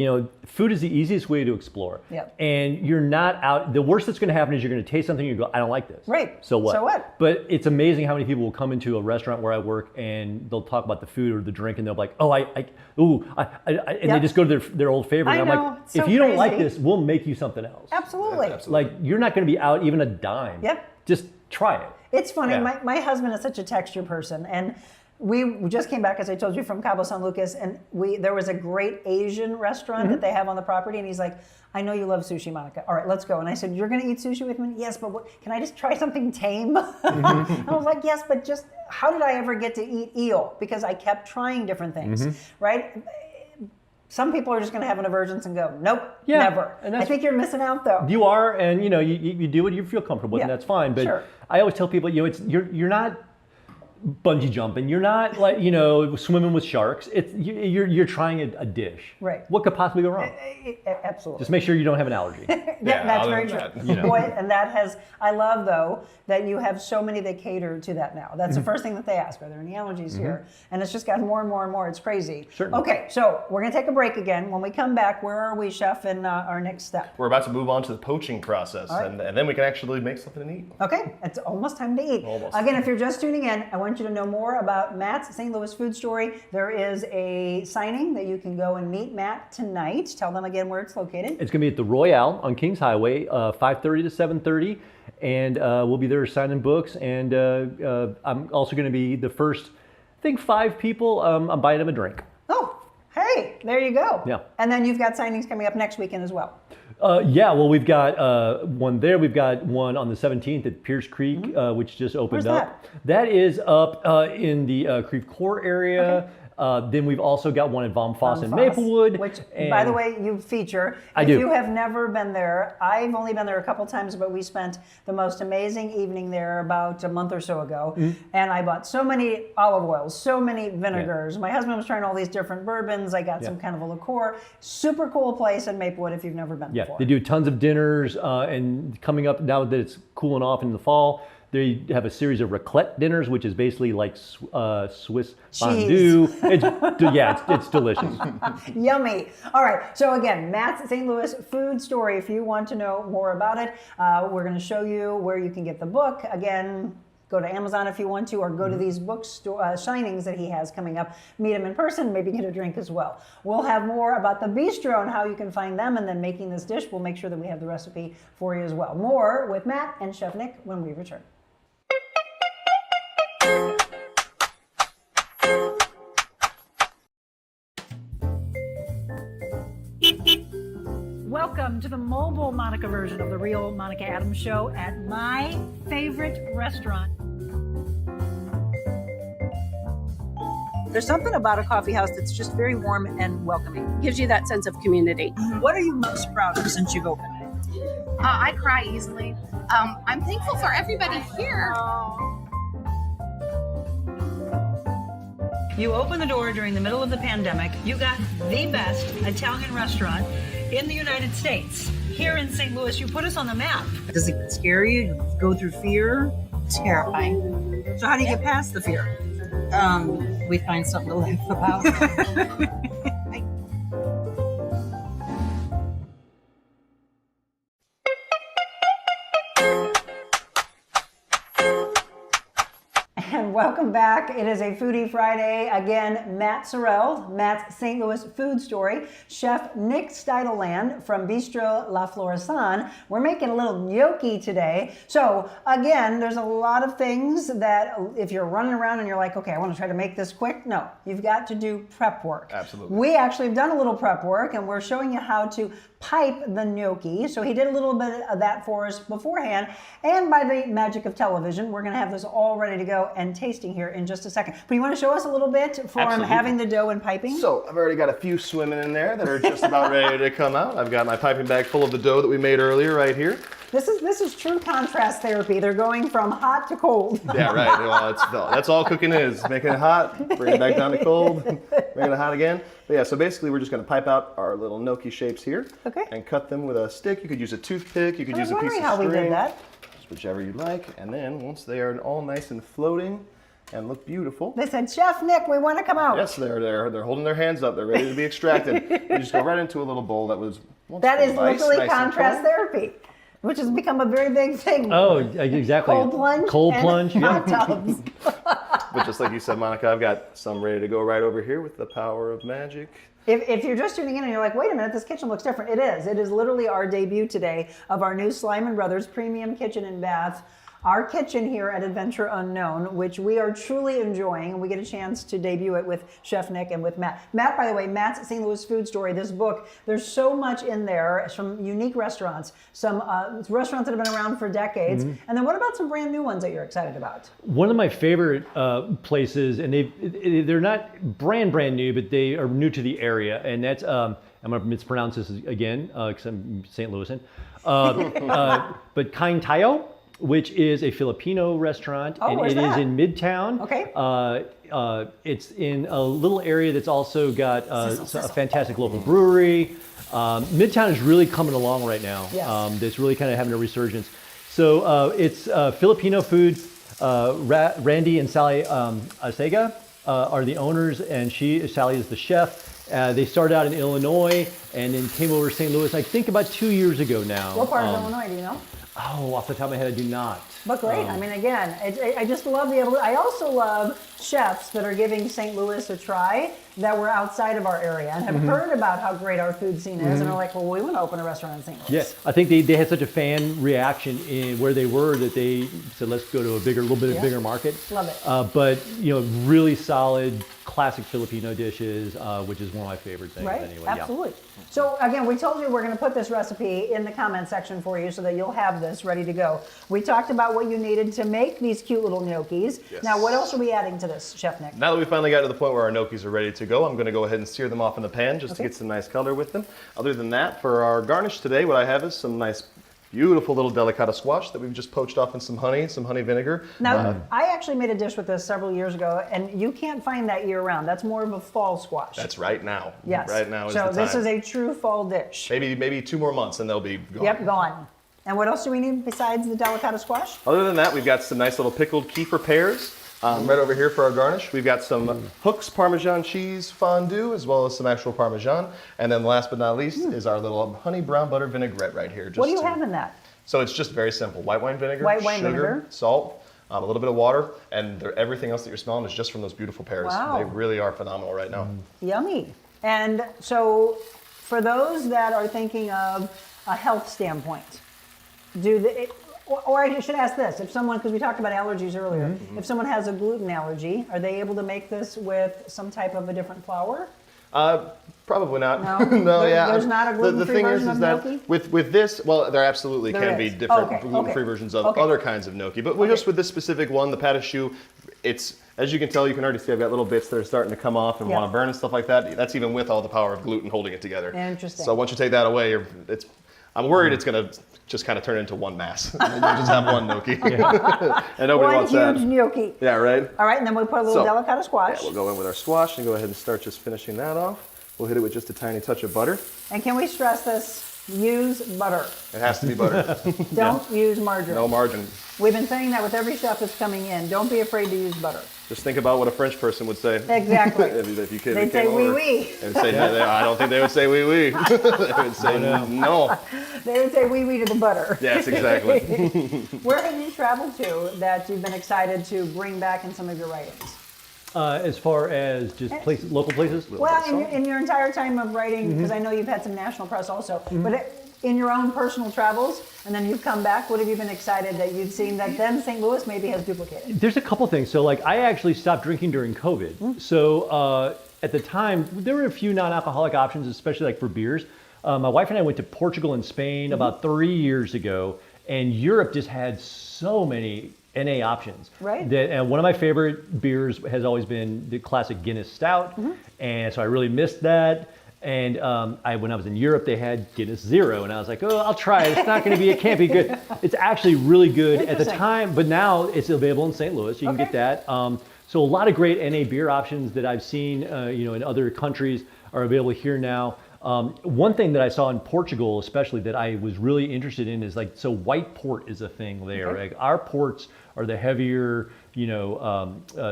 [SPEAKER 10] food is the easiest way to explore.
[SPEAKER 1] Yep.
[SPEAKER 10] And you're not out, the worst that's going to happen is you're going to taste something and you go, I don't like this.
[SPEAKER 1] Right.
[SPEAKER 10] So what?
[SPEAKER 1] So what?
[SPEAKER 10] But it's amazing how many people will come into a restaurant where I work and they'll talk about the food or the drink and they'll be like, and they just go to their old favorite.
[SPEAKER 1] I
[SPEAKER 10] And
[SPEAKER 1] know.
[SPEAKER 10] I'm like,
[SPEAKER 1] It's so
[SPEAKER 10] if you don't like
[SPEAKER 1] crazy.
[SPEAKER 10] this, we'll make you something else.
[SPEAKER 1] Absolutely.
[SPEAKER 10] Like, you're not going to be out even a dime.
[SPEAKER 1] Yep.
[SPEAKER 10] Just try it.
[SPEAKER 1] It's funny.
[SPEAKER 10] Yeah.
[SPEAKER 1] My husband is such a texture person, and we just came back, as I told you, from Cabo San Lucas, and there was a great Asian restaurant that they have on the property, and he's like, I know you love sushi, Monica. All right, let's go. And I said, you're going to eat sushi with me? Yes, but can I just try something tame? I was like, yes, but just how did I ever get to eat eel? Because I kept trying different things, right? Some people are just going to have an aversion and go, nope, never. And I think you're missing out, though.
[SPEAKER 10] You are, and you do what you feel comfortable with, and that's fine. But I always tell people, you're not. bungee jumping. You're not like, swimming with sharks. You're trying a dish.
[SPEAKER 1] Right.
[SPEAKER 10] What could possibly go wrong?
[SPEAKER 1] Absolutely.
[SPEAKER 10] Just make sure you don't have an allergy.
[SPEAKER 1] That's very true. Boy, and I love though that you have so many that cater to that now. That's the first thing that they ask. Are there any allergies here? And it's just gotten more and more and more. It's crazy.
[SPEAKER 10] Certainly.
[SPEAKER 1] Okay, so we're going to take a break again. When we come back, where are we, Chef, in our next step?
[SPEAKER 9] We're about to move on to the poaching process, and then we can actually make something to eat.
[SPEAKER 1] Okay, it's almost time to eat.
[SPEAKER 9] Almost.
[SPEAKER 1] Again, if you're just tuning in, I want you to know more about Matt's St. Louis food story. There is a signing that you can go and meet Matt tonight. Tell them again where it's located.
[SPEAKER 10] It's going to be at the Royale on Kings Highway, 5:30 to 7:30, and we'll be there signing books. And I'm also going to be the first, I think, 5 people. I'm buying them a drink.
[SPEAKER 1] Oh, hey, there you go.
[SPEAKER 10] Yeah.
[SPEAKER 1] And then you've got signings coming up next weekend as well.
[SPEAKER 10] Well, we've got one there. We've got one on the 17th at Pierce Creek, which just opened
[SPEAKER 1] Where's
[SPEAKER 10] up. That is up in the Creve Coeur area.
[SPEAKER 1] Okay.
[SPEAKER 10] Then we've also got one at Vom Foss in Maplewood.
[SPEAKER 1] Which, by the way, you feature.
[SPEAKER 10] I do.
[SPEAKER 1] If you have never been there, I've only been there a couple times, but we spent the most amazing evening there about a month or so ago. And I bought so many olive oils, so many vinegars. My husband was trying all these different bourbons. I got some kind of a liqueur. Super cool place in Maplewood if you've never been before.
[SPEAKER 10] They do tons of dinners, and coming up now that it's cooling off in the fall, they have a series of raclette dinners, which is basically like Swiss fondue. It's delicious.
[SPEAKER 1] Yummy. All right. So again, Matt's St. Louis food story. If you want to know more about it, we're going to show you where you can get the book. Again, go to Amazon if you want to, or go to these book signings that he has coming up. Meet him in person, maybe get a drink as well. We'll have more about the bistro and how you can find them, and then making this dish. We'll make sure that we have the recipe for you as well. More with Matt and Chef Nick when we return. Welcome to the mobile Monica version of the Real Monica Adams Show at my favorite restaurant. There's something about a coffee house that's just very warm and welcoming.
[SPEAKER 11] Gives you that sense of community.
[SPEAKER 1] What are you most proud of since you've opened it?
[SPEAKER 7] I cry easily. I'm thankful for everybody here.
[SPEAKER 1] You opened the door during the middle of the pandemic. You got the best Italian restaurant in the United States. Here in St. Louis, you put us on the map. Does it scare you? Do you go through fear?
[SPEAKER 8] Terrifying.
[SPEAKER 1] So how do you get past the fear?
[SPEAKER 8] We find something to laugh about.
[SPEAKER 1] And welcome back. It is a Foodie Friday. Again, Matt Sorrell, Matt's St. Louis food story. Chef Nick Steideland from Bistro La Floraison. We're making a little gnocchi today. So again, there's a lot of things that if you're running around and you're like, okay, I want to try to make this quick. No, you've got to do prep work.
[SPEAKER 9] Absolutely.
[SPEAKER 1] We actually have done a little prep work, and we're showing you how to pipe the gnocchi. So he did a little bit of that for us beforehand. And by the magic of television, we're going to have this all ready to go and tasting here in just a second. But you want to show us a little bit from having the dough and piping?
[SPEAKER 9] So I've already got a few swimming in there that are just about ready to come out. I've got my piping bag full of the dough that we made earlier right here.
[SPEAKER 1] This is true contrast therapy. They're going from hot to cold.
[SPEAKER 9] Yeah, right. Well, that's all cooking is. Making it hot, bring it back down to cold, making it hot again. But yeah, so basically we're just going to pipe out our little gnocchi shapes here.
[SPEAKER 1] Okay.
[SPEAKER 9] And cut them with a stick. You could use a toothpick. You could use a piece of string.
[SPEAKER 1] I was wondering how we did that.
[SPEAKER 9] Just whichever you like. And then once they are all nice and floating and look beautiful.
[SPEAKER 1] They said, Chef Nick, we want to come out.
[SPEAKER 9] Yes, they're holding their hands up. They're ready to be extracted. You just go right into a little bowl that was once
[SPEAKER 1] that is
[SPEAKER 9] nice,
[SPEAKER 1] literally
[SPEAKER 9] nice
[SPEAKER 1] contrast therapy, which has become a very big thing.
[SPEAKER 10] Oh, exactly.
[SPEAKER 1] Cold plunge.
[SPEAKER 10] Cold plunge.
[SPEAKER 1] Hot tubs.
[SPEAKER 9] But just like you said, Monica, I've got some ready to go right over here with the power of magic.
[SPEAKER 1] If you're just tuning in and you're like, wait a minute, this kitchen looks different. It is. It is literally our debut today of our new Slyman Brothers Premium Kitchen and Bath. Our kitchen here at Adventure Unknown, which we are truly enjoying, and we get a chance to debut it with Chef Nick and with Matt. Matt, by the way, Matt's St. Louis Food Story, this book, there's so much in there, some unique restaurants, some restaurants that have been around for decades, and then what about some brand new ones that you're excited about?
[SPEAKER 10] One of my favorite places, and they're not brand new, but they are new to the area, and that's, I'm going to mispronounce this again, because I'm St. Louisan, but Kind Tayo. which is a Filipino restaurant, and
[SPEAKER 1] where's
[SPEAKER 10] it is
[SPEAKER 1] that?
[SPEAKER 10] in Midtown.
[SPEAKER 1] Okay.
[SPEAKER 10] It's in a little area that's also got a fantastic local brewery. Midtown is really coming along right now.
[SPEAKER 1] Yes.
[SPEAKER 10] That's really kind of having a resurgence. So it's Filipino food. Randy and Sally Arcega are the owners, and Sally is the chef. They started out in Illinois and then came over to St. Louis, I think about 2 years ago now.
[SPEAKER 1] What part of Illinois do you know?
[SPEAKER 10] Oh, off the top of my head, I do not.
[SPEAKER 1] But great. I mean, again, I just love I also love chefs that are giving St. Louis a try that were outside of our area and have heard about how great our food scene is and are like, well, we want to open a restaurant in St. Louis.
[SPEAKER 10] Yeah, I think they had such a fan reaction in where they were that they said, let's go to a little bit bigger market.
[SPEAKER 1] Love it.
[SPEAKER 10] But, really solid, classic Filipino dishes, which is one of my favorite things anyway.
[SPEAKER 1] Absolutely. So again, we told you we're going to put this recipe in the comment section for you so that you'll have this ready to go. We talked about what you needed to make these cute little gnocchis.
[SPEAKER 9] Yes.
[SPEAKER 1] Now, what else are we adding to this, Chef Nick?
[SPEAKER 9] Now that we finally got to the point where our gnocchis are ready to go, I'm going to go ahead and sear them off in the pan just to get some nice color with them. Other than that, for our garnish today, what I have is some nice beautiful little delicata squash that we've just poached off in some honey vinegar.
[SPEAKER 1] Now, I actually made a dish with this several years ago, and you can't find that year-round. That's more of a fall squash.
[SPEAKER 9] That's right now.
[SPEAKER 1] Yes.
[SPEAKER 9] Right now is the
[SPEAKER 1] So
[SPEAKER 9] time.
[SPEAKER 1] this is a true fall dish.
[SPEAKER 9] Maybe 2 more months and they'll be gone.
[SPEAKER 1] Yep, gone. And what else do we need besides the delicata squash?
[SPEAKER 9] Other than that, we've got some nice little pickled kefir pears. Right over here for our garnish, we've got some Hooks Parmesan cheese fondue, as well as some actual Parmesan. And then last but not least is our little honey brown butter vinaigrette right here.
[SPEAKER 1] What do you have in that?
[SPEAKER 9] So it's just very simple. White wine vinegar,
[SPEAKER 1] White wine
[SPEAKER 9] sugar,
[SPEAKER 1] vinegar.
[SPEAKER 9] salt, a little bit of water, and everything else that you're smelling is just from those beautiful pears.
[SPEAKER 1] Wow.
[SPEAKER 9] They really are phenomenal right now.
[SPEAKER 1] Yummy. And so for those that are thinking of a health standpoint, or I should ask this, if someone, because we talked about allergies earlier, if someone has a gluten allergy, are they able to make this with some type of a different flour?
[SPEAKER 9] Probably not.
[SPEAKER 1] No? There's not a gluten-free version of gnocchi?
[SPEAKER 9] With this, well, there absolutely can be different gluten-free versions of other kinds of gnocchi, but just with this specific one, the pâte à choux, it's, as you can tell, you can already see I've got little bits that are starting to come off and want to burn and stuff like that. That's even with all the power of gluten holding it together.
[SPEAKER 1] Interesting.
[SPEAKER 9] So once you take that away, I'm worried it's going to just kind of turn into one mass. And you'll just have one gnocchi. And nobody wants that.
[SPEAKER 1] One huge gnocchi.
[SPEAKER 9] Yeah, right?
[SPEAKER 1] All right, and then we'll put a little delicata squash.
[SPEAKER 9] Yeah, we'll go in with our squash and go ahead and start just finishing that off. We'll hit it with just a tiny touch of butter.
[SPEAKER 1] And can we stress this? Use butter.
[SPEAKER 9] It has to be butter.
[SPEAKER 1] Don't use margarine.
[SPEAKER 9] No margarine.
[SPEAKER 1] We've been saying that with every chef that's coming in. Don't be afraid to use butter.
[SPEAKER 9] Just think about what a French person would say.
[SPEAKER 1] Exactly.
[SPEAKER 9] if you
[SPEAKER 1] They'd say oui, oui.
[SPEAKER 9] They would say, I don't think they would say oui, oui. They would say no.
[SPEAKER 1] They would say oui, oui to the butter.
[SPEAKER 9] Yes, exactly.
[SPEAKER 1] Where have you traveled to that you've been excited to bring back in some of your writings?
[SPEAKER 10] As far as just local places?
[SPEAKER 1] Well, in your entire time of writing, because I know you've had some national press also, but in your own personal travels, and then you've come back, what have you been excited that you've seen that then St. Louis maybe has duplicated?
[SPEAKER 10] There's a couple things. So I actually stopped drinking during COVID. So at the time, there were a few non-alcoholic options, especially for beers. My wife and I went to Portugal and Spain about 3 years ago, and Europe just had so many NA options.
[SPEAKER 1] Right.
[SPEAKER 10] And one of my favorite beers has always been the classic Guinness Stout, and so I really missed that. And when I was in Europe, they had Guinness Zero, and I was like, oh, I'll try it. It's not going to be, it can't be good. It's actually really good at the time, but now it's available in St. Louis. You can get that. So a lot of great NA beer options that I've seen, in other countries are available here now. One thing that I saw in Portugal, especially, that I was really interested in is so white port is a thing there. Our ports are the heavier,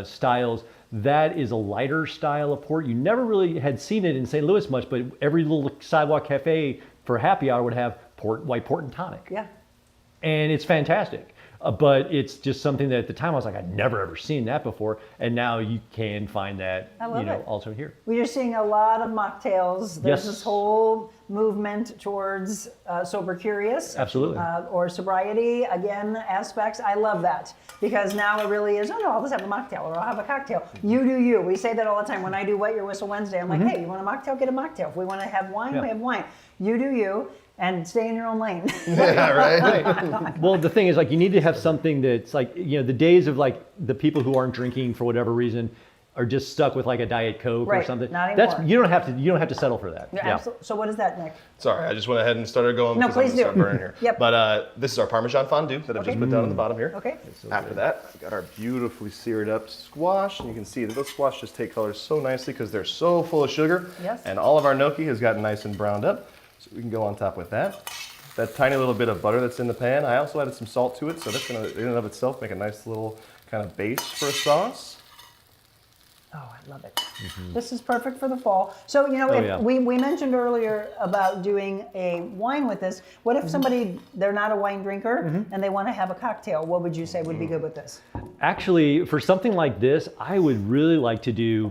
[SPEAKER 10] styles. That is a lighter style of port. You never really had seen it in St. Louis much, but every little sidewalk cafe for happy hour would have white port and tonic.
[SPEAKER 1] Yeah.
[SPEAKER 10] And it's fantastic. But it's just something that at the time I was like, I'd never ever seen that before. And now you can find that, also here.
[SPEAKER 1] We're seeing a lot of mocktails. There's this whole movement towards sober curious.
[SPEAKER 10] Absolutely.
[SPEAKER 1] Or sobriety, again, aspects. I love that because now it really is, I'll just have a mocktail or I'll have a cocktail. You do you. We say that all the time. When I do Wet Your Whistle Wednesday, I'm like, hey, you want a mocktail? Get a mocktail. If we want to have wine, we have wine. You do you. And stay in your own lane.
[SPEAKER 9] Yeah, right.
[SPEAKER 10] Well, the thing is, you need to have something that's the days of the people who aren't drinking for whatever reason, are just stuck with like a Diet Coke or
[SPEAKER 1] Right,
[SPEAKER 10] something.
[SPEAKER 1] not
[SPEAKER 10] That's
[SPEAKER 1] anymore.
[SPEAKER 10] you don't have to settle for that.
[SPEAKER 1] Yeah. Absolutely. So what is that, Nick?
[SPEAKER 9] Sorry, I just went ahead and started going.
[SPEAKER 1] No,
[SPEAKER 9] because I'm
[SPEAKER 1] please
[SPEAKER 9] gonna
[SPEAKER 1] do.
[SPEAKER 9] start burning here.
[SPEAKER 1] Yep.
[SPEAKER 9] But this is our Parmesan fondue that I've just put down on the bottom here.
[SPEAKER 1] Okay.
[SPEAKER 9] After that, we got our beautifully seared up squash, and you can see that those squash just take color so nicely because they're so full of sugar.
[SPEAKER 1] Yes.
[SPEAKER 9] And all of our gnocchi has gotten nice and browned up, so we can go on top with that. That tiny little bit of butter that's in the pan, I also added some salt to it, so that's gonna, in and of itself, make a nice little kind of base for a sauce.
[SPEAKER 1] Oh, I love it. This is perfect for the fall. So, you know, we mentioned earlier about doing a wine with this. What if somebody, they're not a wine drinker and they want to have a cocktail? What would you say would be good with this?
[SPEAKER 10] Actually, for something like this, I would really like to do,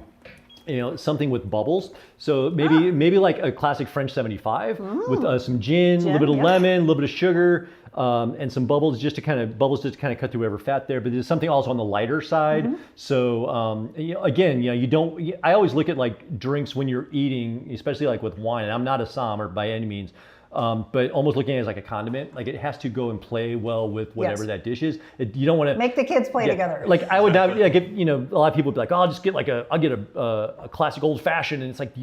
[SPEAKER 10] you know, something with bubbles. So maybe like a classic French 75 with some gin, a little bit of lemon, a little bit of sugar, and some bubbles just to kind of cut through whatever fat there. But there's something also on the lighter side. So you know, again, you know, I always look at like drinks when you're eating, especially like with wine. And I'm not a sommer by any means. But almost looking at it as like a condiment, like it has to go and play well with whatever that dish is. You don't want to
[SPEAKER 1] make the kids play together.
[SPEAKER 10] Like I would not, like, you know, a lot of people would be like, oh, I'll just get like I'll get a classic old fashioned, and it's like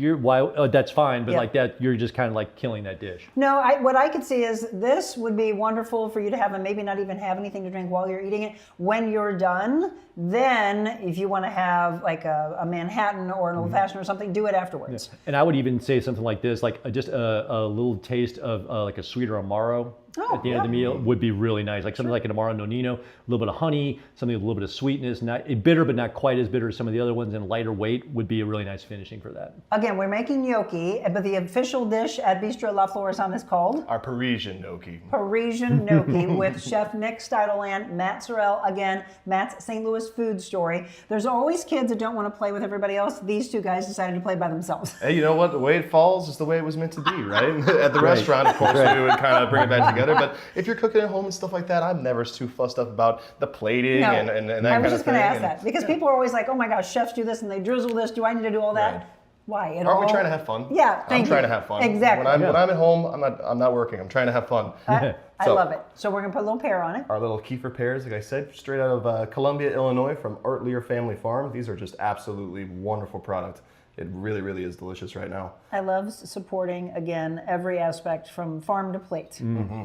[SPEAKER 10] that's fine, but like that, you're just kind of like killing that dish.
[SPEAKER 1] No, what I could see is this would be wonderful for you to have and maybe not even have anything to drink while you're eating it. When you're done, then if you want to have like a Manhattan or an old fashioned or something, do it afterwards.
[SPEAKER 10] And I would even say something like this, like just a little taste of like a sweeter Amaro at the end of the meal would be really nice. Like something like an Amaro Nonino, a little bit of honey, something with a little bit of sweetness, not bitter, but not quite as bitter as some of the other ones, and lighter weight would be a really nice finishing for that.
[SPEAKER 1] Again, we're making gnocchi, but the official dish at Bistro La Floraison is called?
[SPEAKER 9] Our Parisian gnocchi.
[SPEAKER 1] Parisian gnocchi with Chef Nick Steideland, Matt Sorrell. Again, Matt's St. Louis food story. There's always kids that don't want to play with everybody else. These two guys decided to play by themselves.
[SPEAKER 9] Hey, you know what? The way it falls is the way it was meant to be, right? At the restaurant, of course, we would kind of bring it back together. But if you're cooking at home and stuff like that, I'm never too fussed up about the plating and that kind of thing.
[SPEAKER 1] I was just going to ask that because people are always like, oh my gosh, chefs do this and they drizzle this. Do I need to do all that?
[SPEAKER 9] Right.
[SPEAKER 1] Why?
[SPEAKER 9] Aren't we trying to have fun?
[SPEAKER 1] Yeah,
[SPEAKER 9] I'm trying to have fun.
[SPEAKER 1] Exactly.
[SPEAKER 9] When I'm at home, I'm not working. I'm trying to have fun.
[SPEAKER 1] I love it. So we're going to put a little pear on it.
[SPEAKER 9] Our little kefir pears, like I said, straight out of Columbia, Illinois from Art Lear Family Farm. These are just absolutely wonderful product. It really, really is delicious right now.
[SPEAKER 1] I love supporting, again, every aspect from farm to plate.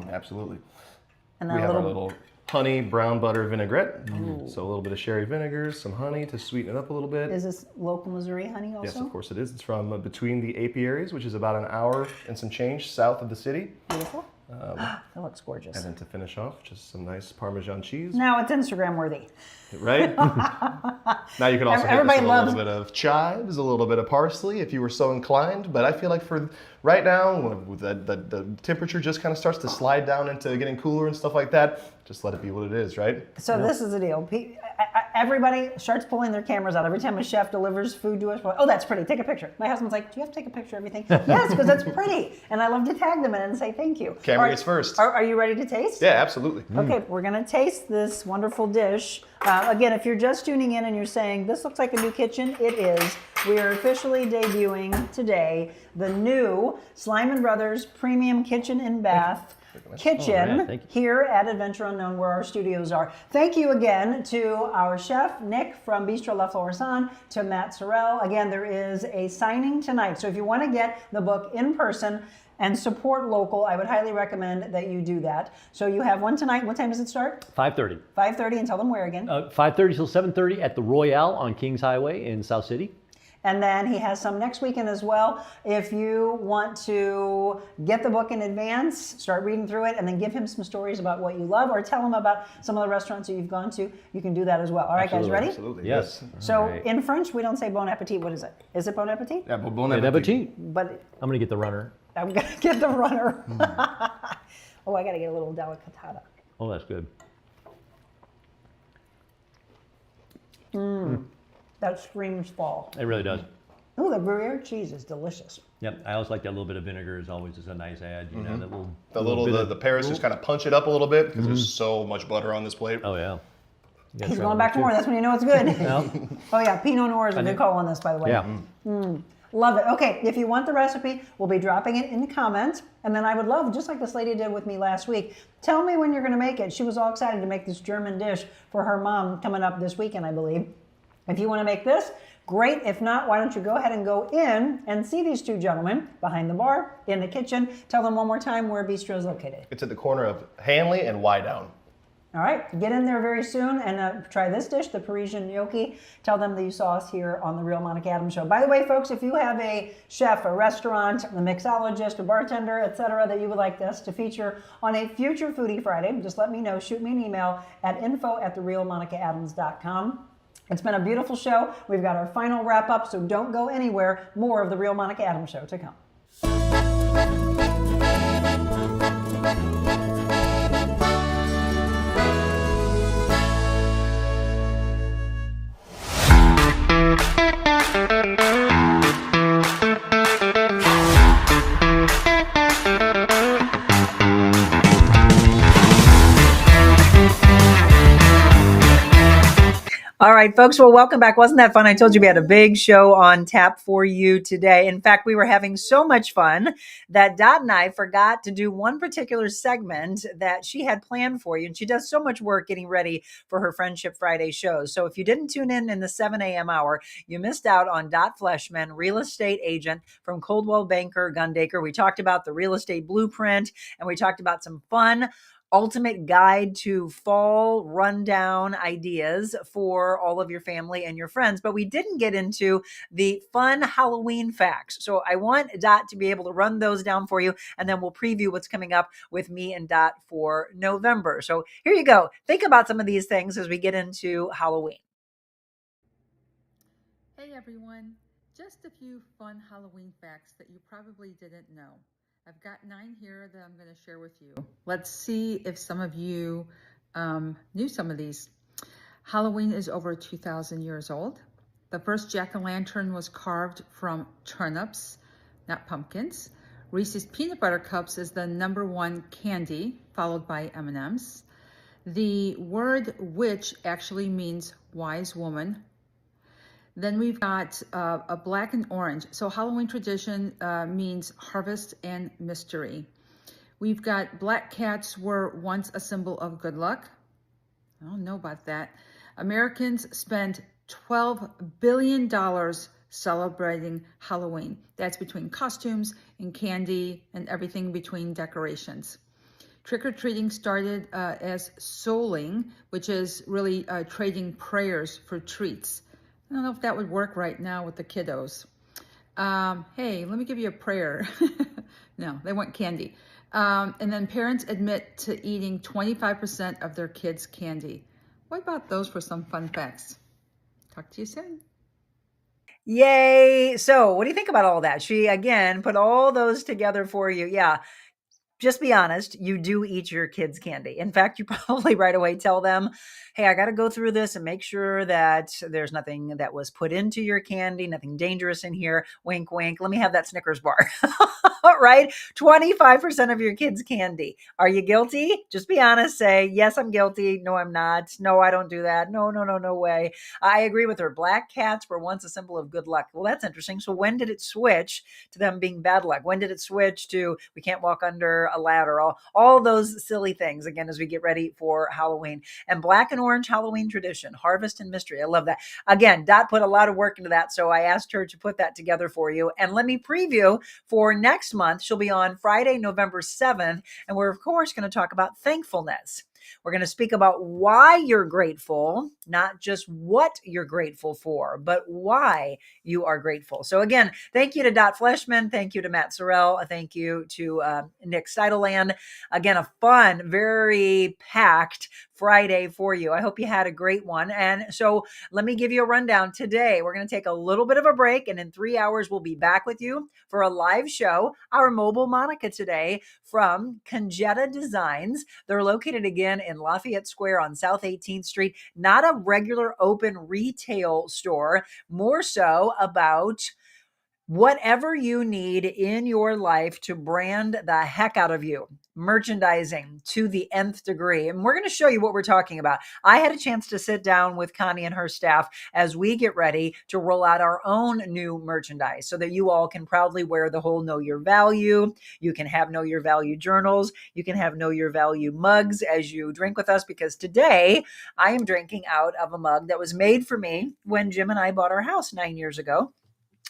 [SPEAKER 9] Absolutely.
[SPEAKER 1] And
[SPEAKER 9] we have our little honey brown butter vinaigrette. So a little bit of sherry vinegar, some honey to sweeten it up a little bit.
[SPEAKER 1] Is this local Missouri honey also?
[SPEAKER 9] Yes, of course it is. It's from between the apiaries, which is about an hour and some change south of the city.
[SPEAKER 1] Beautiful. That looks gorgeous.
[SPEAKER 9] And then to finish off, just some nice Parmesan cheese.
[SPEAKER 1] Now it's Instagram worthy.
[SPEAKER 9] Right? Now you can also hit this with a little bit of chives, a little bit of parsley if you were so inclined. But I feel like for right now, when the temperature just kind of starts to slide down into getting cooler and stuff like that, just let it be what it is, right?
[SPEAKER 1] So this is the deal. Everybody starts pulling their cameras out every time a chef delivers food to us. Oh, that's pretty. Take a picture. My husband's like, do you have to take a picture of everything? Yes, because that's pretty. And I love to tag them in it and say thank you.
[SPEAKER 9] Camera gets first.
[SPEAKER 1] Are you ready to taste?
[SPEAKER 9] Yeah, absolutely.
[SPEAKER 1] Okay, we're going to taste this wonderful dish. Again, if you're just tuning in and you're saying, this looks like a new kitchen, it is. We are officially debuting today the new Slyman Brothers Premium Kitchen and Bath kitchen here at Adventure Unknown, where our studios are. Thank you again to our chef, Nick from Bistro La Floraison, to Matt Sorrell. Again, there is a signing tonight. So if you want to get the book in person and support local, I would highly recommend that you do that. So you have one tonight. What time does it start?
[SPEAKER 10] 5:30.
[SPEAKER 1] 5:30, and tell them where again?
[SPEAKER 10] 5:30 till 7:30 at the Royale on Kings Highway in South City.
[SPEAKER 1] And then he has some next weekend as well. If you want to get the book in advance, start reading through it, and then give him some stories about what you love, or tell him about some of the restaurants that you've gone to, you can do that as well. All right, guys, ready?
[SPEAKER 9] Absolutely.
[SPEAKER 10] Yes.
[SPEAKER 1] So in French, we don't say bon appetit. What is it? Is it bon appetit?
[SPEAKER 9] Yeah, bon
[SPEAKER 10] appetit.
[SPEAKER 1] But
[SPEAKER 10] I'm going to get the runner.
[SPEAKER 1] I'm going to get the runner. Oh, I got to get a little delicatata.
[SPEAKER 10] Oh, that's good.
[SPEAKER 1] That screams fall.
[SPEAKER 10] It really does.
[SPEAKER 1] Oh, the Gruyere cheese is delicious.
[SPEAKER 10] Yep, I always like that little bit of vinegar is always just a nice add. You know, that
[SPEAKER 9] the Paris just kind of punch it up a little bit because there's so much butter on this plate.
[SPEAKER 10] Oh yeah.
[SPEAKER 1] He's going back for more. That's when you know it's good. Oh yeah, Pinot Noir is a good call on this, by the way.
[SPEAKER 10] Yeah.
[SPEAKER 1] Love it. Okay, if you want the recipe, we'll be dropping it in the comments. And then I would love, just like this lady did with me last week, tell me when you're going to make it. She was all excited to make this German dish for her mom coming up this weekend, I believe. If you want to make this, Great. If not, why don't you go ahead and go in and see these two gentlemen behind the bar in the kitchen. Tell them one more time where Bistro is located.
[SPEAKER 9] It's at the corner of Hanley and Wydown.
[SPEAKER 1] All right, get in there very soon and try this dish, the Parisian gnocchi. Tell them that you saw us here on the Real Monica Adams Show. By the way, folks, if you have a chef, a restaurant, a mixologist, a bartender, etc., that you would like us to feature on a future Foodie Friday, just let me know. Shoot me an email at info@therealmonicaadams.com. It's been a beautiful show. We've got our final wrap up, so don't go anywhere. More of the Real Monica Adams Show to come. All right, folks. Well, welcome back. Wasn't that fun? I told you we had a big show on tap for you today. In fact, we were having so much fun that Dot and I forgot to do one particular segment that she had planned for you. And she does so much work getting ready for her Friendship Friday shows. So if you didn't tune in the 7 a.m. hour, you missed out on Dot Fleshman, real estate agent from Coldwell Banker Gundaker. We talked about the real estate blueprint, and we talked about some fun ultimate guide to fall rundown ideas for all of your family and your friends. But we didn't get into the fun Halloween facts. So I want Dot to be able to run those down for you, and then we'll preview what's coming up with me and Dot for November. So here you go. Think about some of these things as we get into Halloween.
[SPEAKER 3] Hey everyone, just a few fun Halloween facts that you probably didn't know. I've got 9 here that I'm going to share with you. Let's see if some of you knew some of these. Halloween is over 2,000 years old. The first jack-o'-lantern was carved from turnips, not pumpkins. Reese's Peanut Butter Cups is the #1 candy, followed by M&Ms. The word witch actually means wise woman. Then we've got a black and orange. So Halloween tradition means harvest and mystery. We've got black cats were once a symbol of good luck. I don't know about that. Americans spend $12 billion celebrating Halloween. That's between costumes and candy and everything between decorations. Trick-or-treating started as souling, which is really trading prayers for treats. I don't know if that would work right now with the kiddos. Hey, let me give you a prayer. No, they want candy. And then parents admit to eating 25% of their kids' candy. What about those for some fun facts? Talk to you soon.
[SPEAKER 1] Yay. So what do you think about all that? She, again, put all those together for you. Yeah. Just be honest, you do eat your kids' candy. In fact, you probably right away tell them, hey, I got to go through this and make sure that there's nothing that was put into your candy, nothing dangerous in here. Wink, wink. Let me have that Snickers bar. Right? 25% of your kids' candy. Are you guilty? Just be honest. Say, yes, I'm guilty. No, I'm not. No, I don't do that. No, no, no, no way. I agree with her. Black cats were once a symbol of good luck. Well, that's interesting. So when did it switch to them being bad luck? When did it switch to we can't walk under a ladder? All those silly things, again, as we get ready for Halloween. And black and orange Halloween tradition, harvest and mystery. I love that. Again, Dot put a lot of work into that, so I asked her to put that together for you. And let me preview for next month. She'll be on Friday, November 7th, and we're, of course, going to talk about thankfulness. We're going to speak about why you're grateful, not just what you're grateful for, but why you are grateful. So again, thank you to Dot Fleshman. Thank you to Matt Sorrell. Thank you to Nick Seideland. Again, a fun, very packed Friday for you. I hope you had a great one. And so let me give you a rundown. Today, we're going to take a little bit of a break, and in 3 hours, we'll be back with you for a live show. Our mobile Monica today from Conjetta Designs. They're located again in Lafayette Square on South 18th Street. Not a regular open retail store, more so about whatever you need in your life to brand the heck out of you. merchandising to the nth degree. And we're going to show you what we're talking about. I had a chance to sit down with Connie and her staff as we get ready to roll out our own new merchandise so that you all can proudly wear the whole Know Your Value. You can have Know Your Value journals. You can have Know Your Value mugs as you drink with us, because today I am drinking out of a mug that was made for me when Jim and I bought our house 9 years ago.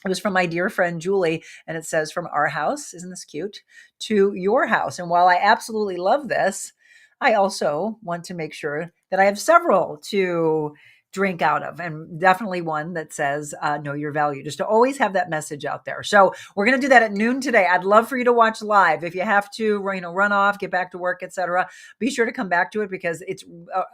[SPEAKER 1] It was from my dear friend Julie, and it says, "From our house," isn't this cute, "to your house." And while I absolutely love this, I also want to make sure that I have several to drink out of, and definitely one that says know your value, just to always have that message out there. So we're going to do that at noon today. I'd love for you to watch live. If you have to run off, get back to work, etc., be sure to come back to it, because it's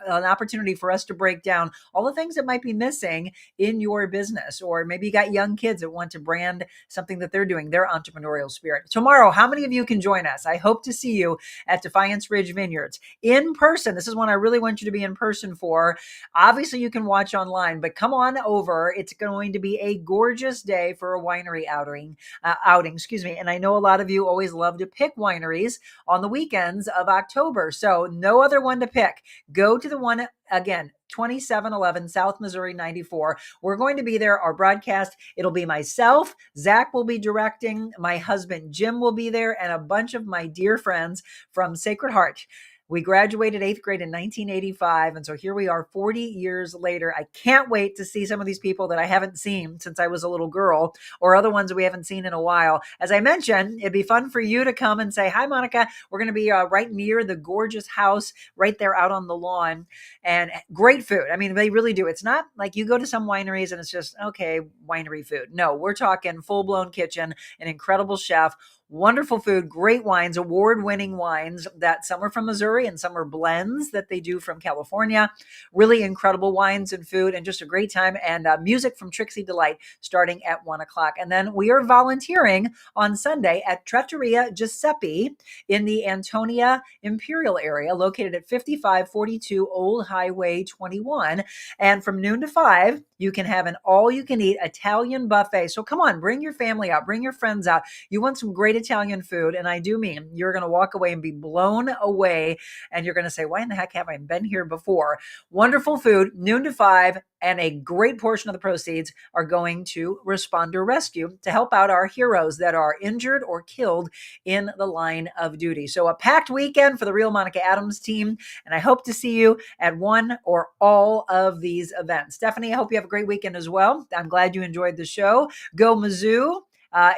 [SPEAKER 1] an opportunity for us to break down all the things that might be missing in your business. Or maybe you got young kids that want to brand something that they're doing, their entrepreneurial spirit. Tomorrow, how many of you can join us? I hope to see you at Defiance Ridge Vineyards in person. This is one I really want you to be in person for. Obviously, you can watch online, but come on over. It's going to be a gorgeous day for a winery outing, And I know a lot of you always love to pick wineries on the weekends of October. So no other one to pick. Go to the one, again, 2711 South Missouri 94. We're going to be there. Our broadcast, it'll be myself. Zach will be directing. My husband, Jim, will be there, and a bunch of my dear friends from Sacred Heart. We graduated 8th grade in 1985. And so here we are 40 years later. I can't wait to see some of these people that I haven't seen since I was a little girl, or other ones that we haven't seen in a while. As I mentioned, it'd be fun for you to come and say, "Hi, Monica." We're going to be right near the gorgeous house right there out on the lawn, and great food. I mean, they really do. It's not like you go to some wineries and it's just, okay, winery food. No, we're talking full-blown kitchen, an incredible chef, wonderful food, great wines, award-winning wines that some are from Missouri and some are blends that they do from California. Really incredible wines and food, and just a great time. And music from Trixie Delight starting at 1:00. And then we are volunteering on Sunday at Trattoria Giuseppe in the Antonia Imperial area, located at 5542 Old Highway 21. And from noon to 5, you can have an all-you-can-eat Italian buffet. So come on, bring your family out, bring your friends out. You want some great Italian food, and I do mean you're going to walk away and be blown away, and you're going to say, "Why in the heck have I been here before?" Wonderful food, noon to 5, and a great portion of the proceeds are going to Responder Rescue to help out our heroes that are injured or killed in the line of duty. So a packed weekend for the Real Monica Adams team, and I hope to see you at one or all of these events. Stephanie, I hope you have a great weekend as well. I'm glad you enjoyed the show. Go Mizzou.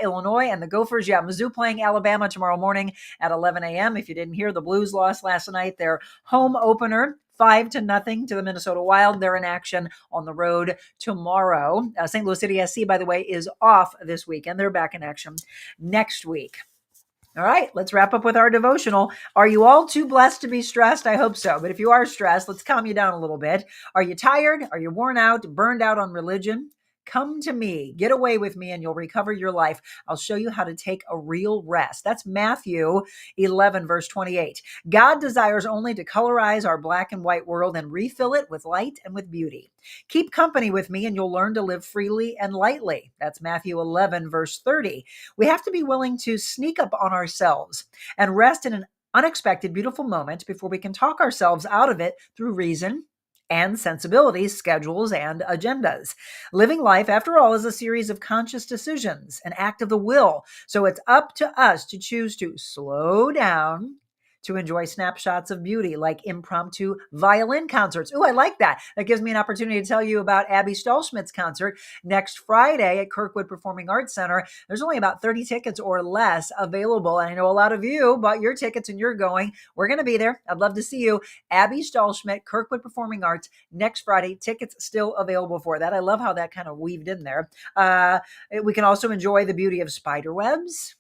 [SPEAKER 1] Illinois and the Gophers. Yeah, Mizzou playing Alabama tomorrow morning at 11 a.m. If you didn't hear, the Blues lost last night. Their home opener, 5-0 to the Minnesota Wild. They're in action on the road tomorrow. St. Louis City SC, by the way, is off this weekend. They're back in action next week. All right, let's wrap up with our devotional. Are you all too blessed to be stressed? I hope so. But if you are stressed, let's calm you down a little bit. Are you tired? Are you worn out, burned out on religion? Come to me, get away with me, and you'll recover your life. I'll show you how to take a real rest. That's Matthew 11, verse 28. God desires only to colorize our black and white world and refill it with light and with beauty. Keep company with me, and you'll learn to live freely and lightly. That's Matthew 11, verse 30. We have to be willing to sneak up on ourselves and rest in an unexpected, beautiful moment before we can talk ourselves out of it through reason and sensibilities, schedules, and agendas. Living life, after all, is a series of conscious decisions, an act of the will. So it's up to us to choose to slow down, to enjoy snapshots of beauty like impromptu violin concerts. Ooh, I like that. That gives me an opportunity to tell you about Abby Stahlschmidt's concert next Friday at Kirkwood Performing Arts Center. There's only about 30 tickets or less available. And I know a lot of you bought your tickets and you're going. We're going to be there. I'd love to see you. Abby Stahlschmidt, Kirkwood Performing Arts, next Friday. Tickets still available for that. I love how that kind of weaved in there. We can also enjoy the beauty of spider webs,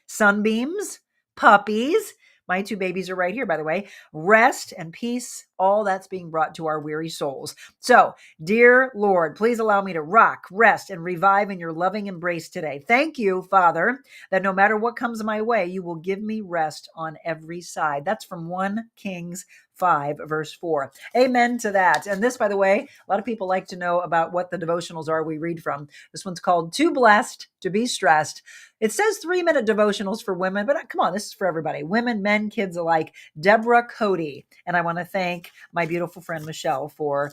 [SPEAKER 1] sunbeams, puppies. My 2 babies are right here, by the way. Rest and peace, all that's being brought to our weary souls. So, dear Lord, please allow me to rock, rest, and revive in your loving embrace today. Thank you, Father, that no matter what comes my way, you will give me rest on every side. That's from 1 Kings 5, verse 4. Amen to that. And this, by the way, a lot of people like to know about what the devotionals are we read from. This one's called Too Blessed to be stressed. It says 3-minute devotionals for women, but come on, this is for everybody, women, men, kids alike. Deborah Cody. And I want to thank my beautiful friend Michelle for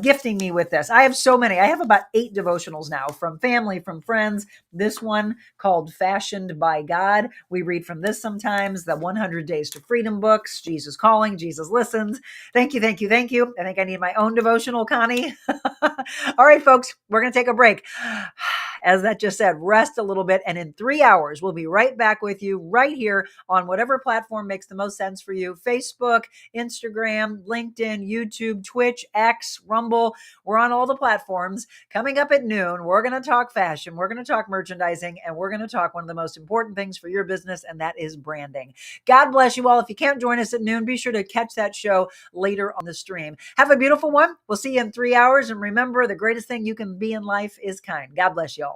[SPEAKER 1] gifting me with this. I have so many. I have about 8 devotionals now from family, from friends. This one called Fashioned by God. We read from this sometimes. The 100 Days to Freedom books. Jesus Calling, Jesus Listens. Thank you, thank you, thank you. I think I need my own devotional, Connie. All right, folks, we're going to take a break. As that just said, rest a little bit. And in 3 hours, we'll be right back with you right here on whatever platform makes the most sense for you. Facebook, Instagram, LinkedIn, YouTube, Twitch, X, Rumble. We're on all the platforms. Coming up at noon, we're going to talk fashion. We're going to talk merchandising, and we're going to talk one of the most important things for your business, and that is branding. God bless you all. If you can't join us at noon, be sure to catch that show later on the stream. Have a beautiful one. We'll see you in 3 hours. And remember, the greatest thing you can be in life is kind. God bless you all.